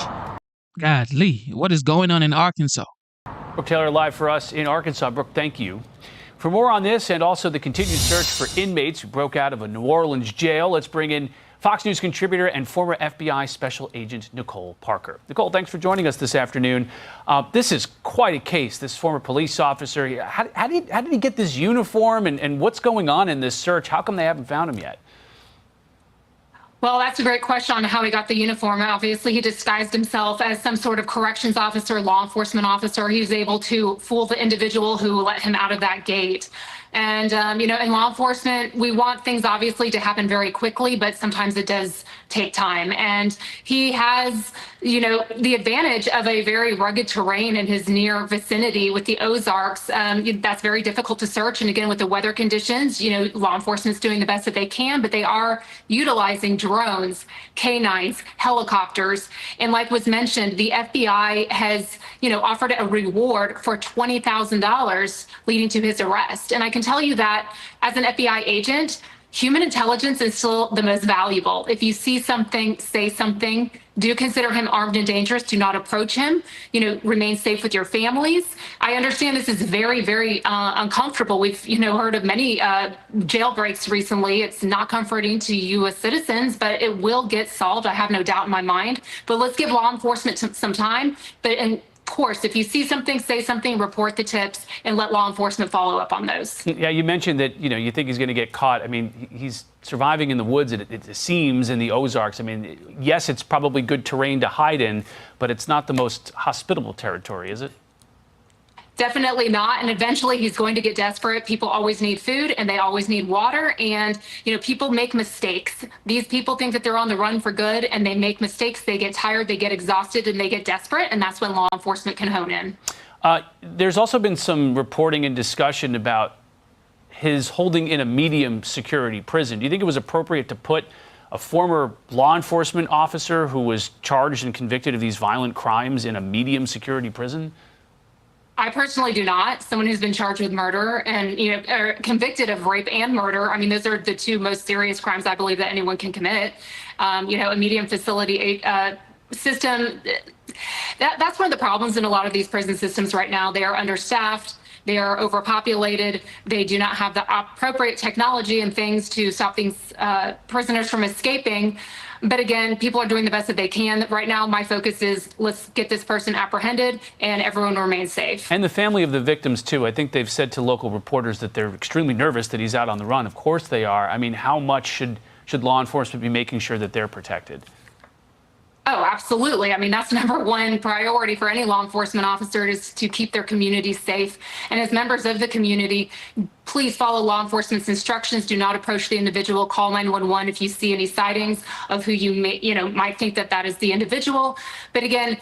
Godly, what is going on in Arkansas? Brooke Taylor live for us in Arkansas. Brooke, thank you. For more on this and also the continued search for inmates who broke out of a New Orleans jail, let's bring in Fox News contributor and former FBI Special Agent Nicole Parker. Nicole, thanks for joining us this afternoon. This is quite a case, this former police officer. How did he get this uniform, and what's going on in this search? How come they haven't found him yet? Well, that's a great question on how he got the uniform. Obviously, he disguised himself as some sort of corrections officer, law enforcement officer. He was able to fool the individual who let him out of that gate. And, in law enforcement, we want things obviously to happen very quickly, but sometimes it does take time. And he has, the advantage of a very rugged terrain in his near vicinity with the Ozarks. That's very difficult to search. And again, with the weather conditions, law enforcement's doing the best that they can, but they are utilizing drones, canines, helicopters. And like was mentioned, the FBI has, offered a reward for $20,000 leading to his arrest. And I can tell you that as an FBI agent, human intelligence is still the most valuable. If you see something, say something, do consider him armed and dangerous. Do not approach him. Remain safe with your families. I understand this is very, very uncomfortable. We've, heard of many jailbreaks recently. It's not comforting to U.S. citizens, but it will get solved. I have no doubt in my mind. But let's give law enforcement some time. But course, if you see something, say something, report the tips, and let law enforcement follow up on those. Yeah, you mentioned that, you think he's going to get caught. I mean, he's surviving in the woods, it seems, in the Ozarks. I mean, yes, it's probably good terrain to hide in, but it's not the most hospitable territory, is it? Definitely not. And eventually he's going to get desperate. People always need food and they always need water. And, people make mistakes. These people think that they're on the run for good and they make mistakes. They get tired, they get exhausted, and they get desperate. And that's when law enforcement can hone in. There's also been some reporting and discussion about his holding in a medium security prison. Do you think it was appropriate to put a former law enforcement officer who was charged and convicted of these violent crimes in a medium security prison? I personally do not. Someone who's been charged with murder and, or convicted of rape and murder. I mean, those are the two most serious crimes I believe that anyone can commit. A medium facility system. That's one of the problems in a lot of these prison systems right now. They are understaffed. They are overpopulated. They do not have the appropriate technology and things to stop these prisoners from escaping. But again, people are doing the best that they can. Right now, my focus is let's get this person apprehended and everyone remains safe. And the family of the victims, too. I think they've said to local reporters that they're extremely nervous that he's out on the run. Of course they are. I mean, how much should law enforcement be making sure that they're protected? Oh, absolutely. I mean, that's number one priority for any law enforcement officer is to keep their community safe. And as members of the community, please follow law enforcement's instructions. Do not approach the individual. Call 911 if you see any sightings of who you might think that is the individual. But again,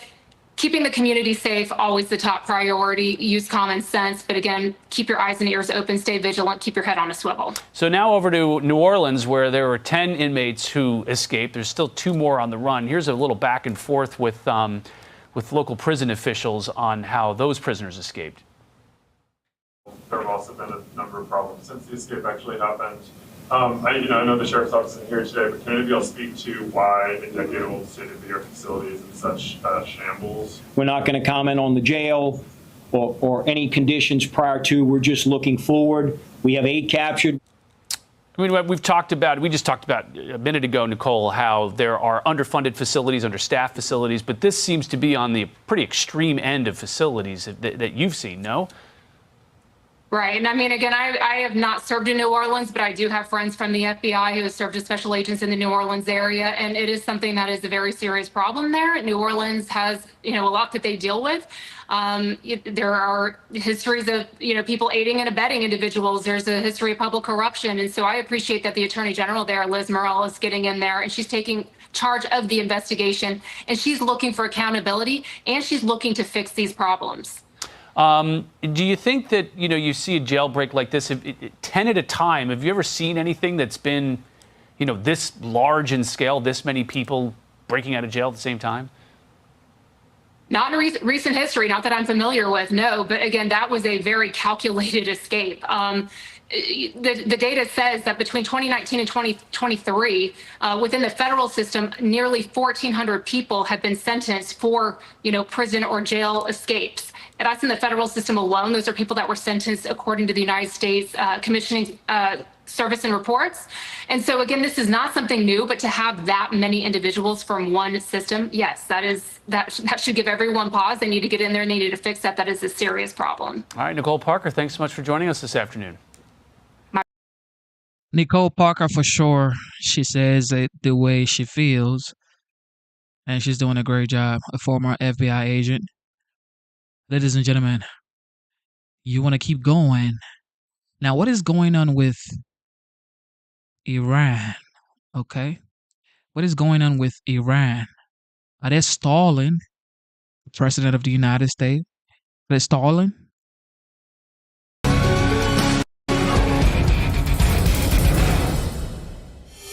keeping the community safe, always the top priority. Use common sense. But again, keep your eyes and ears open, stay vigilant, keep your head on a swivel. So now over to New Orleans, where there were 10 inmates who escaped. There's still 2 more on the run. Here's a little back and forth with local prison officials on how those prisoners escaped. There have also been a number of problems since the escape actually happened. I know the sheriff's office isn't here today, but can any of y'all speak to why a decade-old state-of-the-art facility is in such shambles? We're not going to comment on the jail or any conditions prior to. We're just looking forward. We have 8 captured. I mean, we just talked about a minute ago, Nicole, how there are underfunded facilities, understaffed facilities, but this seems to be on the pretty extreme end of facilities that you've seen, no? Right. And I mean, again, I have not served in New Orleans, but I do have friends from the FBI who have served as special agents in the New Orleans area. And it is something that is a very serious problem there. New Orleans has, a lot that they deal with. There are histories of, people aiding and abetting individuals. There's a history of public corruption. And so I appreciate that the Attorney General there, Liz Murrell, is getting in there and she's taking charge of the investigation and she's looking for accountability and she's looking to fix these problems. Do you think that, you see a jailbreak like this, 10 at a time? Have you ever seen anything that's been, this large in scale, this many people breaking out of jail at the same time? Not in recent history, not that I'm familiar with, no. But again, that was a very calculated escape. The data says that between 2019 and 2023, within the federal system, nearly 1,400 people have been sentenced for, prison or jail escapes. And that's in the federal system alone. Those are people that were sentenced according to the United States Commissioning Service and Reports. And so, again, this is not something new, but to have that many individuals from one system, yes, that should give everyone pause. They need to get in there. They need to fix that. That is a serious problem. All right, Nicole Parker, thanks so much for joining us this afternoon. Nicole Parker, for sure, she says it the way she feels, and she's doing a great job, a former FBI agent. Ladies and gentlemen, you want to keep going. Now, what is going on with Iran? Okay? What is going on with Iran? Are they stalling the President of the United States? Are they stalling?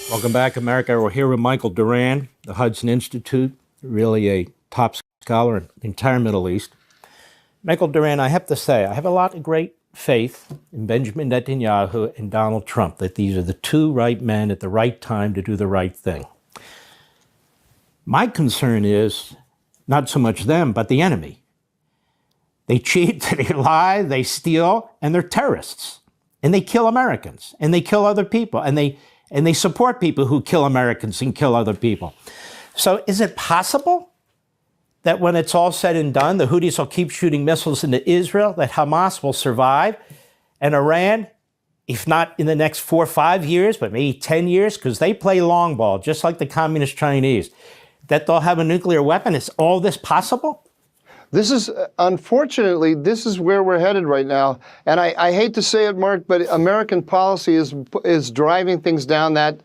Welcome back, America. We're here with Michael Doran, the Hudson Institute, really a top scholar in the entire Middle East. Michael Doran, I have to say, I have a lot of great faith in Benjamin Netanyahu and Donald Trump, that these are the 2 right men at the right time to do the right thing. My concern is not so much them, but the enemy. They cheat, they lie, they steal, and they're terrorists. And they kill Americans, and they kill other people, and they support people who kill Americans and kill other people. So is it possible that when it's all said and done, the Houthis will keep shooting missiles into Israel, that Hamas will survive, and Iran, if not in the next 4 or 5 years, but maybe 10 years, because they play long ball, just like the communist Chinese, that they'll have a nuclear weapon? Is all this possible? This is, unfortunately, this is where we're headed right now. And I hate to say it, Mark, but American policy is driving things down that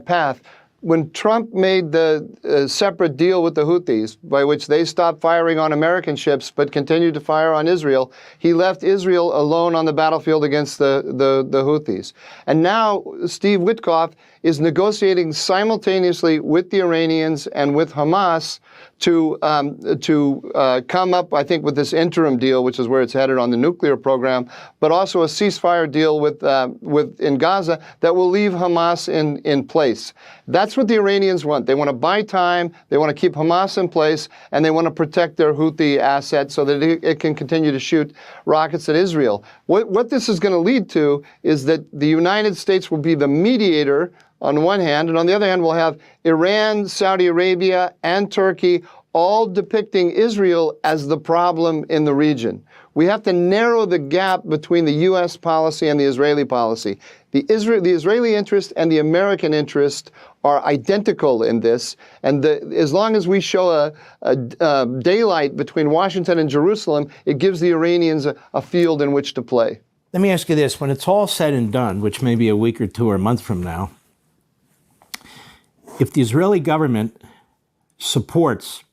path. When Trump made the separate deal with the Houthis, by which they stopped firing on American ships but continued to fire on Israel, he left Israel alone on the battlefield against the Houthis. And now Steve Witkoff is negotiating simultaneously with the Iranians and with Hamas to come up, I think, with this interim deal, which is where it's headed on the nuclear program, but also a ceasefire deal with in Gaza that will leave Hamas in place. That's what the Iranians want. They want to buy time, they want to keep Hamas in place, and they want to protect their Houthi assets so that it can continue to shoot rockets at Israel. What this is going to lead to is that the United States will be the mediator on one hand, and on the other hand, we'll have Iran, Saudi Arabia, and Turkey all depicting Israel as the problem in the region. We have to narrow the gap between the U.S. policy and the Israeli policy. The Israeli interest and the American interest are identical in this, and as long as we show a daylight between Washington and Jerusalem, it gives the Iranians a field in which to play. Let me ask you this. When it's all said and done, which may be a week or two or a month from now, if the Israeli government supports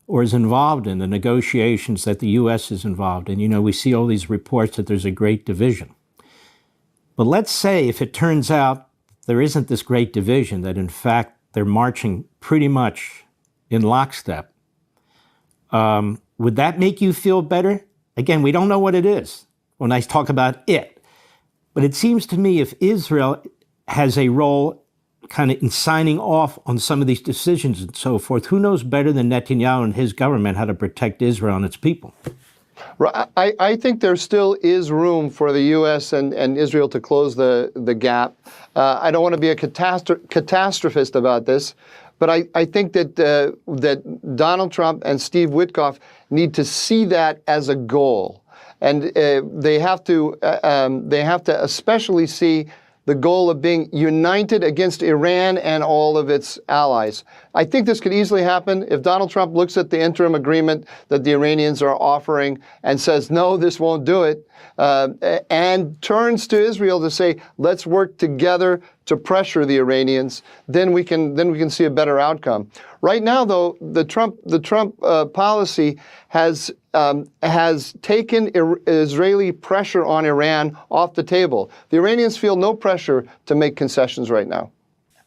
or is involved in the negotiations that the U.S. is involved in, we see all these reports that there's a great division. But let's say if it turns out there isn't this great division, that in fact they're marching pretty much in lockstep, would that make you feel better? Again, we don't know what it is when I talk about it. But it seems to me if Israel has a role kind of in signing off on some of these decisions and so forth, who knows better than Netanyahu and his government how to protect Israel and its people? I think there still is room for the U.S. and Israel to close the gap. I don't want to be a catastrophist about this, but I think that Donald Trump and Steve Witkoff need to see that as a goal. And they have to especially see the goal of being united against Iran and all of its allies. I think this could easily happen if Donald Trump looks at the interim agreement that the Iranians are offering and says, no, this won't do it, and turns to Israel to say, let's work together to pressure the Iranians, then we can see a better outcome. Right now, though, the Trump policy has taken Israeli pressure on Iran off the table. The Iranians feel no pressure to make concessions right now.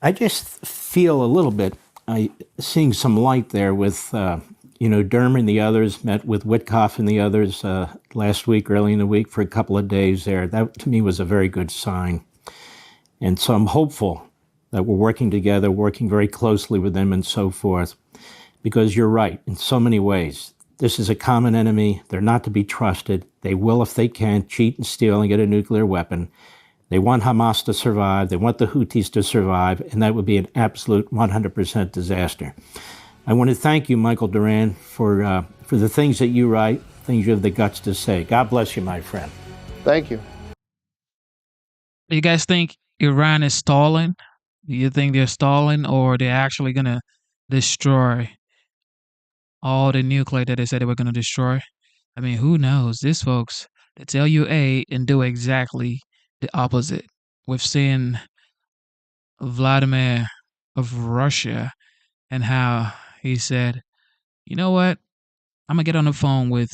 I just feel a little bit seeing some light there with Dermer and the others met with Witkoff and the others last week, early in the week, for a couple of days there. That to me was a very good sign. And so I'm hopeful that we're working together, working very closely with them and so forth, because you're right, in so many ways. This is a common enemy. They're not to be trusted. They will, if they can, cheat and steal and get a nuclear weapon. They want Hamas to survive. They want the Houthis to survive, and that would be an absolute 100% disaster. I want to thank you, Michael Doran, for the things that you write, things you have the guts to say. God bless you, my friend. Thank you. Do you guys think Iran is stalling? Do you think they're stalling, or they're actually going to destroy all the nuclear that they said they were going to destroy? I mean, who knows? These folks, they tell you A and do exactly the opposite. We've seen Vladimir of Russia and how he said, you know what? I'm going to get on the phone with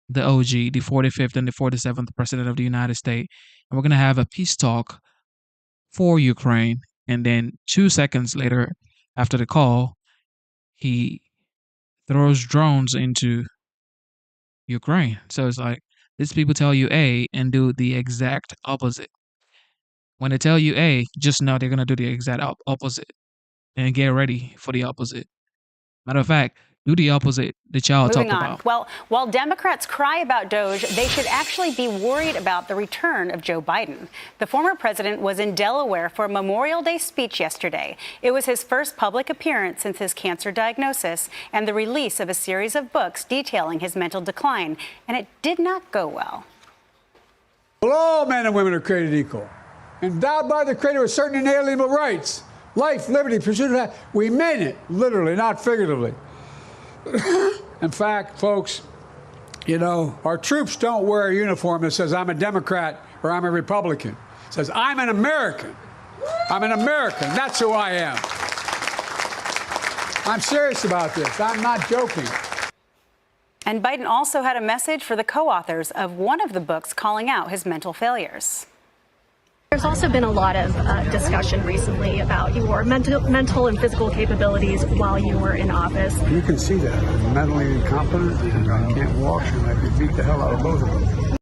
the OG, the 45th and the 47th President of the United States, and we're going to have a peace talk for Ukraine. And then 2 seconds later, after the call, he throws drones into Ukraine. So it's like, these people tell you A and do the exact opposite. When they tell you A, just know they're going to do the exact opposite and get ready for the opposite. Matter of fact, do the opposite that y'all Moving talked on. about. Well, while Democrats cry about DOGE, they should actually be worried about the return of Joe Biden. The former president was in Delaware for a Memorial Day speech yesterday. It was his first public appearance since his cancer diagnosis and the release of a series of books detailing his mental decline, and it did not go well. Well, all men and women are created equal, endowed by the Creator with certain inalienable rights, life, liberty, pursuit of happiness. We mean it, literally, not figuratively. In fact, folks, you know, our troops don't wear a uniform that says I'm a Democrat or I'm a Republican. It says I'm an American. I'm an American. That's who I am. I'm serious about this. I'm not joking. And Biden also had a message for the co-authors of one of the books calling out his mental failures. There's also been a lot of discussion recently about your mental and physical capabilities while you were in office. You can see that. I'm mentally incompetent and I can't walk and I could beat the hell out of both of them.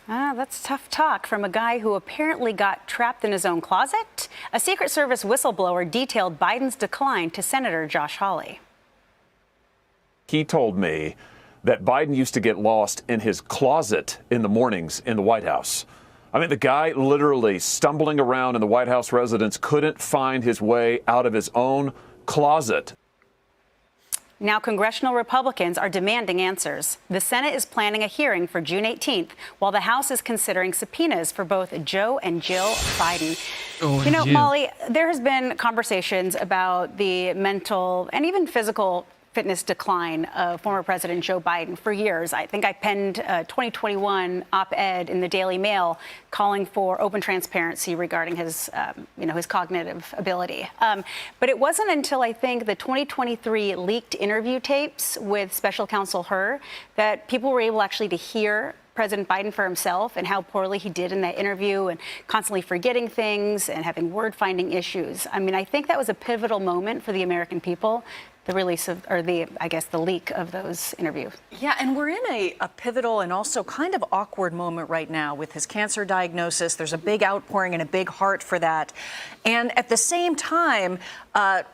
That's tough talk from a guy who apparently got trapped in his own closet. A Secret Service whistleblower detailed Biden's decline to Senator Josh Hawley. He told me that Biden used to get lost in his closet in the mornings in the White House. I mean, the guy literally stumbling around in the White House residence couldn't find his way out of his own closet. Now, congressional Republicans are demanding answers. The Senate is planning a hearing for June 18th, while the House is considering subpoenas for both Joe and Jill Biden. You know, Molly, there has been conversations about the mental and even physical fitness decline of former President Joe Biden for years. I think I penned a 2021 op-ed in the Daily Mail calling for open transparency regarding his, his cognitive ability. But it wasn't until I think the 2023 leaked interview tapes with Special Counsel Hur that people were able actually to hear President Biden for himself and how poorly he did in that interview and constantly forgetting things and having word-finding issues. I mean, I think that was a pivotal moment for the American people, the release of, or the leak of those interviews. Yeah, and we're in a pivotal and also kind of awkward moment right now with his cancer diagnosis. There's a big outpouring and a big heart for that. And at the same time, I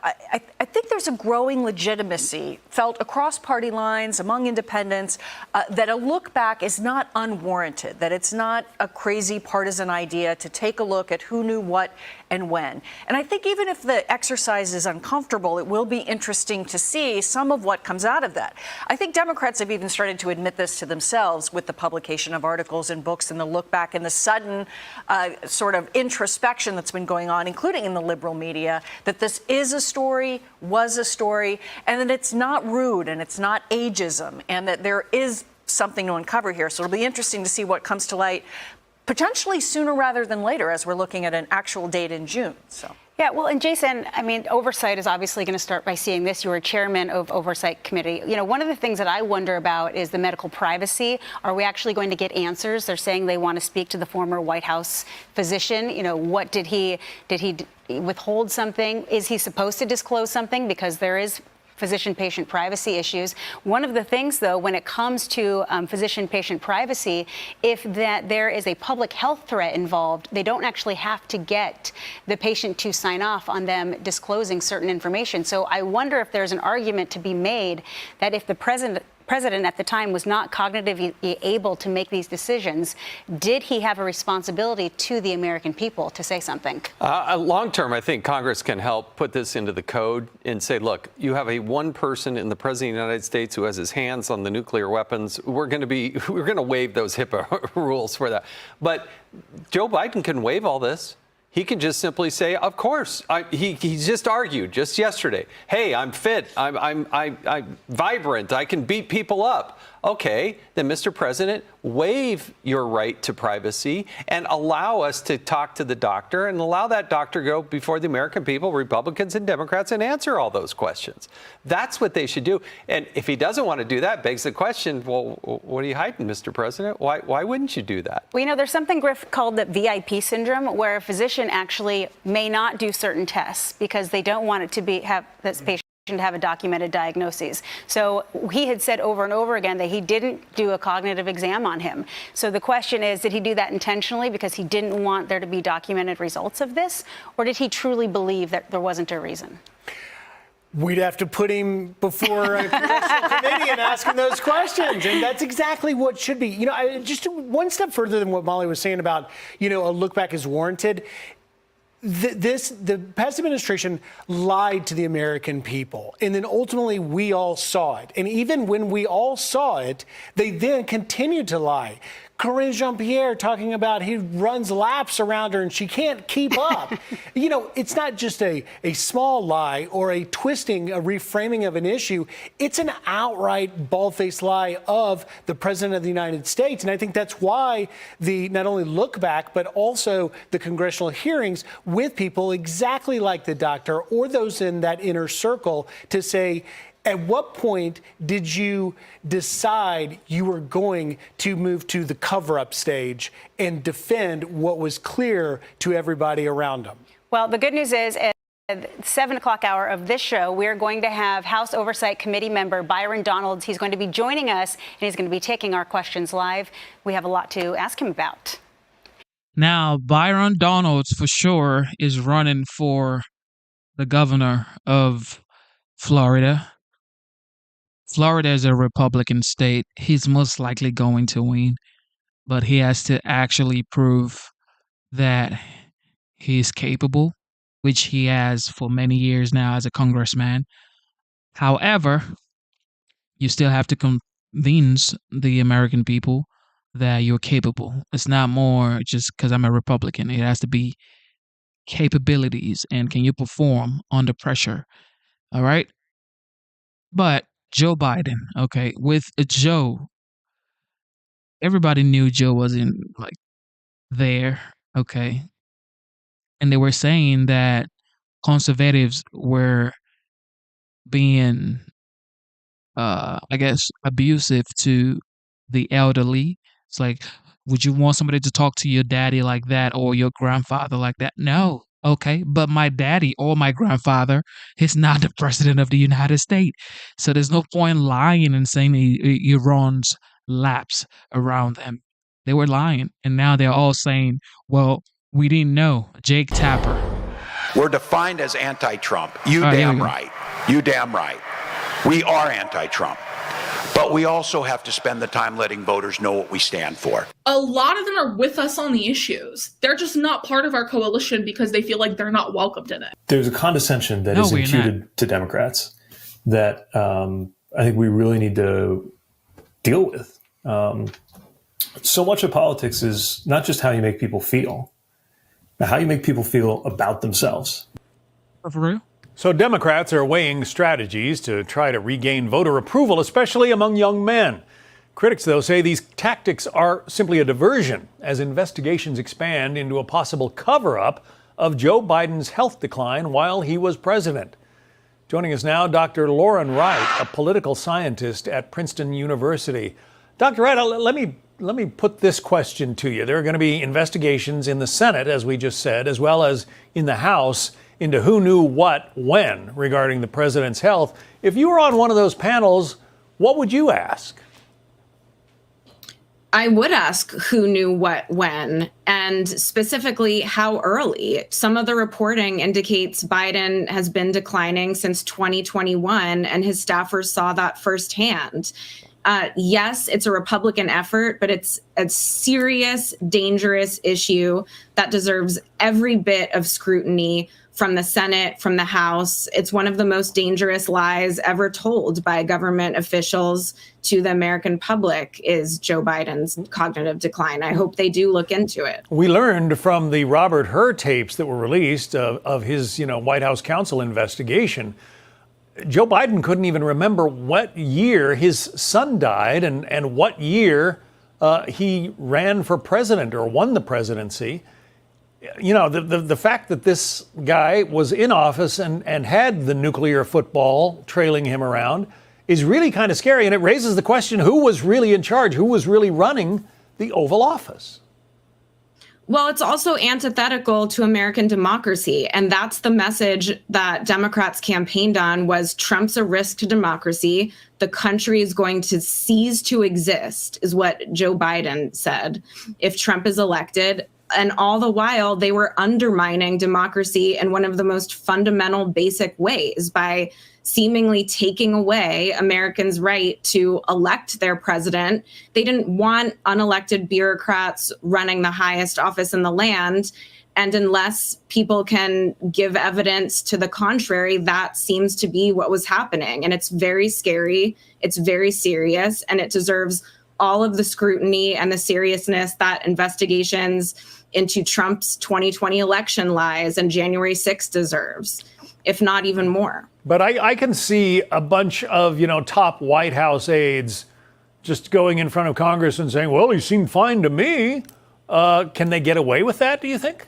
think there's a growing legitimacy felt across party lines, among independents, that a look back is not unwarranted, that it's not a crazy partisan idea to take a look at who knew what and when. And I think even if the exercise is uncomfortable, it will be interesting to see some of what comes out of that. I think Democrats have even started to admit this to themselves with the publication of articles and books and the look back and the sudden sort of introspection that's been going on, including in the liberal media, that this is a story, was a story, and that it's not rude and it's not ageism, and that there is something to uncover here. So it'll be interesting to see what comes to light, potentially sooner rather than later, as we're looking at an actual date in June. So. Yeah, well, and Jason, I mean, oversight is obviously going to start by seeing this. You were chairman of Oversight Committee. You know, one of the things that I wonder about is the medical privacy. Are we actually going to get answers? They're saying they want to speak to the former White House physician. You know, what did he withhold something? Is he supposed to disclose something? Because there is physician-patient privacy issues. One of the things, though, when it comes to physician-patient privacy, if there is a public health threat involved, they don't actually have to get the patient to sign off on them disclosing certain information. So I wonder if there's an argument to be made that if the president at the time was not cognitively able to make these decisions, did he have a responsibility to the American people to say something? Long term, I think Congress can help put this into the code and say, look, you have one person in the President of the United States who has his hands on the nuclear weapons. We're going to waive those HIPAA rules for that. But Joe Biden can waive all this. He can just simply say, of course. He just argued just yesterday. Hey, I'm fit. I'm vibrant. I can beat people up. Okay, then, Mr. President, waive your right to privacy and allow us to talk to the doctor and allow that doctor to go before the American people, Republicans and Democrats, and answer all those questions. That's what they should do. And if he doesn't want to do that, begs the question, well, what are you hiding, Mr. President? Why wouldn't you do that? Well, you know, there's something, Griff, called the VIP syndrome, where a physician actually may not do certain tests because they don't want it to have this patient to have a documented diagnosis. So he had said over and over again that he didn't do a cognitive exam on him. So the question is, did he do that intentionally because he didn't want there to be documented results of this? Or did he truly believe that there wasn't a reason? we'd have to put him before a congressional committee and ask him those questions. And that's exactly what should be. Just one step further than what Molly was saying about, a look back is warranted. The past administration lied to the American people, and then ultimately we all saw it. And even when we all saw it, they then continued to lie. Karine Jean-Pierre talking about he runs laps around her and she can't keep up. It's not just a small lie or a twisting, a reframing of an issue. It's an outright bald-faced lie of the President of the United States. And I think that's why the not only look back, but also the congressional hearings with people exactly like the doctor or those in that inner circle to say, at what point did you decide you were going to move to the cover-up stage and defend what was clear to everybody around them? Well, the good news is at the 7 o'clock hour of this show, we're going to have House Oversight Committee member Byron Donalds. He's going to be joining us, and he's going to be taking our questions live. We have a lot to ask him about. Now, Byron Donalds, for sure, is running for the governor of Florida. Florida is a Republican state. He's most likely going to win, but he has to actually prove that he's capable, which he has for many years now as a congressman. However, you still have to convince the American people that you're capable. It's not more just because I'm a Republican. It has to be capabilities and can you perform under pressure? All right? But Joe Biden, okay, with Joe, everybody knew Joe wasn't there, okay? And they were saying that conservatives were being, abusive to the elderly. It's like, would you want somebody to talk to your daddy like that or your grandfather like that? No. Okay, but my daddy or my grandfather is not the president of the United States. So there's no point lying and saying he runs laps around them. They were lying. And now they're all saying, well, we didn't know. Jake Tapper. We're defined as anti-Trump. You damn right. You damn right. We are anti-Trump. But we also have to spend the time letting voters know what we stand for. A lot of them are with us on the issues. They're just not part of our coalition because they feel like they're not welcomed in it. There's a condescension that is imputed to Democrats that I think we really need to deal with. So much of politics is not just how you make people feel, but how you make people feel about themselves. For real? So Democrats are weighing strategies to try to regain voter approval, especially among young men. Critics, though, say these tactics are simply a diversion as investigations expand into a possible cover-up of Joe Biden's health decline while he was president. Joining us now, Dr. Lauren Wright, a political scientist at Princeton University. Dr. Wright, let me put this question to you. There are going to be investigations in the Senate, as we just said, as well as in the House, into who knew what when regarding the president's health. If you were on one of those panels, what would you ask? I would ask who knew what when, and specifically how early. Some of the reporting indicates Biden has been declining since 2021, and his staffers saw that firsthand. Yes, it's a Republican effort, but it's a serious, dangerous issue that deserves every bit of scrutiny from the Senate, from the House. It's one of the most dangerous lies ever told by government officials to the American public is Joe Biden's cognitive decline. I hope they do look into it. We learned from the Robert Hur tapes that were released of his, White House counsel investigation. Joe Biden couldn't even remember what year his son died and what year he ran for president or won the presidency. The fact that this guy was in office and had the nuclear football trailing him around is really kind of scary. And it raises the question, who was really in charge? Who was really running the Oval Office? Well, it's also antithetical to American democracy. And that's the message that Democrats campaigned on was Trump's a risk to democracy. The country is going to cease to exist, is what Joe Biden said. If Trump is elected, And all the while, they were undermining democracy in one of the most fundamental, basic ways by seemingly taking away Americans' right to elect their president. They didn't want unelected bureaucrats running the highest office in the land. And unless people can give evidence to the contrary, that seems to be what was happening. And it's very scary. It's very serious. And it deserves all of the scrutiny and the seriousness that investigations into Trump's 2020 election lies and January 6th deserves, if not even more. But I can see a bunch of, top White House aides just going in front of Congress and saying, well, he seemed fine to me. Can they get away with that, do you think?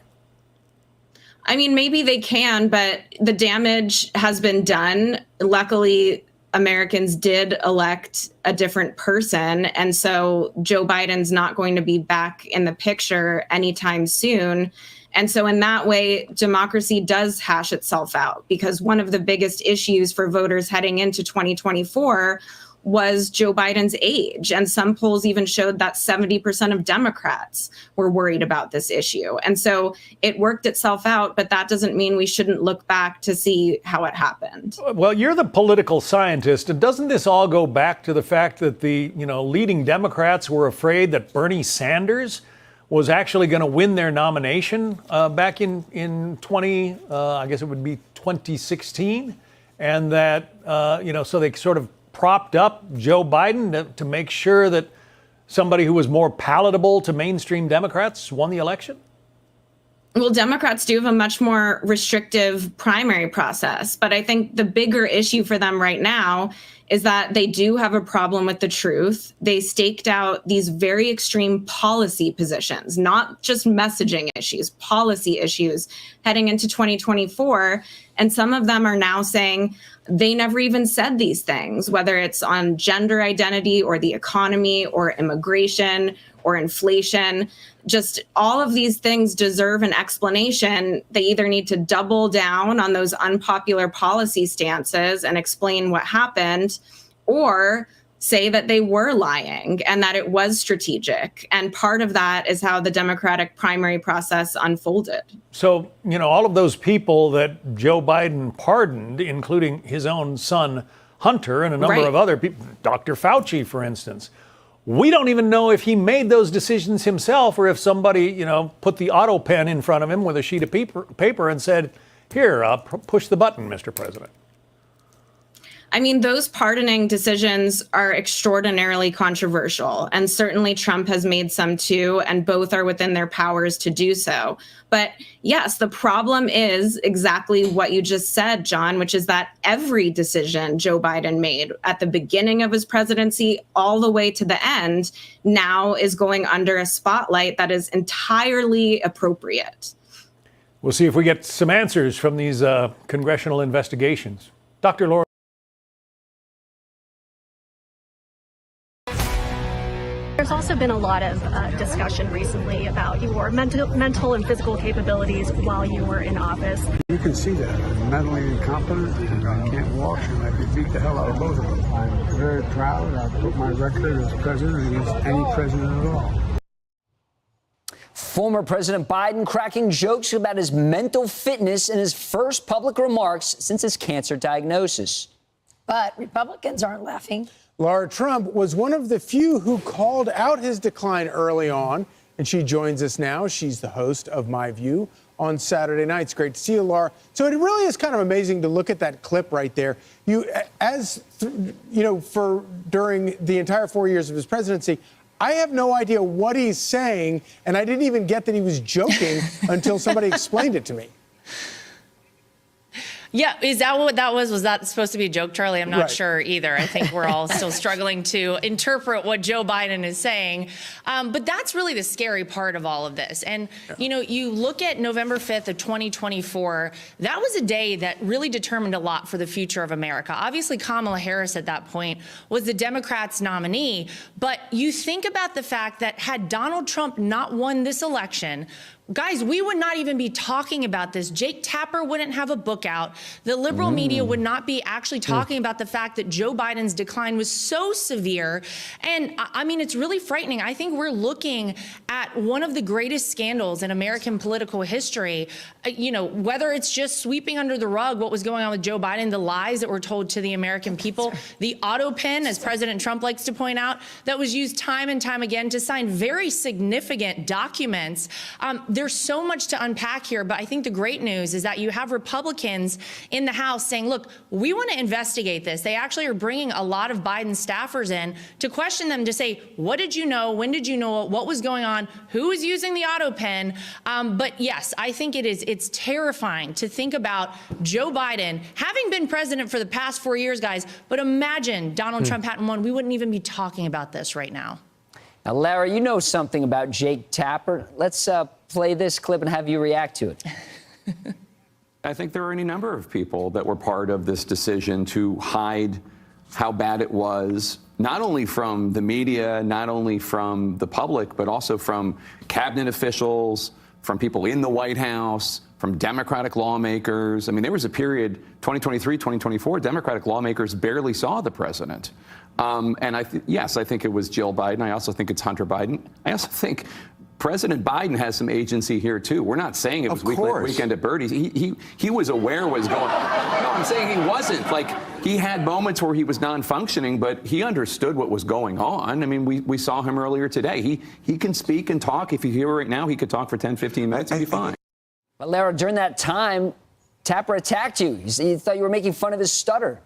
I mean, maybe they can, but the damage has been done. Luckily, Americans did elect a different person. And so Joe Biden's not going to be back in the picture anytime soon. And so in that way, democracy does hash itself out, because one of the biggest issues for voters heading into 2024 was Joe Biden's age. And some polls even showed that 70% of Democrats were worried about this issue. And so it worked itself out, but that doesn't mean we shouldn't look back to see how it happened. Well, you're the political scientist, and doesn't this all go back to the fact that the, leading Democrats were afraid that Bernie Sanders was actually going to win their nomination back in 2016, and that, so they sort of propped up Joe Biden to make sure that somebody who was more palatable to mainstream Democrats won the election? Well, Democrats do have a much more restrictive primary process, but I think the bigger issue for them right now is that they do have a problem with the truth. They staked out these very extreme policy positions, not just messaging issues, policy issues heading into 2024. And some of them are now saying they never even said these things, whether it's on gender identity or the economy or immigration or inflation. Just all of these things deserve an explanation. They either need to double down on those unpopular policy stances and explain what happened, or say that they were lying and that it was strategic. And part of that is how the Democratic primary process unfolded. So, all of those people that Joe Biden pardoned, including his own son, Hunter, and a number of other people, Dr. Fauci, for instance, we don't even know if he made those decisions himself or if somebody, put the auto pen in front of him with a sheet of paper and said, here, push the button, Mr. President. I mean, those pardoning decisions are extraordinarily controversial, and certainly Trump has made some too, and both are within their powers to do so. But yes, the problem is exactly what you just said, John, which is that every decision Joe Biden made at the beginning of his presidency all the way to the end now is going under a spotlight that is entirely appropriate. We'll see if we get some answers from these congressional investigations. Dr. Laura. There's also been a lot of discussion recently about your mental and physical capabilities while you were in office. You can see that. I'm mentally incompetent, and I can't walk, and I could beat the hell out of both of them. I'm very proud. I put my record as president against any president at all. Former President Biden cracking jokes about his mental fitness in his first public remarks since his cancer diagnosis. But Republicans aren't laughing. Lara Trump was one of the few who called out his decline early on, and she joins us now. She's the host of My View on Saturday nights. Great to see you, Lara. So it really is kind of amazing to look at that clip right there. For during the entire 4 years of his presidency, I have no idea what he's saying, and I didn't even get that he was joking until somebody explained it to me. Yeah, is that what that was? Was that supposed to be a joke, Charlie? I'm not sure either. I think we're all still struggling to interpret what Joe Biden is saying. But that's really the scary part of all of this. And, you look at November 5th of 2024, that was a day that really determined a lot for the future of America. Obviously, Kamala Harris at that point was the Democrats' nominee. But you think about the fact that had Donald Trump not won this election, guys, we would not even be talking about this. Jake Tapper wouldn't have a book out. The liberal media would not be actually talking about the fact that Joe Biden's decline was so severe. And I mean, it's really frightening. I think we're looking at one of the greatest scandals in American political history. You know, whether it's just sweeping under the rug what was going on with Joe Biden, the lies that were told to the American people, the auto pen, as President Trump likes to point out, that was used time and time again to sign very significant documents. There's so much to unpack here, but I think the great news is that you have Republicans in the House saying, look, we want to investigate this. They actually are bringing a lot of Biden staffers in to question them, to say, what did you know? When did you know it? What was going on? Who was using the auto pen? But yes, I think it's terrifying to think about Joe Biden having been president for the past 4 years, guys. But imagine Donald Trump hadn't won. We wouldn't even be talking about this right now. Now, Lara, you know something about Jake Tapper. Let's play this clip and have you react to it. I think there are any number of people that were part of this decision to hide how bad it was, not only from the media, not only from the public, but also from cabinet officials, from people in the White House, from Democratic lawmakers. I mean, there was a period, 2023, 2024, Democratic lawmakers barely saw the president. And yes, I think it was Jill Biden. I also think it's Hunter Biden. I also think President Biden has some agency here, too. We're not saying it was weekend at Bernie's. He was aware what was going on. No, I'm saying he wasn't. Like, he had moments where he was non-functioning, but he understood what was going on. I mean, we saw him earlier today. He can speak and talk. If you hear right now, he could talk for 10, 15 minutes and be fine. But, Lara, during that time, Tapper attacked you. He thought you were making fun of his stutter.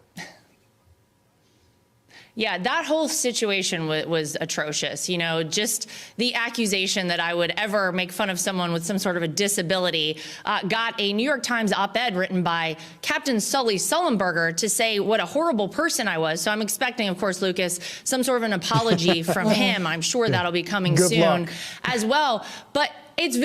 Yeah, that whole situation was atrocious. You know, just the accusation that I would ever make fun of someone with some sort of a disability got a New York Times op-ed written by Captain Sully Sullenberger to say what a horrible person I was. So I'm expecting, of course, Lucas, some sort of an apology from him. I'm sure that'll be coming soon as well. But it's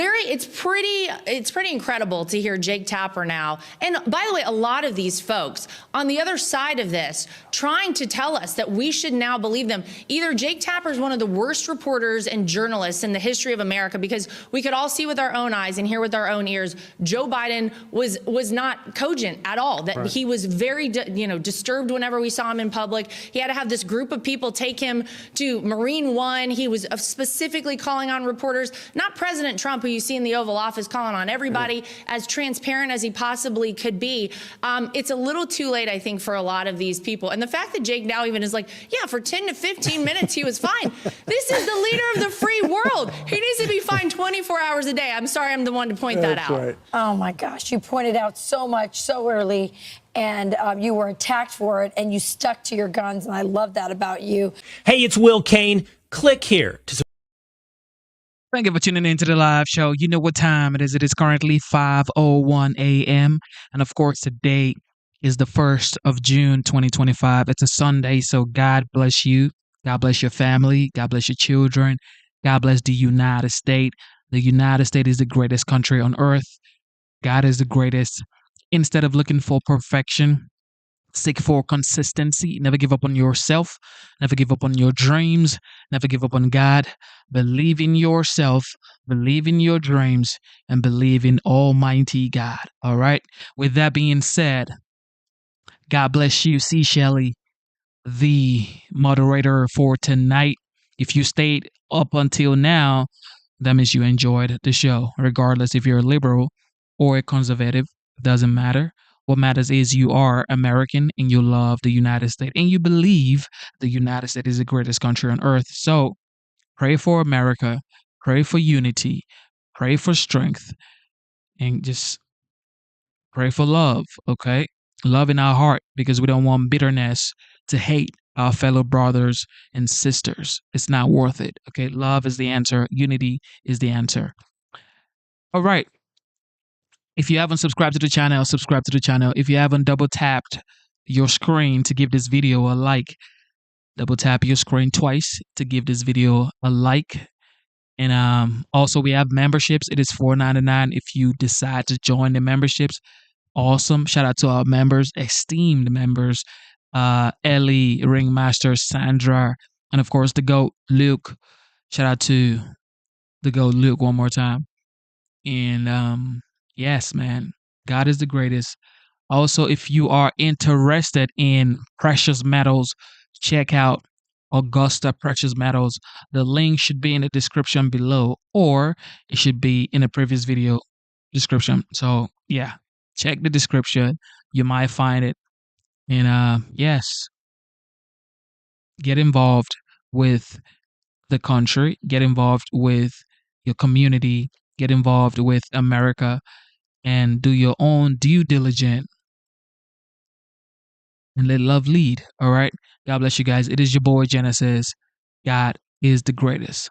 pretty incredible to hear Jake Tapper now. And by the way, a lot of these folks on the other side of this trying to tell us that we should now believe them. Either Jake Tapper is one of the worst reporters and journalists in the history of America, because we could all see with our own eyes and hear with our own ears, Joe Biden was not cogent at all. That he was very, disturbed whenever we saw him in public. He had to have this group of people take him to Marine One. He was specifically calling on reporters, not President Trump, who you see in the Oval Office calling on everybody, as transparent as he possibly could be. It's a little too late, I think, for a lot of these people. And the fact that Jake now even is like, yeah, for 10 to 15 minutes, he was fine. This is the leader of the free world. He needs to be fined 24 hours a day. I'm sorry I'm the one to point that out. Right. Oh, my gosh. You pointed out so much so early, and you were attacked for it, and you stuck to your guns, and I love that about you. Hey, it's Will Kane. Click here to Thank you for tuning into the live show. You know what time it is. It is currently 5:01 a.m. And of course, today is the 1st of June, 2025. It's a Sunday, so God bless you. God bless your family. God bless your children. God bless the United States. The United States is the greatest country on earth. God is the greatest. Instead of looking for perfection, seek for consistency. Never give up on yourself. Never give up on your dreams. Never give up on God. Believe in yourself. Believe in your dreams. And believe in Almighty God. All right? With that being said, God bless you, C. Shelley, the moderator for tonight. If you stayed up until now, that means you enjoyed the show. Regardless if you're a liberal or a conservative, doesn't matter. What matters is you are American and you love the United States and you believe the United States is the greatest country on earth. So pray for America, pray for unity, pray for strength, and just pray for love, okay? Love in our heart, because we don't want bitterness to hate our fellow brothers and sisters. It's not worth it, okay? Love is the answer. Unity is the answer. All right. If you haven't subscribed to the channel, subscribe to the channel. If you haven't double tapped your screen to give this video a like, double tap your screen twice to give this video a like. And also we have memberships. It is $4.99 if you decide to join the memberships. Awesome. Shout out to our members, esteemed members, Ellie, Ringmaster, Sandra, and of course the GOAT, Luke. Shout out to the GOAT, Luke, one more time. And yes, man, God is the greatest. Also, if you are interested in precious metals, check out Augusta Precious Metals. The link should be in the description below, or it should be in the previous video description. So yeah, check the description. You might find it. And yes, get involved with the country, get involved with your community, get involved with America, and do your own due diligence and let love lead. All right. God bless you guys. It is your boy Genesis. God is the greatest.